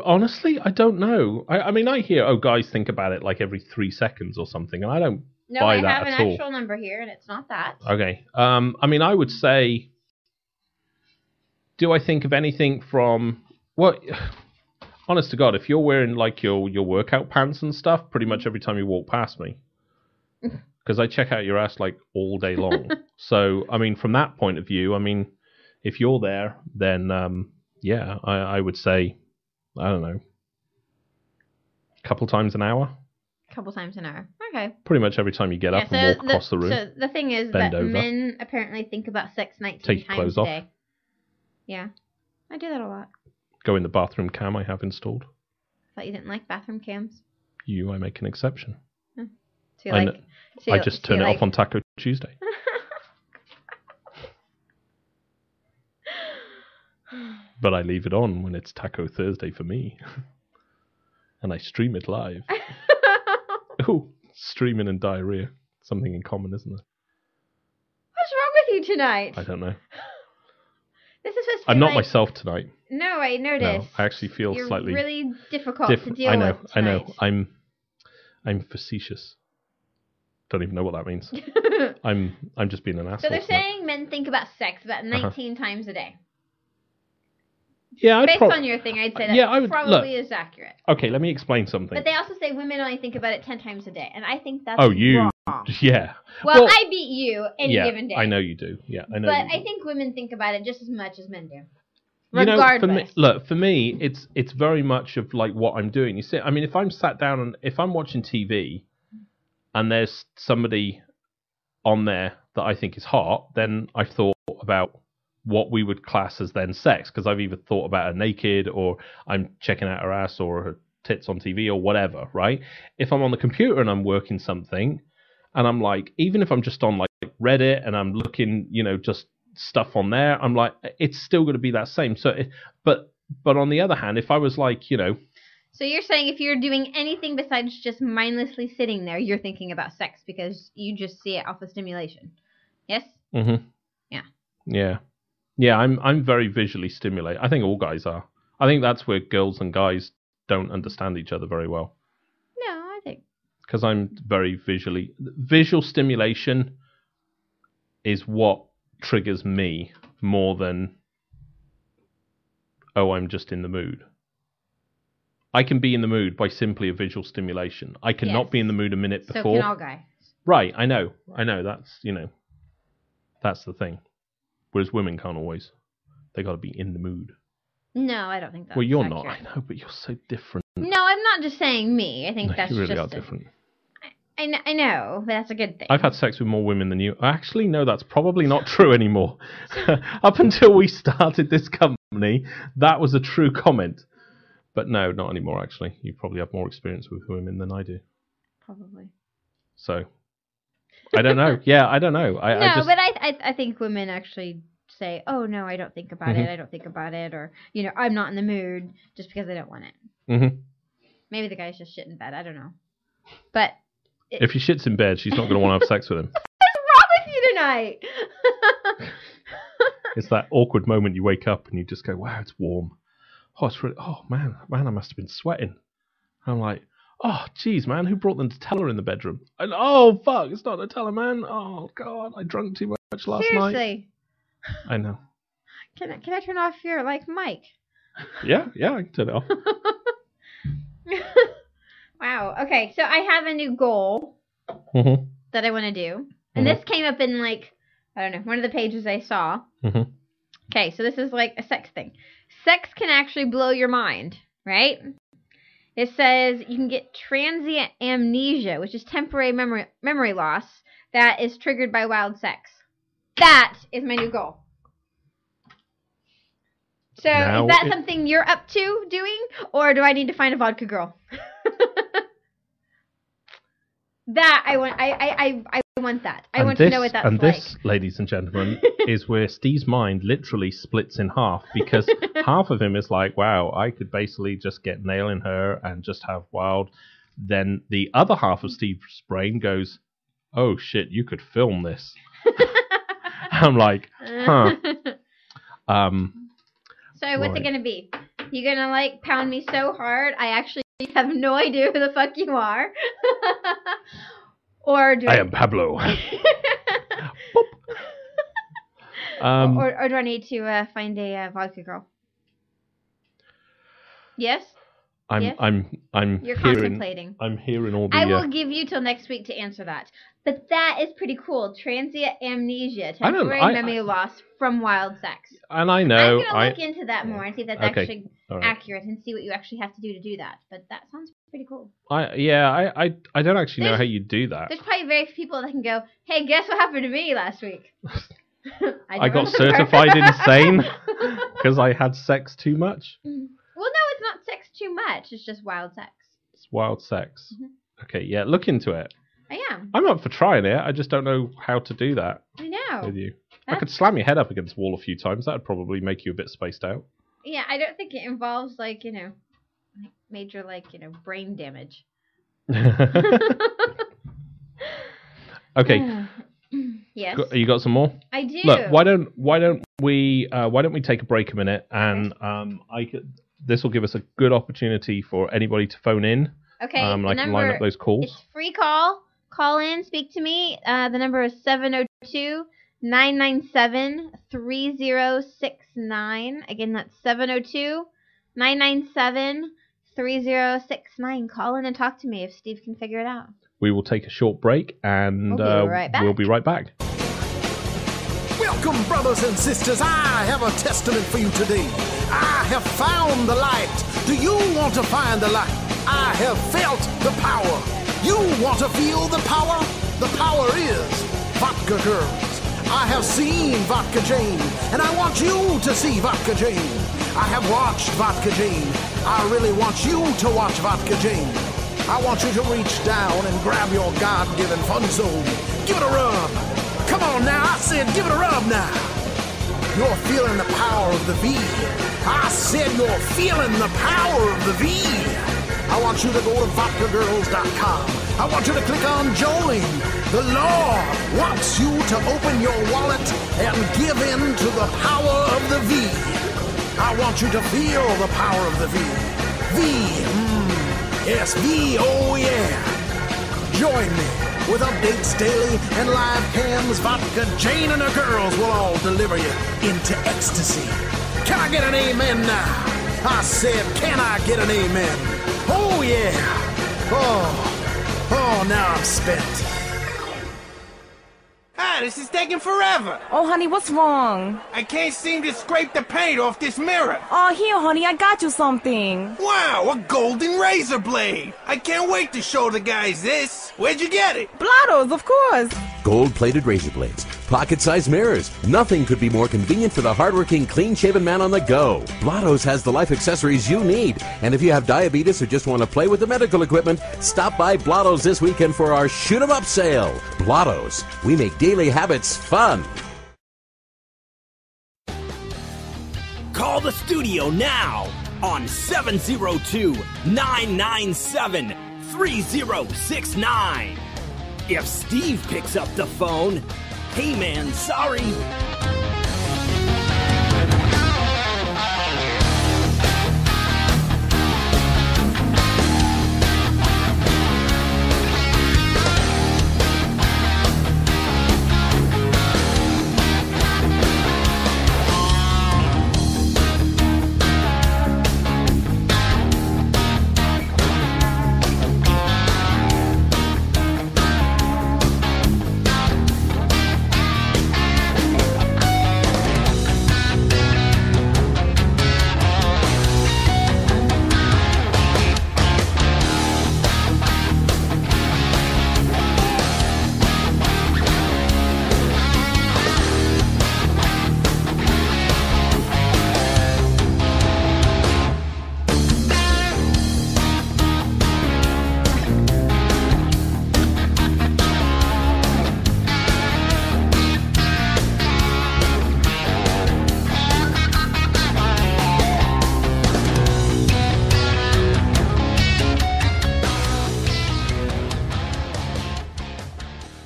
honestly, I don't know. I mean, I hear, guys think about it like every 3 seconds or something, and I don't buy that at all. No, I have an actual number here, and it's not that. Okay. I mean, I would say, do I think of anything from, honest to God, if you're wearing like your workout pants and stuff, pretty much every time you walk past me. Because I check out your ass like all day long. So, I mean, from that point of view, I mean, if you're there, then, yeah, I would say, I don't know, a couple times an hour. Couple times an hour. Okay. Pretty much every time you get up and walk across the room. So the thing is that men apparently think about sex 19 times a day. Yeah. I do that a lot. Go in the bathroom cam I have installed. Thought you didn't like bathroom cams. I make an exception. So I just turn it off on Taco Tuesday. But I leave it on when it's Taco Thursday for me. And I stream it live. Oh, streaming and diarrhea. Something in common, isn't it? What's wrong with you tonight? I don't know. This is supposed to be I'm not myself tonight. No, I noticed. No, I actually feel slightly... You're really difficult to deal with tonight. I know. I'm facetious. Don't even know what that means. I'm just being an asshole. So they're saying men think about sex about 19 times a day. Yeah, based on your thing, I'd say that probably is accurate. Okay, let me explain something. But they also say women only think about it 10 times a day, and I think that's wrong. Yeah. Well, I beat you any given day. I know you do. Yeah, I know. But I think women think about it just as much as men do. Regardless. For me, it's very much of like what I'm doing. You see, I mean, if I'm sat down and if I'm watching TV, and there's somebody on there that I think is hot, then I've thought about what we would class as then sex, because I've either thought about her naked, or I'm checking out her ass or her tits on TV or whatever, right? If I'm on the computer and I'm working something, and I'm like, even if I'm just on like Reddit and I'm looking, just stuff on there, I'm like, it's still going to be that same. So, but But on the other hand, if I was like, So you're saying if you're doing anything besides just mindlessly sitting there, you're thinking about sex because you just see it off of stimulation. Yes? Mm-hmm. Yeah. Yeah, I'm very visually stimulated. I think all guys are. I think that's where girls and guys don't understand each other very well. No, I think. Because I'm very visual stimulation is what triggers me more than, I'm just in the mood. I can be in the mood by simply a visual stimulation. I cannot be in the mood a minute before. So can all guys. Right, I know. That's, that's the thing. Whereas women can't always. They got to be in the mood. No, I don't think that's Well, you're accurate. not. I know, but you're so different. No, I'm not just saying me. I think that's you really just are different. I know, but that's a good thing. I've had sex with more women than you. Actually, no, that's probably not true anymore. Up until we started this company, that was a true comment. But no, not anymore, actually. You probably have more experience with women than I do. Probably. So, I don't know. Yeah, I don't know. But I think women actually say, oh, no, I don't think about it. I don't think about it. Or, I'm not in the mood just because I don't want it. Mm-hmm. Maybe the guy's just shit in bed. I don't know. But... if he shits in bed, she's not going to want to have sex with him. What's wrong with you tonight? It's that awkward moment you wake up and you just go, wow, it's warm. Oh, it's really, man, I must have been sweating. And I'm like, oh, geez, man, who brought the Nutella in the bedroom? And oh, fuck, it's not Nutella, man. Oh, God, I drank too much last night. Seriously. I know. Can I turn off your, mic? Yeah, I can turn it off. Wow. Okay, so I have a new goal that I want to do. And this came up in, I don't know, one of the pages I saw. Okay, so this is a sex thing. Sex can actually blow your mind, right? It says you can get transient amnesia, which is temporary memory loss that is triggered by wild sex. That is my new goal. So is that something you're up to doing, or do I need to find a vodka girl? That I want. I want that. I want to know what that's like. And this, ladies and gentlemen, is where Steve's mind literally splits in half, because half of him is like, wow, I could basically just get nailing her and just have wild. Then the other half of Steve's brain goes, oh shit, you could film this. I'm like, huh. So what's it gonna be? You gonna pound me so hard I actually have no idea who the fuck you are? Or do I am Pablo. or do I need to find a vodka girl? Yes? I'm You're hearing, contemplating. I'm hearing all the... I will give you till next week to answer that. But that is pretty cool. Transient amnesia, temporary memory loss from wild sex. And I know... I'm going to look into that more and see if that's actually accurate and see what you actually have to do that. But that sounds pretty cool. I don't actually know how you do that. There's probably very few people that can go, hey, guess what happened to me last week? I got certified insane because I had sex too much. Well, no, it's not sex too much. It's just wild sex. It's wild sex. Okay, yeah, look into it. I am. I'm up for trying it. I just don't know how to do that. I know. With you. I could slam your head up against the wall a few times. That would probably make you a bit spaced out. Yeah, I don't think it involves, major, brain damage. Okay. Yes. You got some more? I do. Look, why don't we take a break a minute, and this will give us a good opportunity for anybody to phone in. Okay. I can line up those calls. It's free call. Call in, speak to me. The number is 702-997-3069. Again, that's 702-997-3069. Call in and talk to me if Steve can figure it out. We will take a short break, and we'll be right back. Welcome, brothers and sisters. I have a testament for you today. I have found the light. Do you want to find the light? I have felt the power. You want to feel the power? The power is Vodka Girls. I have seen Vodka Jane, and I want you to see Vodka Jane. I have watched Vodka Jane. I really want you to watch Vodka Jane. I want you to reach down and grab your God-given fun zone. Give it a rub. Come on now, I said give it a rub now. You're feeling the power of the V. I said you're feeling the power of the V. I want you to go to vodkagirls.com. I want you to click on join. The Lord wants you to open your wallet and give in to the power of the V. I want you to feel the power of the V. V, yes, V, oh yeah. Join me with updates daily and live cams. Vodka, Jane, and her girls will all deliver you into ecstasy. Can I get an amen now? I said, can I get an amen? Oh yeah. Oh, now I'm spent. This is taking forever. Oh, honey, what's wrong? I can't seem to scrape the paint off this mirror. Oh, here, honey, I got you something. Wow, a golden razor blade. I can't wait to show the guys this. Where'd you get it? Blotto's, of course. Gold-plated razor blades, pocket-sized mirrors. Nothing could be more convenient for the hardworking, clean-shaven man on the go. Blotto's has the life accessories you need. And if you have diabetes or just want to play with the medical equipment, stop by Blotto's this weekend for our Shoot 'em Up sale. Blotto's. We make daily habits fun. Call the studio now on 702-997-3069. If Steve picks up the phone, hey man, sorry.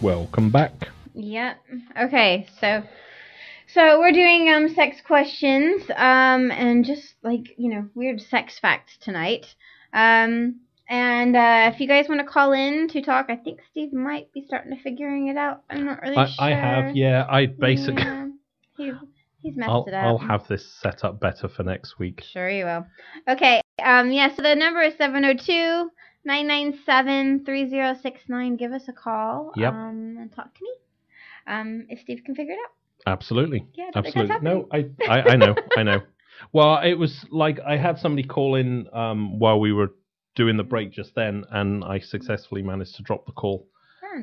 Welcome back. Yep. Okay, so we're doing sex questions and just like, weird sex facts tonight. And if you guys want to call in to talk, I think Steve might be starting to figuring it out. I'm not really sure. I have, yeah. I basically he's messed it up. I'll have this set up better for next week. Sure you will. Okay. So the number is 702-997-3069. Give us a call. Yep. And talk to me. If Steve can figure it out. Absolutely. Yeah, absolutely. No, I know. Well, it was like I had somebody call in while we were doing the break just then, and I successfully managed to drop the call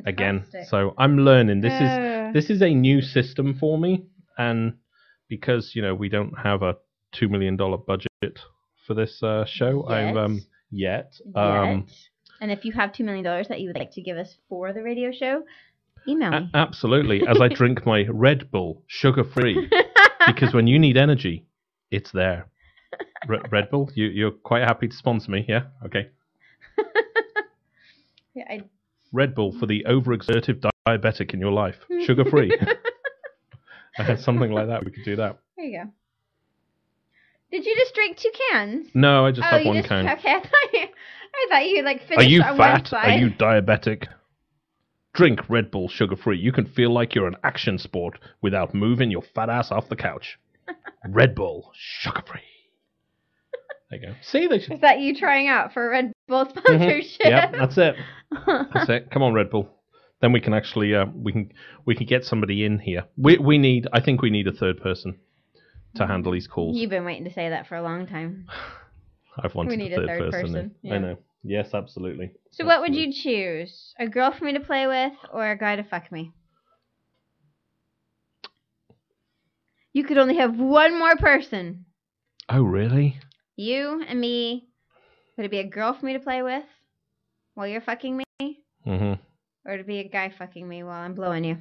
again. So I'm learning. This is a new system for me, and because we don't have a $2 million budget for this show, yet. And if you have $2 million that you would like to give us for the radio show, email me. Absolutely. As I drink my Red Bull, sugar-free, because when you need energy, it's there. Red Bull, you're quite happy to sponsor me, yeah? Okay. Yeah, Red Bull for the overexertive diabetic in your life, sugar-free. Something like that. We could do that. There you go. Did you just drink 2 cans? No, I just have one can. Okay, I thought you finished. Are you on fat? One side. Are you diabetic? Drink Red Bull sugar-free. You can feel like you're an action sport without moving your fat ass off the couch. Red Bull sugar-free. There you go. See, they should... Is that you trying out for Red Bull sponsorship? Yeah, that's it. That's it. Come on, Red Bull. Then we can actually we can get somebody in here. I think we need a third person to handle these calls. You've been waiting to say that for a long time. I've wanted a third person. Yeah. I know. Yes, absolutely. So what would you choose? A girl for me to play with or a guy to fuck me? You could only have one more person. Oh, really? You and me. Would it be a girl for me to play with while you're fucking me? Mm-hmm. Or to be a guy fucking me while I'm blowing you?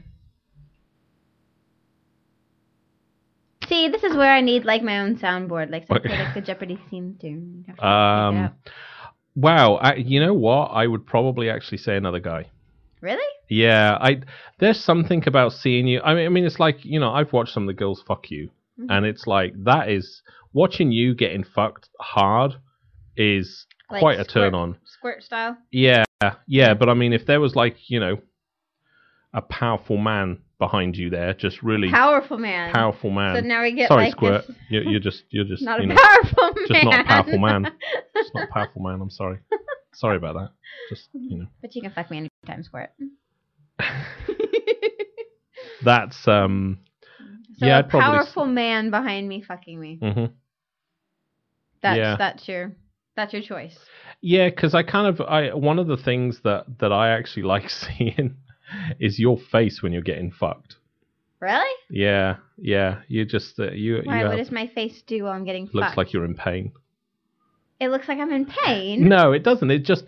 See, this is where I need like my own soundboard, like something like the Jeopardy theme tune. Wow, you know what? I would probably actually say another guy. Really? Yeah, there's something about seeing you. I mean, it's like, you know, I've watched some of the girls fuck you, and it's like that is watching you getting fucked hard is like quite a turn on. Squirt style. Yeah, but I mean, if there was like, you know, a powerful man behind you there, just really powerful man. So now we get like Squirt. This... You're just not you a know, powerful man. Just not a powerful man. Just not a powerful man. I'm sorry. Sorry about that. Just, you know. But you can fuck me anytime, Squirt. That's So yeah, a powerful man behind me fucking me. Mm-hmm. That's your choice. Yeah, because one of the things that I actually like seeing is your face when you're getting fucked. Really? Yeah. You just Why? What does my face do while I'm getting fucked? Looks like you're in pain. It looks like I'm in pain. No, it doesn't. It just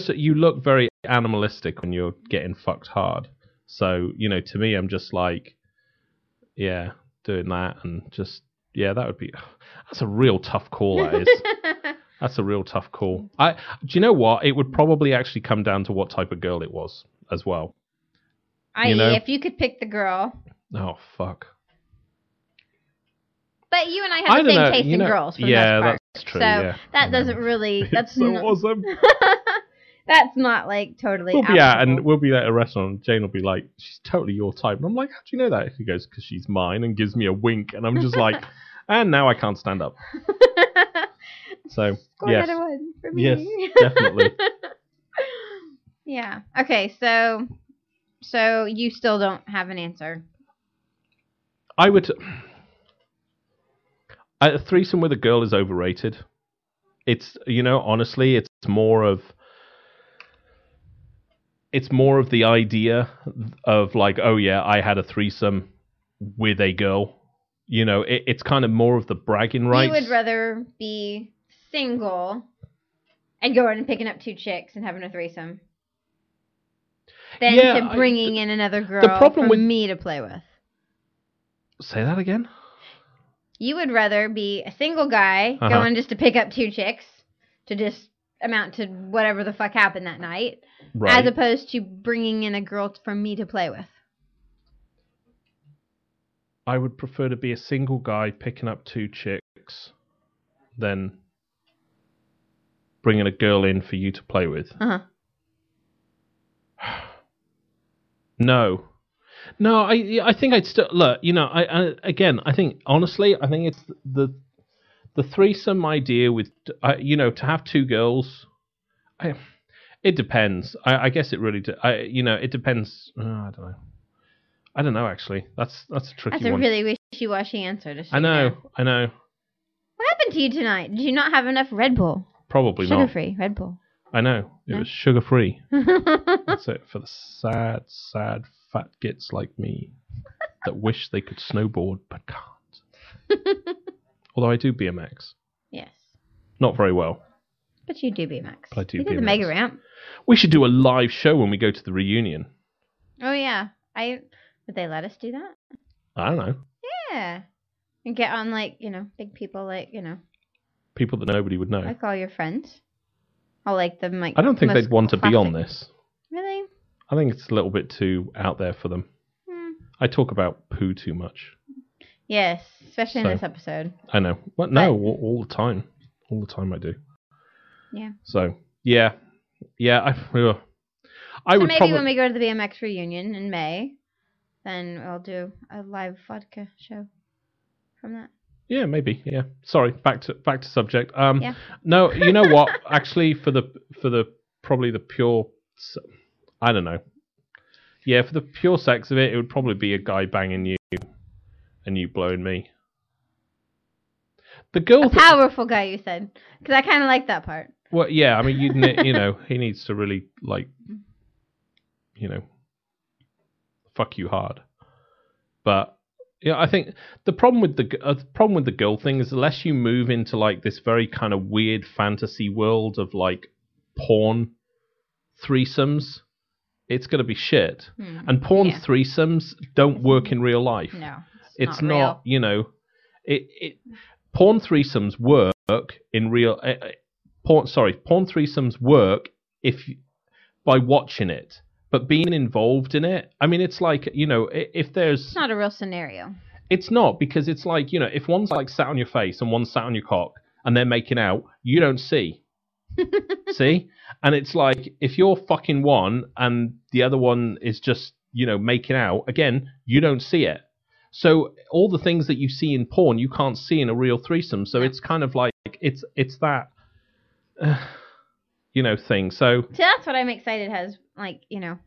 you look very animalistic when you're getting fucked hard. So, you know, to me, I'm just like, yeah, doing that and just, yeah, that's a real tough call, that is. That's a real tough call. Do you know what? It would probably actually come down to what type of girl it was as well. If you could pick the girl. Oh, fuck. But you and I have the same taste in girls, for the most part. That's true. So that doesn't really. That's so awesome. That's not like totally. We'll be at a restaurant. And Jane will be like, "She's totally your type," and I'm like, "How do you know that?" He goes, "Because she's mine," and gives me a wink, and I'm just like, and now I can't stand up. So yes, for me. Yes, definitely. Yeah. Okay. So you still don't have an answer. I would. A threesome with a girl is overrated. It's, you know, honestly, it's more of the idea of like, oh yeah, I had a threesome with a girl. You know, it's kind of more of the bragging rights. You would rather be single and going and picking up 2 chicks and having a threesome than to bringing in another girl for me to play with. Say that again? You would rather be a single guy going just to pick up 2 chicks to just amount to whatever the fuck happened that night, as opposed to bringing in a girl for me to play with. I would prefer to be a single guy picking up 2 chicks than bringing a girl in for you to play with. No, I think I'd still look. You know, I think honestly, I think it's the threesome idea with you know, to have 2 girls. It depends. I guess it really. You know, it depends. I don't know. Actually, that's a tricky one. That's a really wishy-washy answer. I know. What happened to you tonight? Did you not have enough Red Bull? Probably not. Sugar-free Red Bull. I know. It was sugar-free. That's it for the sad fat gits like me that wish they could snowboard but can't. Although I do BMX. Yes. Not very well. But you do BMX. But I do you BMX. do the mega ramp. We should do a live show when we go to the reunion. Oh yeah. Would they let us do that? I don't know. Yeah. And get on like, you know, big people like, you know. People that nobody would know. Like all your friends. Or like them like. I don't think they'd want to be on this. Really? I think it's a little bit too out there for them. I talk about poo too much. Yes, especially in this episode. I know. Well, no, all the time. All the time I do. Yeah. So, yeah. I so would maybe when we go to the BMX reunion in May, then we'll do a live vodka show from that. Yeah, maybe. Yeah. Sorry, back to subject. Yeah. No, you know what? Actually, for the probably the pure, I don't know. Yeah, for the pure sex of it, it would probably be a guy banging you and you blowing me. The girl, a powerful guy, you said, because I kind of like that part. Well, yeah. I mean, you know, he needs to really like, you know, fuck you hard. But yeah, I think the problem with the girl thing is unless you move into like this very kind of weird fantasy world of like porn threesomes, it's gonna be shit. And porn threesomes don't work in real life. No, it's not. You know, Porn threesomes work in real. Porn threesomes work by watching it, but being involved in it. I mean, it's like, if there's. It's not a real scenario. It's not, because it's like, if one's like sat on your face and one's sat on your cock and they're making out, you don't see. See? And it's like, if you're fucking one and the other one is just, making out, again, you don't see it. So all the things that you see in porn, you can't see in a real threesome. So it's kind of like, it's that, thing. So that's what I'm excited as,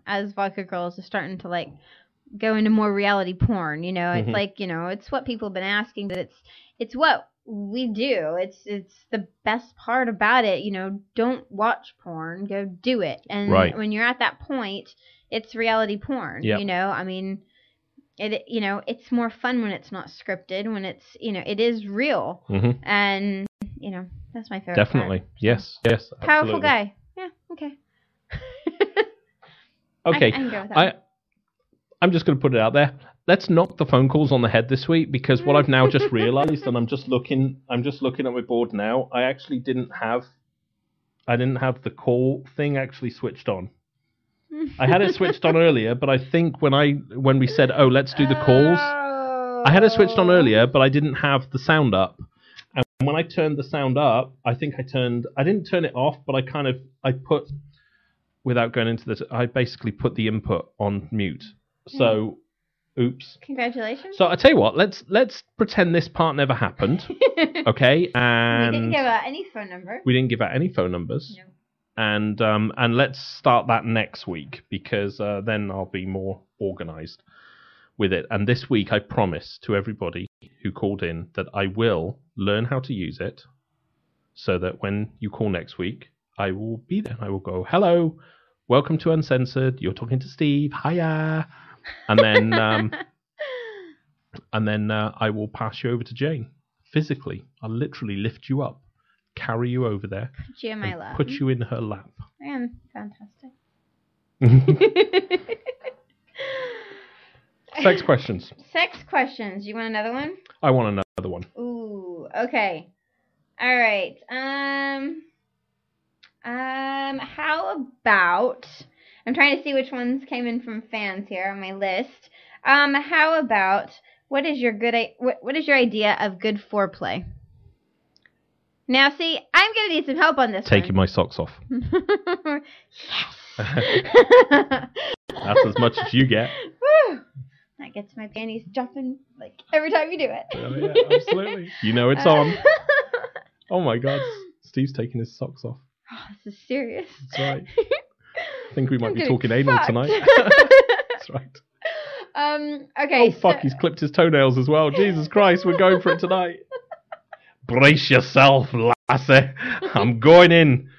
as Vodka Girls are starting to, go into more reality porn, it's like, it's what people have been asking, but it's what we do. It's the best part about it, don't watch porn, go do it. And when you're at that point, it's reality porn, I mean, it's more fun when it's not scripted, when it's, it is real. And, that's my favorite Definitely. part. Yes. Powerful guy. Yeah, okay. Okay. I can go with that. I'm just going to put it out there. Let's knock the phone calls on the head this week, because what I've now just realised, and I'm just looking at my board now. I actually didn't have the call thing actually switched on. I had it switched on earlier, but I think when we said, oh, let's do the calls, I had it switched on earlier, but I didn't have the sound up. And when I turned the sound up, I didn't turn it off, but I put, without going into this, I basically put the input on mute. So, oops. Congratulations. So I tell you what, let's pretend this part never happened, okay? And we didn't give out any phone number. We didn't give out any phone numbers. No. And let's start that next week, because then I'll be more organised with it. And this week I promise to everybody who called in that I will learn how to use it, so that when you call next week, I will be there. I will go, hello, welcome to Uncensored. You're talking to Steve. Hiya. And then I will pass you over to Jane physically. I'll literally lift you up, carry you over there, put you in my lap, put you in her lap. I am fantastic. Sex questions. Sex questions. You want another one? I want another one. Ooh, okay. All right. How about? I'm trying to see which ones came in from fans here on my list. How about, what is your idea of good foreplay? Now, see, I'm gonna need some help on this. Taking my socks off. Yes. That's as much as you get. Woo. That gets my panties jumping every time you do it. Oh, yeah, absolutely. It's on. Oh my God, Steve's taking his socks off. Oh, this is serious. That's right. I think we might be talking anal tonight. That's right. Okay. Oh, fuck, he's clipped his toenails as well. Jesus Christ, we're going for it tonight. Brace yourself, lassie. I'm going in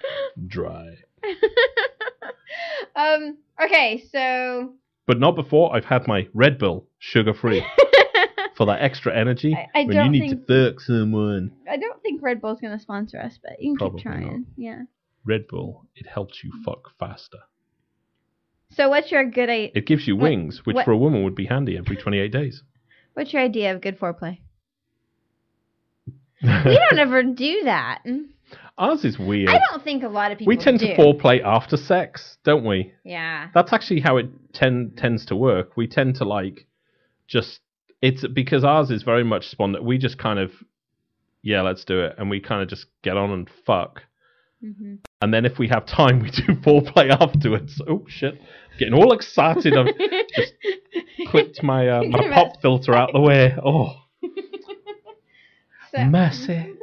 dry. Okay, so... But not before I've had my Red Bull, sugar-free. For that extra energy I when you need to fuck someone. I don't think Red Bull's going to sponsor us, but you can Probably keep trying. not. Yeah. Red Bull, it helps you fuck faster. So what's your good idea? It gives you wings, which for a woman would be handy every 28 days. What's your idea of good foreplay? We don't ever do that. Ours is weird. I don't think a lot of people do. We tend to foreplay after sex, don't we? Yeah. That's actually how it tends to work. We tend to it's because ours is very much spontaneous. We just kind of, let's do it. And we kind of just get on and fuck. Mm-hmm. And then if we have time, we do foreplay afterwards. Oh, shit. Getting all excited. I've just clipped my pop filter out the way. Oh. So. Mercy.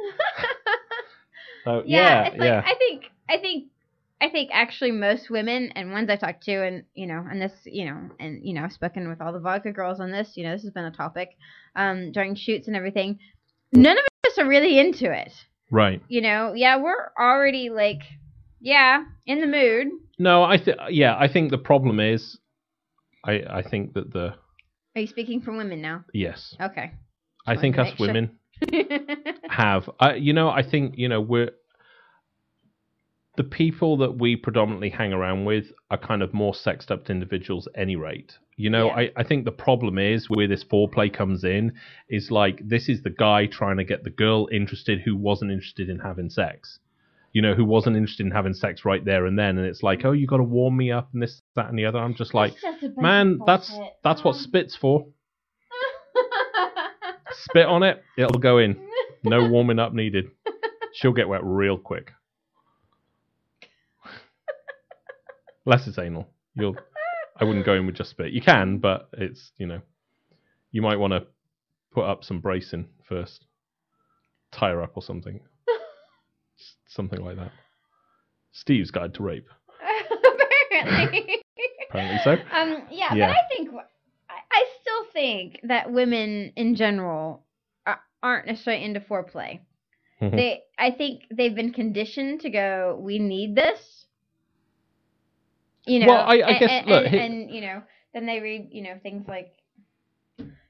So, I think actually most women and ones I've talked to, and and this, and I've spoken with all the vodka girls on this. This has been a topic during shoots and everything. None of us are really into it. Right. We're already in the mood. No, I think the problem is, I think that the. Are you speaking for women now? Yes. Okay. I think us women have. I think we're. the people that we predominantly hang around with are kind of more sexed up individuals at any rate. I think the problem is where this foreplay comes in is like, this is the guy trying to get the girl interested who wasn't interested in having sex. Who wasn't interested in having sex right there and then. And it's like, oh, you got to warm me up and this, that, and the other. I'm just like, man, that's what spit's for. Spit on it, it'll go in. No warming up needed. She'll get wet real quick. Unless it's anal. I wouldn't go in with just spit. You can, but it's, you might want to put up some bracing first. Tie her up or something. Something like that. Steve's Guide to Rape. Apparently. Apparently so. Yeah, but I still think that women in general aren't necessarily into foreplay. Mm-hmm. I think they've been conditioned to go, we need this. Well, I guess, look, then they read, things like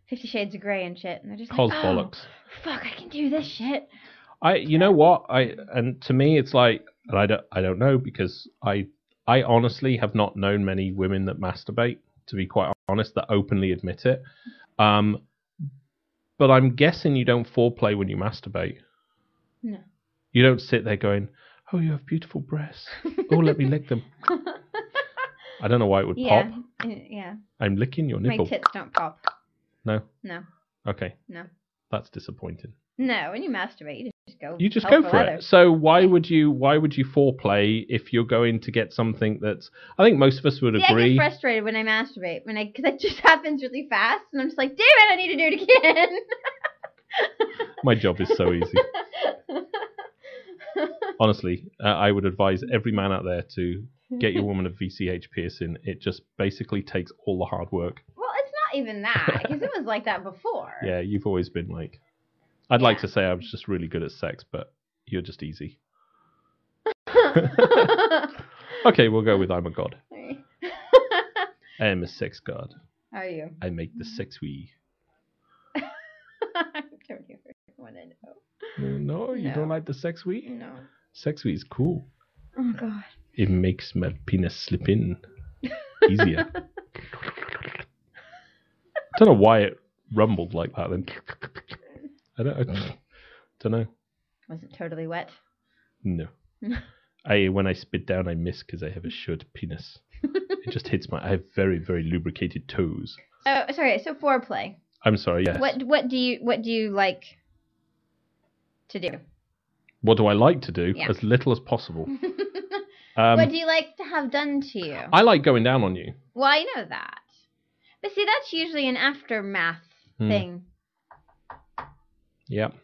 50 Shades of Grey and shit, and they're just Cos like, bollocks. Fuck, I can do this shit. You know what? And to me, it's like, and I don't know, because I honestly have not known many women that masturbate, to be quite honest, that openly admit it. But I'm guessing you don't foreplay when you masturbate. No. You don't sit there going, oh, you have beautiful breasts. Oh, let me lick them. I don't know why it would pop. Yeah. I'm licking your nipple. My tits don't pop. No? No. Okay. No. That's disappointing. No, when you masturbate, you just go for it. So why would you foreplay if you're going to get something that's... I think most of us would agree. I get frustrated when I masturbate, because it just happens really fast, and I'm just like, damn it, I need to do it again. My job is so easy. Honestly, I would advise every man out there to get your woman a VCH piercing. It just basically takes all the hard work. Well, it's not even that, because it was like that before. Yeah, you've always been like... I'd like to say I was just really good at sex, but you're just easy. Okay, we'll go with I'm a god. I am a sex god. Are you? I make the sex wee. I don't even want to know. No, you don't like the sex wee? No. Sex wee is cool. Oh, God. It makes my penis slip in easier. I don't know why it rumbled like that then. I don't know. Was it totally wet? No. When I spit down, I miss because I have a short penis. It just hits I have very, very lubricated toes. Oh, sorry. So foreplay. I'm sorry. Yes. What do you like to do? What do I like to do? Yeah. As little as possible. What do you like to have done to you? I like going down on you. Well, I know that. But see, that's usually an aftermath thing. Yep.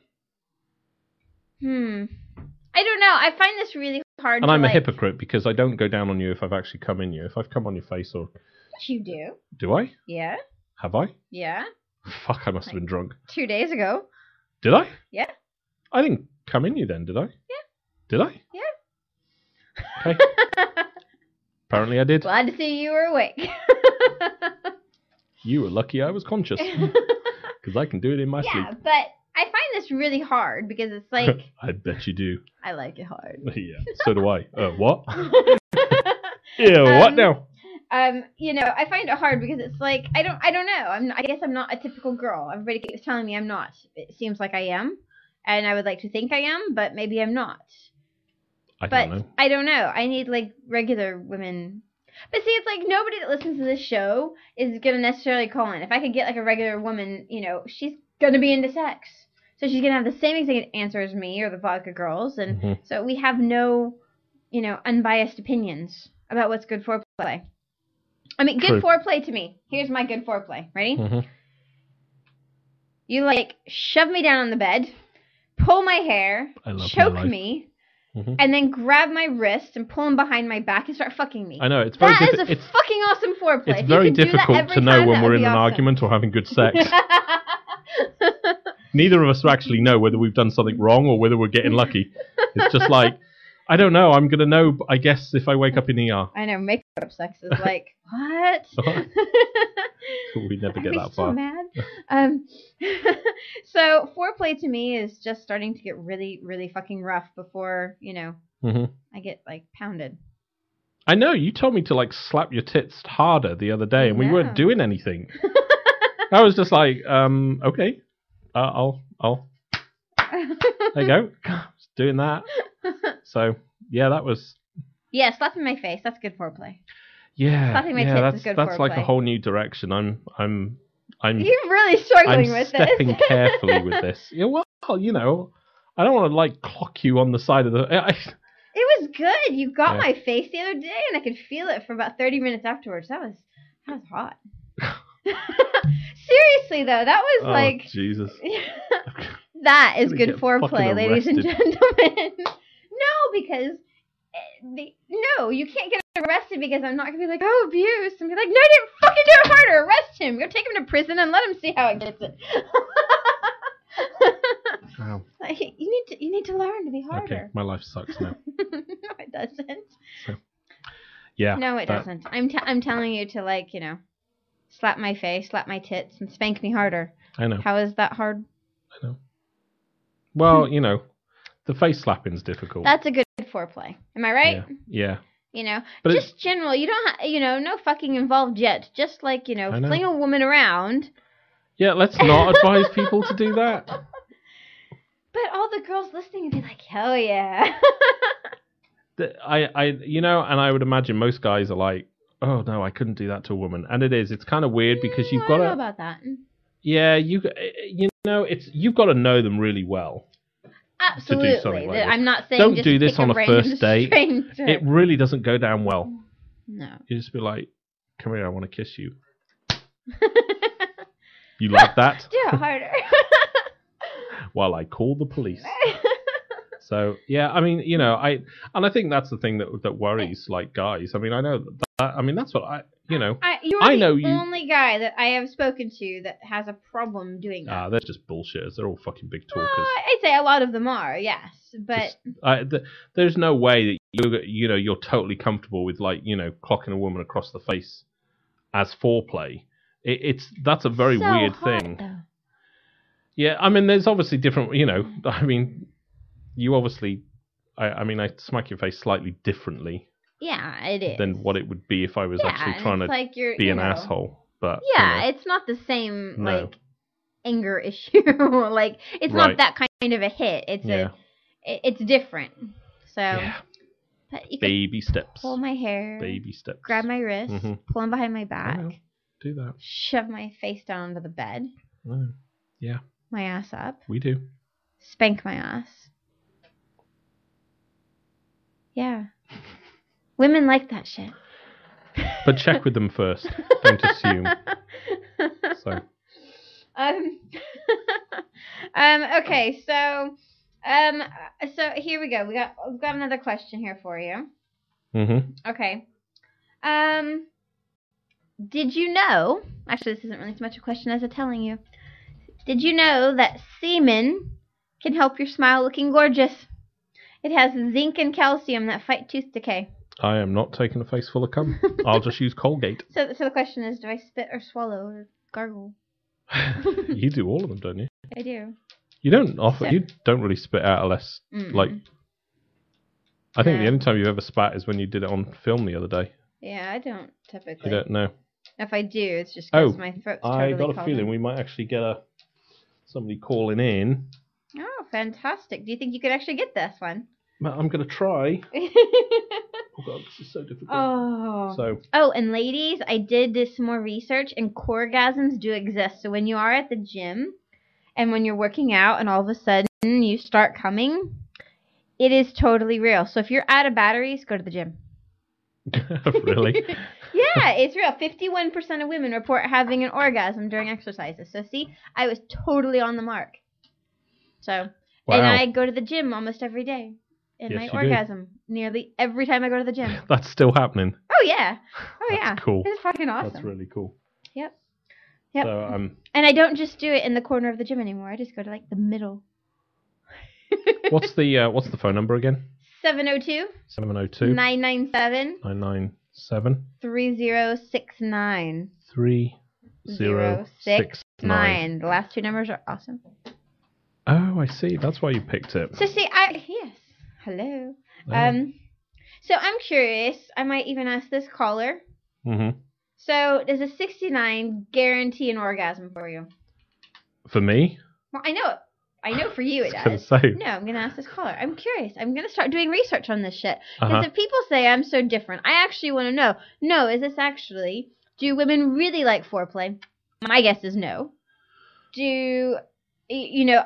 I don't know. I find this really hard. And I'm a hypocrite because I don't go down on you if I've actually come in you. If I've come on your face or... Yes, you do. Do I? Yeah. Have I? Yeah. Fuck, I must have been drunk. 2 days ago. Did I? Yeah. I didn't come in you then, did I? Yeah. Did I? Yeah. Okay. Apparently I did. Glad to see you were awake. You were lucky I was conscious. Because I can do it in my sleep. Yeah, but I find this really hard because it's like... I bet you do. I like it hard. Yeah, so do I. What? Yeah, what now? I find it hard because it's like, I don't know. I guess I'm not a typical girl. Everybody keeps telling me I'm not. It seems like I am. And I would like to think I am, but maybe I'm not. I don't know. I don't know. I need, like, regular women. But see, it's like nobody that listens to this show is going to necessarily call in. If I could get, like, a regular woman, she's going to be into sex. So she's going to have the same exact answer as me or the Vodka Girls. And so we have no, unbiased opinions about what's good foreplay. I mean, good foreplay to me. Here's my good foreplay. Ready? You, like, shove me down on the bed, pull my hair, choke me, and then grab my wrist and pull him behind my back and start fucking me. I know, it's very That is a fucking awesome foreplay. It's very difficult to know when we're in an argument or having good sex. Neither of us actually know whether we've done something wrong or whether we're getting lucky. It's just like, I don't know. I'm going to know, I guess, if I wake up in ER. I know, makeup sex is like, what? We never get that so far. Mad. So foreplay to me is just starting to get really, really fucking rough before, I get like pounded. I know, you told me to like slap your tits harder the other day, and we weren't doing anything. I was just like, okay, I'll. There you go, just doing that. So yeah, that was. Yeah, slapping my face. That's good foreplay. Yeah, slapping my tits is good that's foreplay. like a whole new direction. I'm. You're really struggling with this. I'm stepping carefully with this. Yeah, well, you know, I don't want to like clock you on the side of the. It was good. You got my face the other day, and I could feel it for about 30 minutes afterwards. That was hot. Seriously, though, that was like... Jesus. That is good foreplay, ladies and gentlemen. No, because... No, you can't get arrested because I'm not going to be like, oh, abuse. And be like, no, I didn't fucking do it harder. Arrest him. Go take him to prison and let him see how it gets it. Wow. You need to learn to be harder. Okay, my life sucks now. No, it doesn't. So, yeah. No, it doesn't. I'm telling you to, like, you know, slap my face, slap my tits, and spank me harder. I know. How is that hard? I know. Well, you know, the face slapping's difficult. That's a good foreplay. Am I right? Yeah. You know, but just general. You don't no fucking involved yet. Just like, you know, fling a woman around. Yeah, let's not advise people to do that. But all the girls listening would be like, hell yeah. You know, and I would imagine most guys are like, oh no, I couldn't do that to a woman. And it's kind of weird because you've got to. I don't know about that. Yeah, you know, you've got to know them really well. Absolutely. To do something like this. I'm not saying don't just do this on a first date. Stranger. It really doesn't go down well. No. You just be like, come here, I want to kiss you. You like that? Do it harder. While I call the police. So yeah, I mean, you know, I think that's the thing that worries like guys. I mean, I know that. I mean, that's what you're the only guy that I have spoken to that has a problem doing that. They're just bullshitters. They're all fucking big talkers. I'd say a lot of them are, yes, but there's no way that you're totally comfortable with, like, you know, clocking a woman across the face as foreplay. That's a very weird thing. Though. Yeah, I mean, there's obviously different, you know, I mean, you obviously, I smack your face slightly differently. Yeah, it is. Than what it would be if I was actually trying to be an asshole. But yeah, it's not the same, like, anger issue. Like, it's not that kind of a hit. It's different. So, but you baby steps. Pull my hair. Baby steps. Grab my wrist. Pull him behind my back. Do that. Shove my face down onto the bed. Yeah. My ass up. We do. Spank my ass. Yeah. Women like that shit. But check with them first. Don't assume. So. Okay, so here we go. We've got another question here for you. Okay. Did you know? Actually, this isn't really so much a question as a telling you. Did you know that semen can help your smile looking gorgeous? It has zinc and calcium that fight tooth decay. I am not taking a face full of cum. I'll just use Colgate. So the question is, do I spit or swallow or gargle? You do all of them, don't you? I do. You don't really spit out unless, like, I think the only time you've ever spat is when you did it on film the other day. Yeah, I don't typically. You don't know. If I do, it's just because my throat's totally I got a feeling we might actually get somebody calling in. Oh, fantastic. Do you think you could actually get this one? I'm going to try. Oh, God, this is so difficult. Oh, and ladies, I did some more research, and coregasms do exist. So when you are at the gym, and when you're working out, and all of a sudden you start coming, it is totally real. So if you're out of batteries, go to the gym. Really? Yeah, it's real. 51% of women report having an orgasm during exercises. So see, I was totally on the mark. So, wow. And I go to the gym almost every day. And my orgasm nearly every time I go to the gym. That's still happening. Oh yeah. Oh yeah. That's cool. It's fucking awesome. That's really cool. Yep. So and I don't just do it in the corner of the gym anymore. I just go to like the middle. What's the phone number again? 702 997 3069 3069. The last two numbers are awesome. Oh, I see. That's why you picked it. So see, yes. Hello. Oh. So I'm curious. I might even ask this caller. Mm-hmm. So does a 69 guarantee an orgasm for you? For me? Well, I know for you it does. No, I'm going to ask this caller. I'm curious. I'm going to start doing research on this shit. Because if people say I'm so different, I actually want to know. No, is this actually, do women really like foreplay? My guess is no. Do,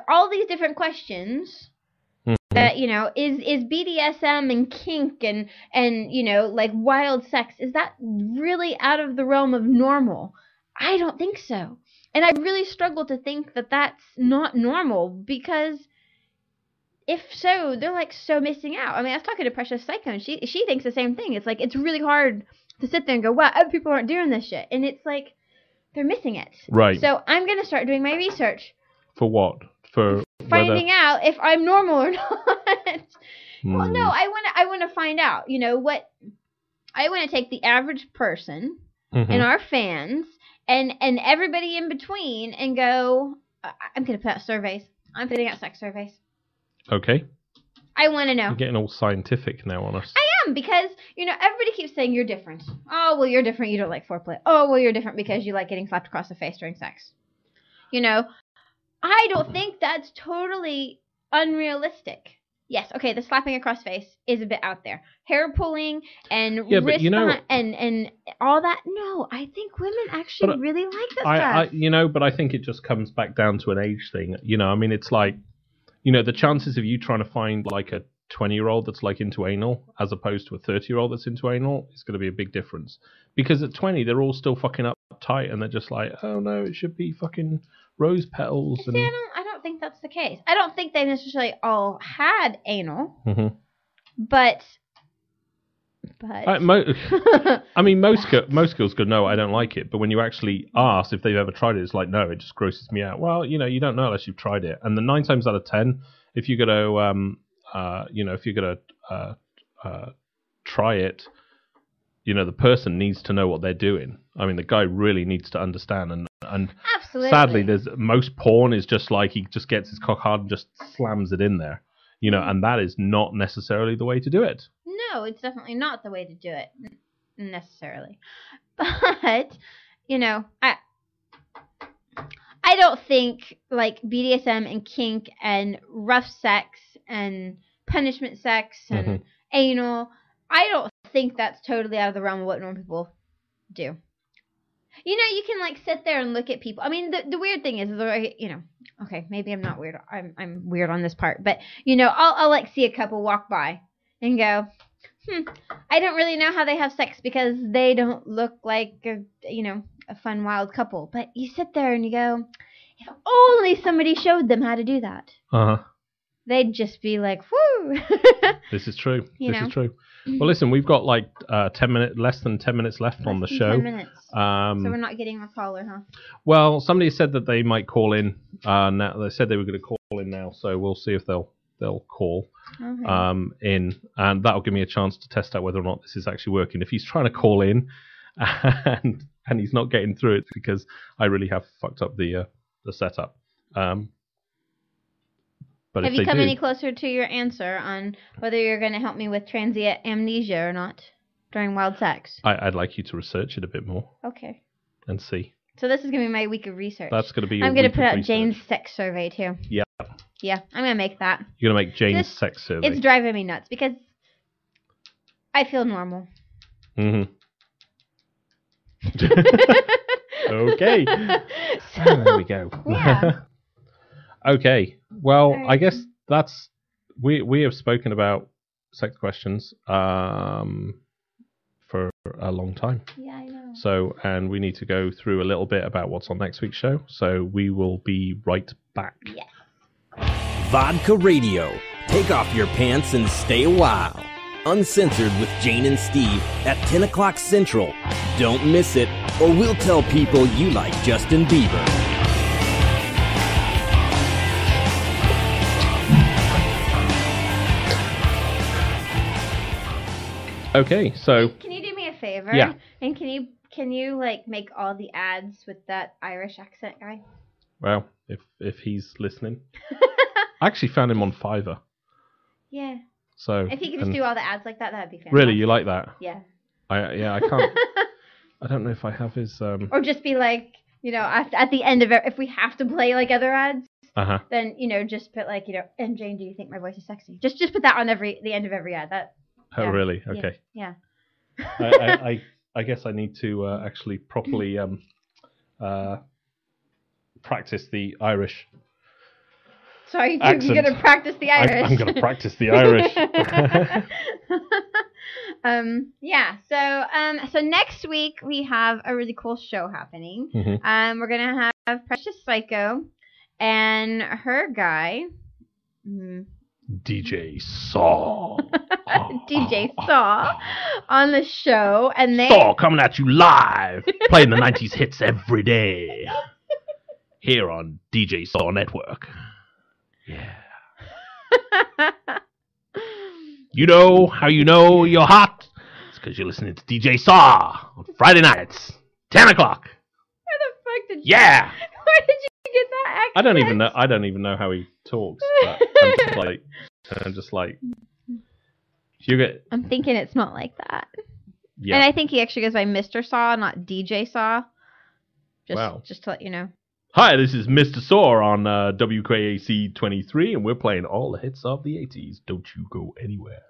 all these different questions that, is BDSM and kink and like wild sex, is that really out of the realm of normal? I don't think so. And I really struggle to think that that's not normal, because if so, they're like so missing out. I mean, I was talking to Precious Psycho, and she thinks the same thing. It's like, it's really hard to sit there and go, wow, other people aren't doing this shit. And it's like, they're missing it. Right. So I'm going to start doing my research. For what? For finding out if I'm normal or not. Well, no, I want to find out, what I want to take the average person and our fans and everybody in between and go, I'm going to put out surveys. I'm putting out sex surveys. Okay. I want to know. You're getting all scientific now on us. I am, because, everybody keeps saying you're different. Oh, well, you're different. You don't like foreplay. Oh, well, you're different because you like getting slapped across the face during sex. I don't think that's totally unrealistic. Yes, okay, the slapping across face is a bit out there. Hair pulling and wrist and all that. No, I think women actually really like that stuff. But I think it just comes back down to an age thing. I mean, it's like, the chances of you trying to find like a 20-year-old that's like into anal as opposed to a 30-year-old that's into anal is going to be a big difference. Because at 20, they're all still fucking uptight and they're just like, oh no, it should be fucking rose petals. See, I don't think that's the case. I don't think they necessarily all had anal, but I mean, most girls go, no, I don't like it. But when you actually ask if they've ever tried it, it's like, no, it just grosses me out. Well, you don't know unless you've tried it. And the 9 times out of 10, if you're gonna, try it, the person needs to know what they're doing. I mean, the guy really needs to understand. And absolutely. Sadly, most porn is just like he just gets his cock hard and just slams it in there, and that is not necessarily the way to do it. No, it's definitely not the way to do it necessarily. But, I don't think like BDSM and kink and rough sex and punishment sex and anal, I don't think that's totally out of the realm of what normal people do. You can like sit there and look at people. I mean, the weird thing is, okay, maybe I'm not weird. I'm weird on this part, but I'll like see a couple walk by and go, I don't really know how they have sex because they don't look like a fun wild couple. But you sit there and you go, if only somebody showed them how to do that. They'd just be like, whoo. This is true. This is true. Well, listen, we've got like less than 10 minutes left on the show. 10 minutes. So we're not getting a caller, huh? Well, somebody said that they might call in. Now they said they were going to call in now, so we'll see if they'll call in, and that'll give me a chance to test out whether or not this is actually working. If he's trying to call in and he's not getting through, it's because I really have fucked up the setup. But have you come any closer to your answer on whether you're going to help me with transient amnesia or not during wild sex? I'd like you to research it a bit more. Okay. And see. So this is going to be my week of research. That's going to be your I'm going to put out Jane's sex survey too. Yeah. Yeah, I'm going to make that. You're going to make Jane's sex survey. It's driving me nuts because I feel normal. Okay. So, there we go. Yeah. Okay. Well, I guess that's we have spoken about sex questions for a long time. Yeah, I know. So, and we need to go through a little bit about what's on next week's show. So we will be right back. Yes. Vodka Radio. Take off your pants and stay a while. Uncensored with Jane and Steve at 10 o'clock Central. Don't miss it, or we'll tell people you like Justin Bieber. Okay, so can you do me a favor? Yeah. And can you like make all the ads with that Irish accent guy? Well, if he's listening. I actually found him on Fiverr. Yeah. So if he could just do all the ads like that, that'd be fantastic. Really, you like that? Yeah. I can't. I don't know if I have his. Or just be like, at the end of it, if we have to play like other ads, then just put like, and Jane, do you think my voice is sexy? Just put that on the end of every ad. That. Oh, really? Okay. Yeah. I guess I need to actually properly practice the Irish. Sorry, you're going to practice the Irish. I'm going to practice the Irish. So next week we have a really cool show happening. We're going to have Precious Psycho and her guy. DJ Saw. DJ Saw on the show. And Saw coming at you live. Playing the 90s hits every day. Here on DJ Saw Network. Yeah. You know how you know you're hot? It's because you're listening to DJ Saw on Friday nights, 10 o'clock. Where the fuck did you... Yeah. Where did you get that accent? I don't even know how he talks. But I'm just like, you get. I'm thinking it's not like that. Yeah. And I think he actually goes by Mr. Saw, not DJ Saw. Just to let you know. Hi, this is Mr. Saw on WKAC 23, and we're playing all the hits of the 80s. Don't you go anywhere.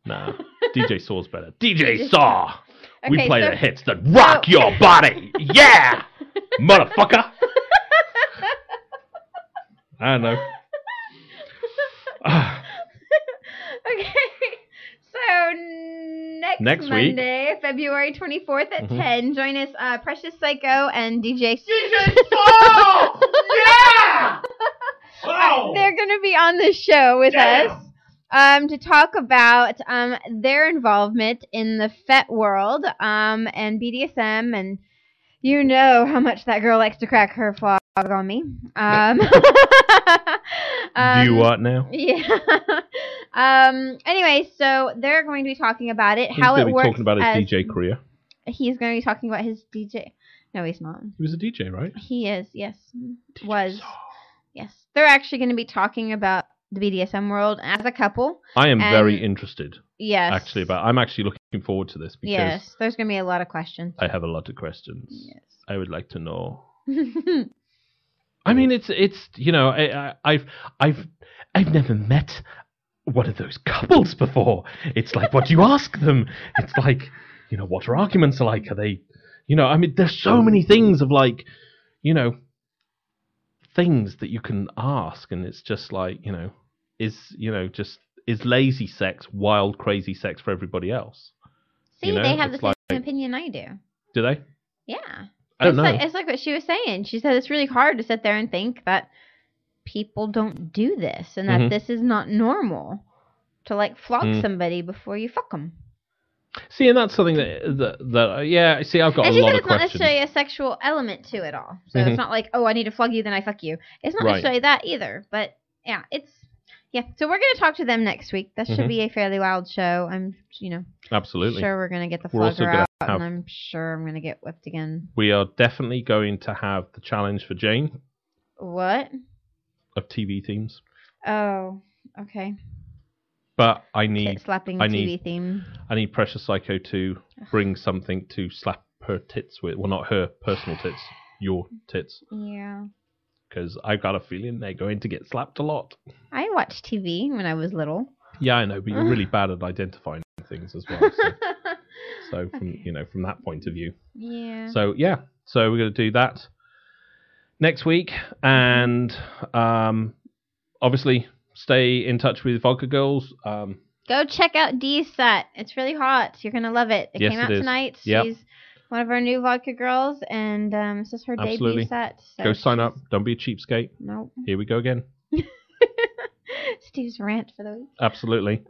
Nah, DJ Saw's better. DJ Saw! Okay, we play the hits that rock your body! Yeah! Motherfucker! I don't know. Okay, so next Monday, week. February 24th at 10, join us, Precious Psycho and DJ Saw! Yeah! Oh. They're going to be on the show with us to talk about their involvement in the FET world and BDSM, and you know how much that girl likes to crack her flog on me. Do you what now? Yeah. Anyway, so they're going to be talking about it, how it works. He's going to be talking about his DJ career. He's going to be talking about his DJ. No, he's not. He was a DJ, right? He is, yes. Was. Yes. They're actually going to be talking about the BDSM world as a couple. I am very interested. Yes. Actually, I'm actually looking forward to this because yes, there's going to be a lot of questions. I have a lot of questions. Yes. I would like to know. I mean, it's I've never met one of those couples before. It's like, what do you ask them? It's like, what are arguments like? Are they, I mean, there's so many things of like, things that you can ask, and it's just like, is lazy sex wild, crazy sex for everybody else? See, they have the same opinion I do. Do they? Yeah. I don't know. It's like what she was saying. She said it's really hard to sit there and think that people don't do this and that this is not normal to like flog somebody before you fuck them. See, and that's something that yeah. See, I've got a lot of questions. And she said it's not necessarily a sexual element to it all. So it's not like, oh, I need to flog you, then I fuck you. It's not necessarily that either. But yeah, so we're going to talk to them next week. That should be a fairly wild show. I'm, absolutely sure we're going to get the flogger out, and I'm sure I'm going to get whipped again. We are definitely going to have the challenge for Jane. What? Of TV themes. Oh, okay. But I need TV theme. I need Precious Psycho to bring something to slap her tits with. Well, not her personal tits, your tits. Yeah. Because I've got a feeling they're going to get slapped a lot. I watched TV when I was little. Yeah, I know, but you're really bad at identifying things as well. So from that point of view. Yeah. So we're going to do that next week, and obviously stay in touch with Vodka Girls. Go check out Dee's set. It's really hot. You're going to love it. It came out tonight. Yep. She's one of our new Vodka Girls, and this is her debut set. So go sign up. Don't be a cheapskate. Nope. Here we go again. Steve's rant for the week. Absolutely.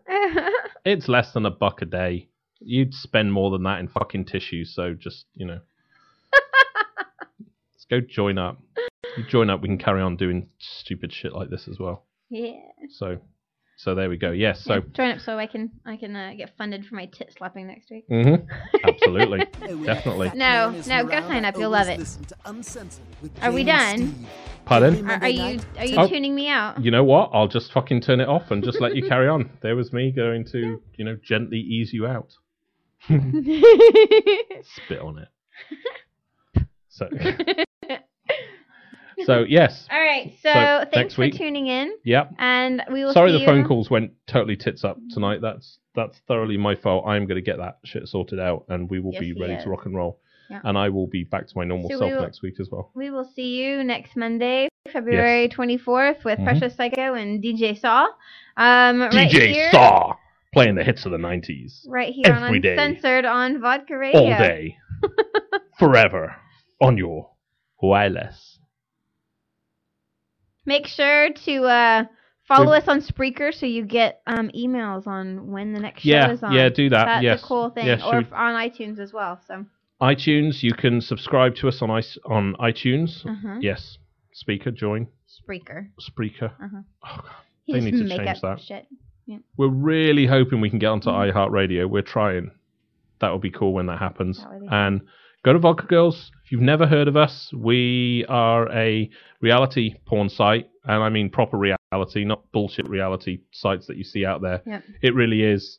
It's less than $1 a day. You'd spend more than that in fucking tissues, so just, let's go join up. You join up, we can carry on doing stupid shit like this as well. Yeah. So there we go. Yes. So join up so I can get funded for my tit slapping next week. Absolutely. Definitely. No, go sign up. You'll love it. Are we done? Pardon? Are you tuning me out? You know what? I'll just fucking turn it off and just let you carry on. There was me going to, gently ease you out. Spit on it. So yes. All right. So thanks for week. tuning in. Yep. And we will. Sorry, see the phone calls went totally tits up tonight. That's thoroughly my fault. I'm going to get that shit sorted out, and we will be ready to rock and roll. Yep. And I will be back to my normal self next week as well. We will see you next Monday, February 24th, with Precious Psycho and DJ Saw. DJ Saw playing the hits of the 90s. Right here on Uncensored on Vodka Radio. All day. Forever. On your wireless. Make sure to follow us on Spreaker so you get emails on when the next show is on. Yeah, do that. That's a cool thing. Or on iTunes as well. So iTunes, you can subscribe to us on iTunes. Yes. Speaker, join. Spreaker. Oh, God. They need to change that. Shit. Yeah. We're really hoping we can get onto iHeartRadio. We're trying. That would be cool when that happens. And go to Vodka Girls. If you've never heard of us, we are a reality porn site. And I mean proper reality, not bullshit reality sites that you see out there. Yep. It really is.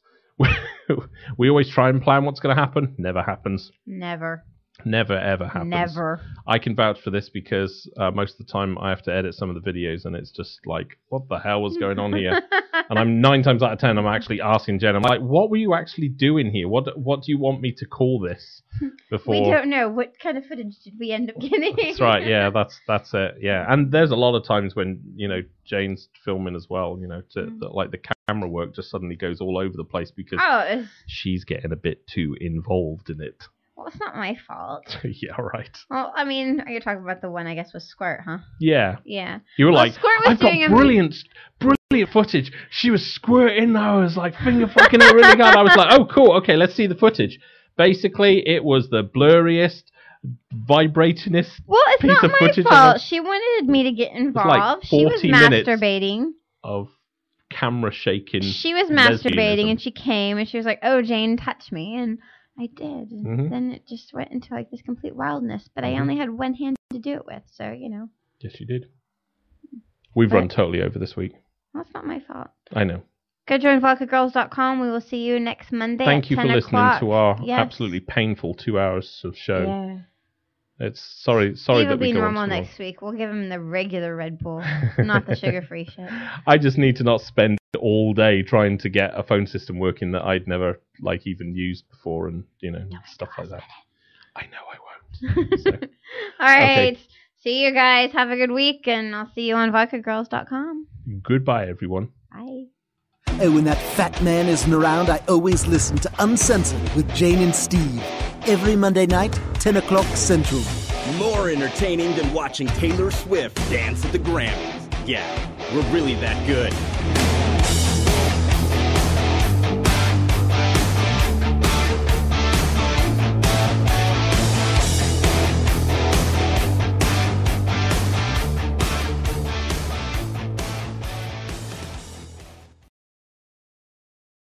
We always try and plan what's going to happen. Never happens. Never, ever happens. Never. I can vouch for this because most of the time I have to edit some of the videos and it's just like, what the hell was going on here? And I'm 9 times out of 10, I'm actually asking Jen, I'm like, what were you actually doing here? What do you want me to call this? Before we don't know. What kind of footage did we end up getting? That's right. Yeah, that's it. Yeah, and there's a lot of times when Jane's filming as well. Like the camera work just suddenly goes all over the place because she's getting a bit too involved in it. Well, it's not my fault. Yeah, right. Well, I mean, you're talking about the one, I guess, with Squirt, huh? Yeah. Yeah. You were like, I've got brilliant footage. She was squirting. I was like, finger fucking it really hard. I was like, oh, cool. Okay, let's see the footage. Basically, it was the blurriest, vibratingest piece of footage. It's not my fault. She wanted me to get involved. She was masturbating. Of camera shaking. She was masturbating, and she came, and she was like, oh, Jane, touch me. And I did. And then it just went into like this complete wildness. But I only had one hand to do it with, so, Yes, you did. We've run totally over this week. Well, that's not my fault. I know. Go join vodkagirls.com. We will see you next Monday. Thank you for listening to our Yes. absolutely painful 2 hours of show. Yeah. It's sorry Steve that we will be go normal on too next week. We'll give him the regular Red Bull, not the sugar-free shit. I just need to not spend all day trying to get a phone system working that I'd never even used before, and stuff like that. I know I won't. So. All right. Okay. See you guys. Have a good week, and I'll see you on vodkagirls.com. Goodbye, everyone. Bye. Hey, when that fat man isn't around, I always listen to Uncensored with Jane and Steve. Every Monday night, 10 o'clock Central. More entertaining than watching Taylor Swift dance at the Grammys. Yeah, we're really that good.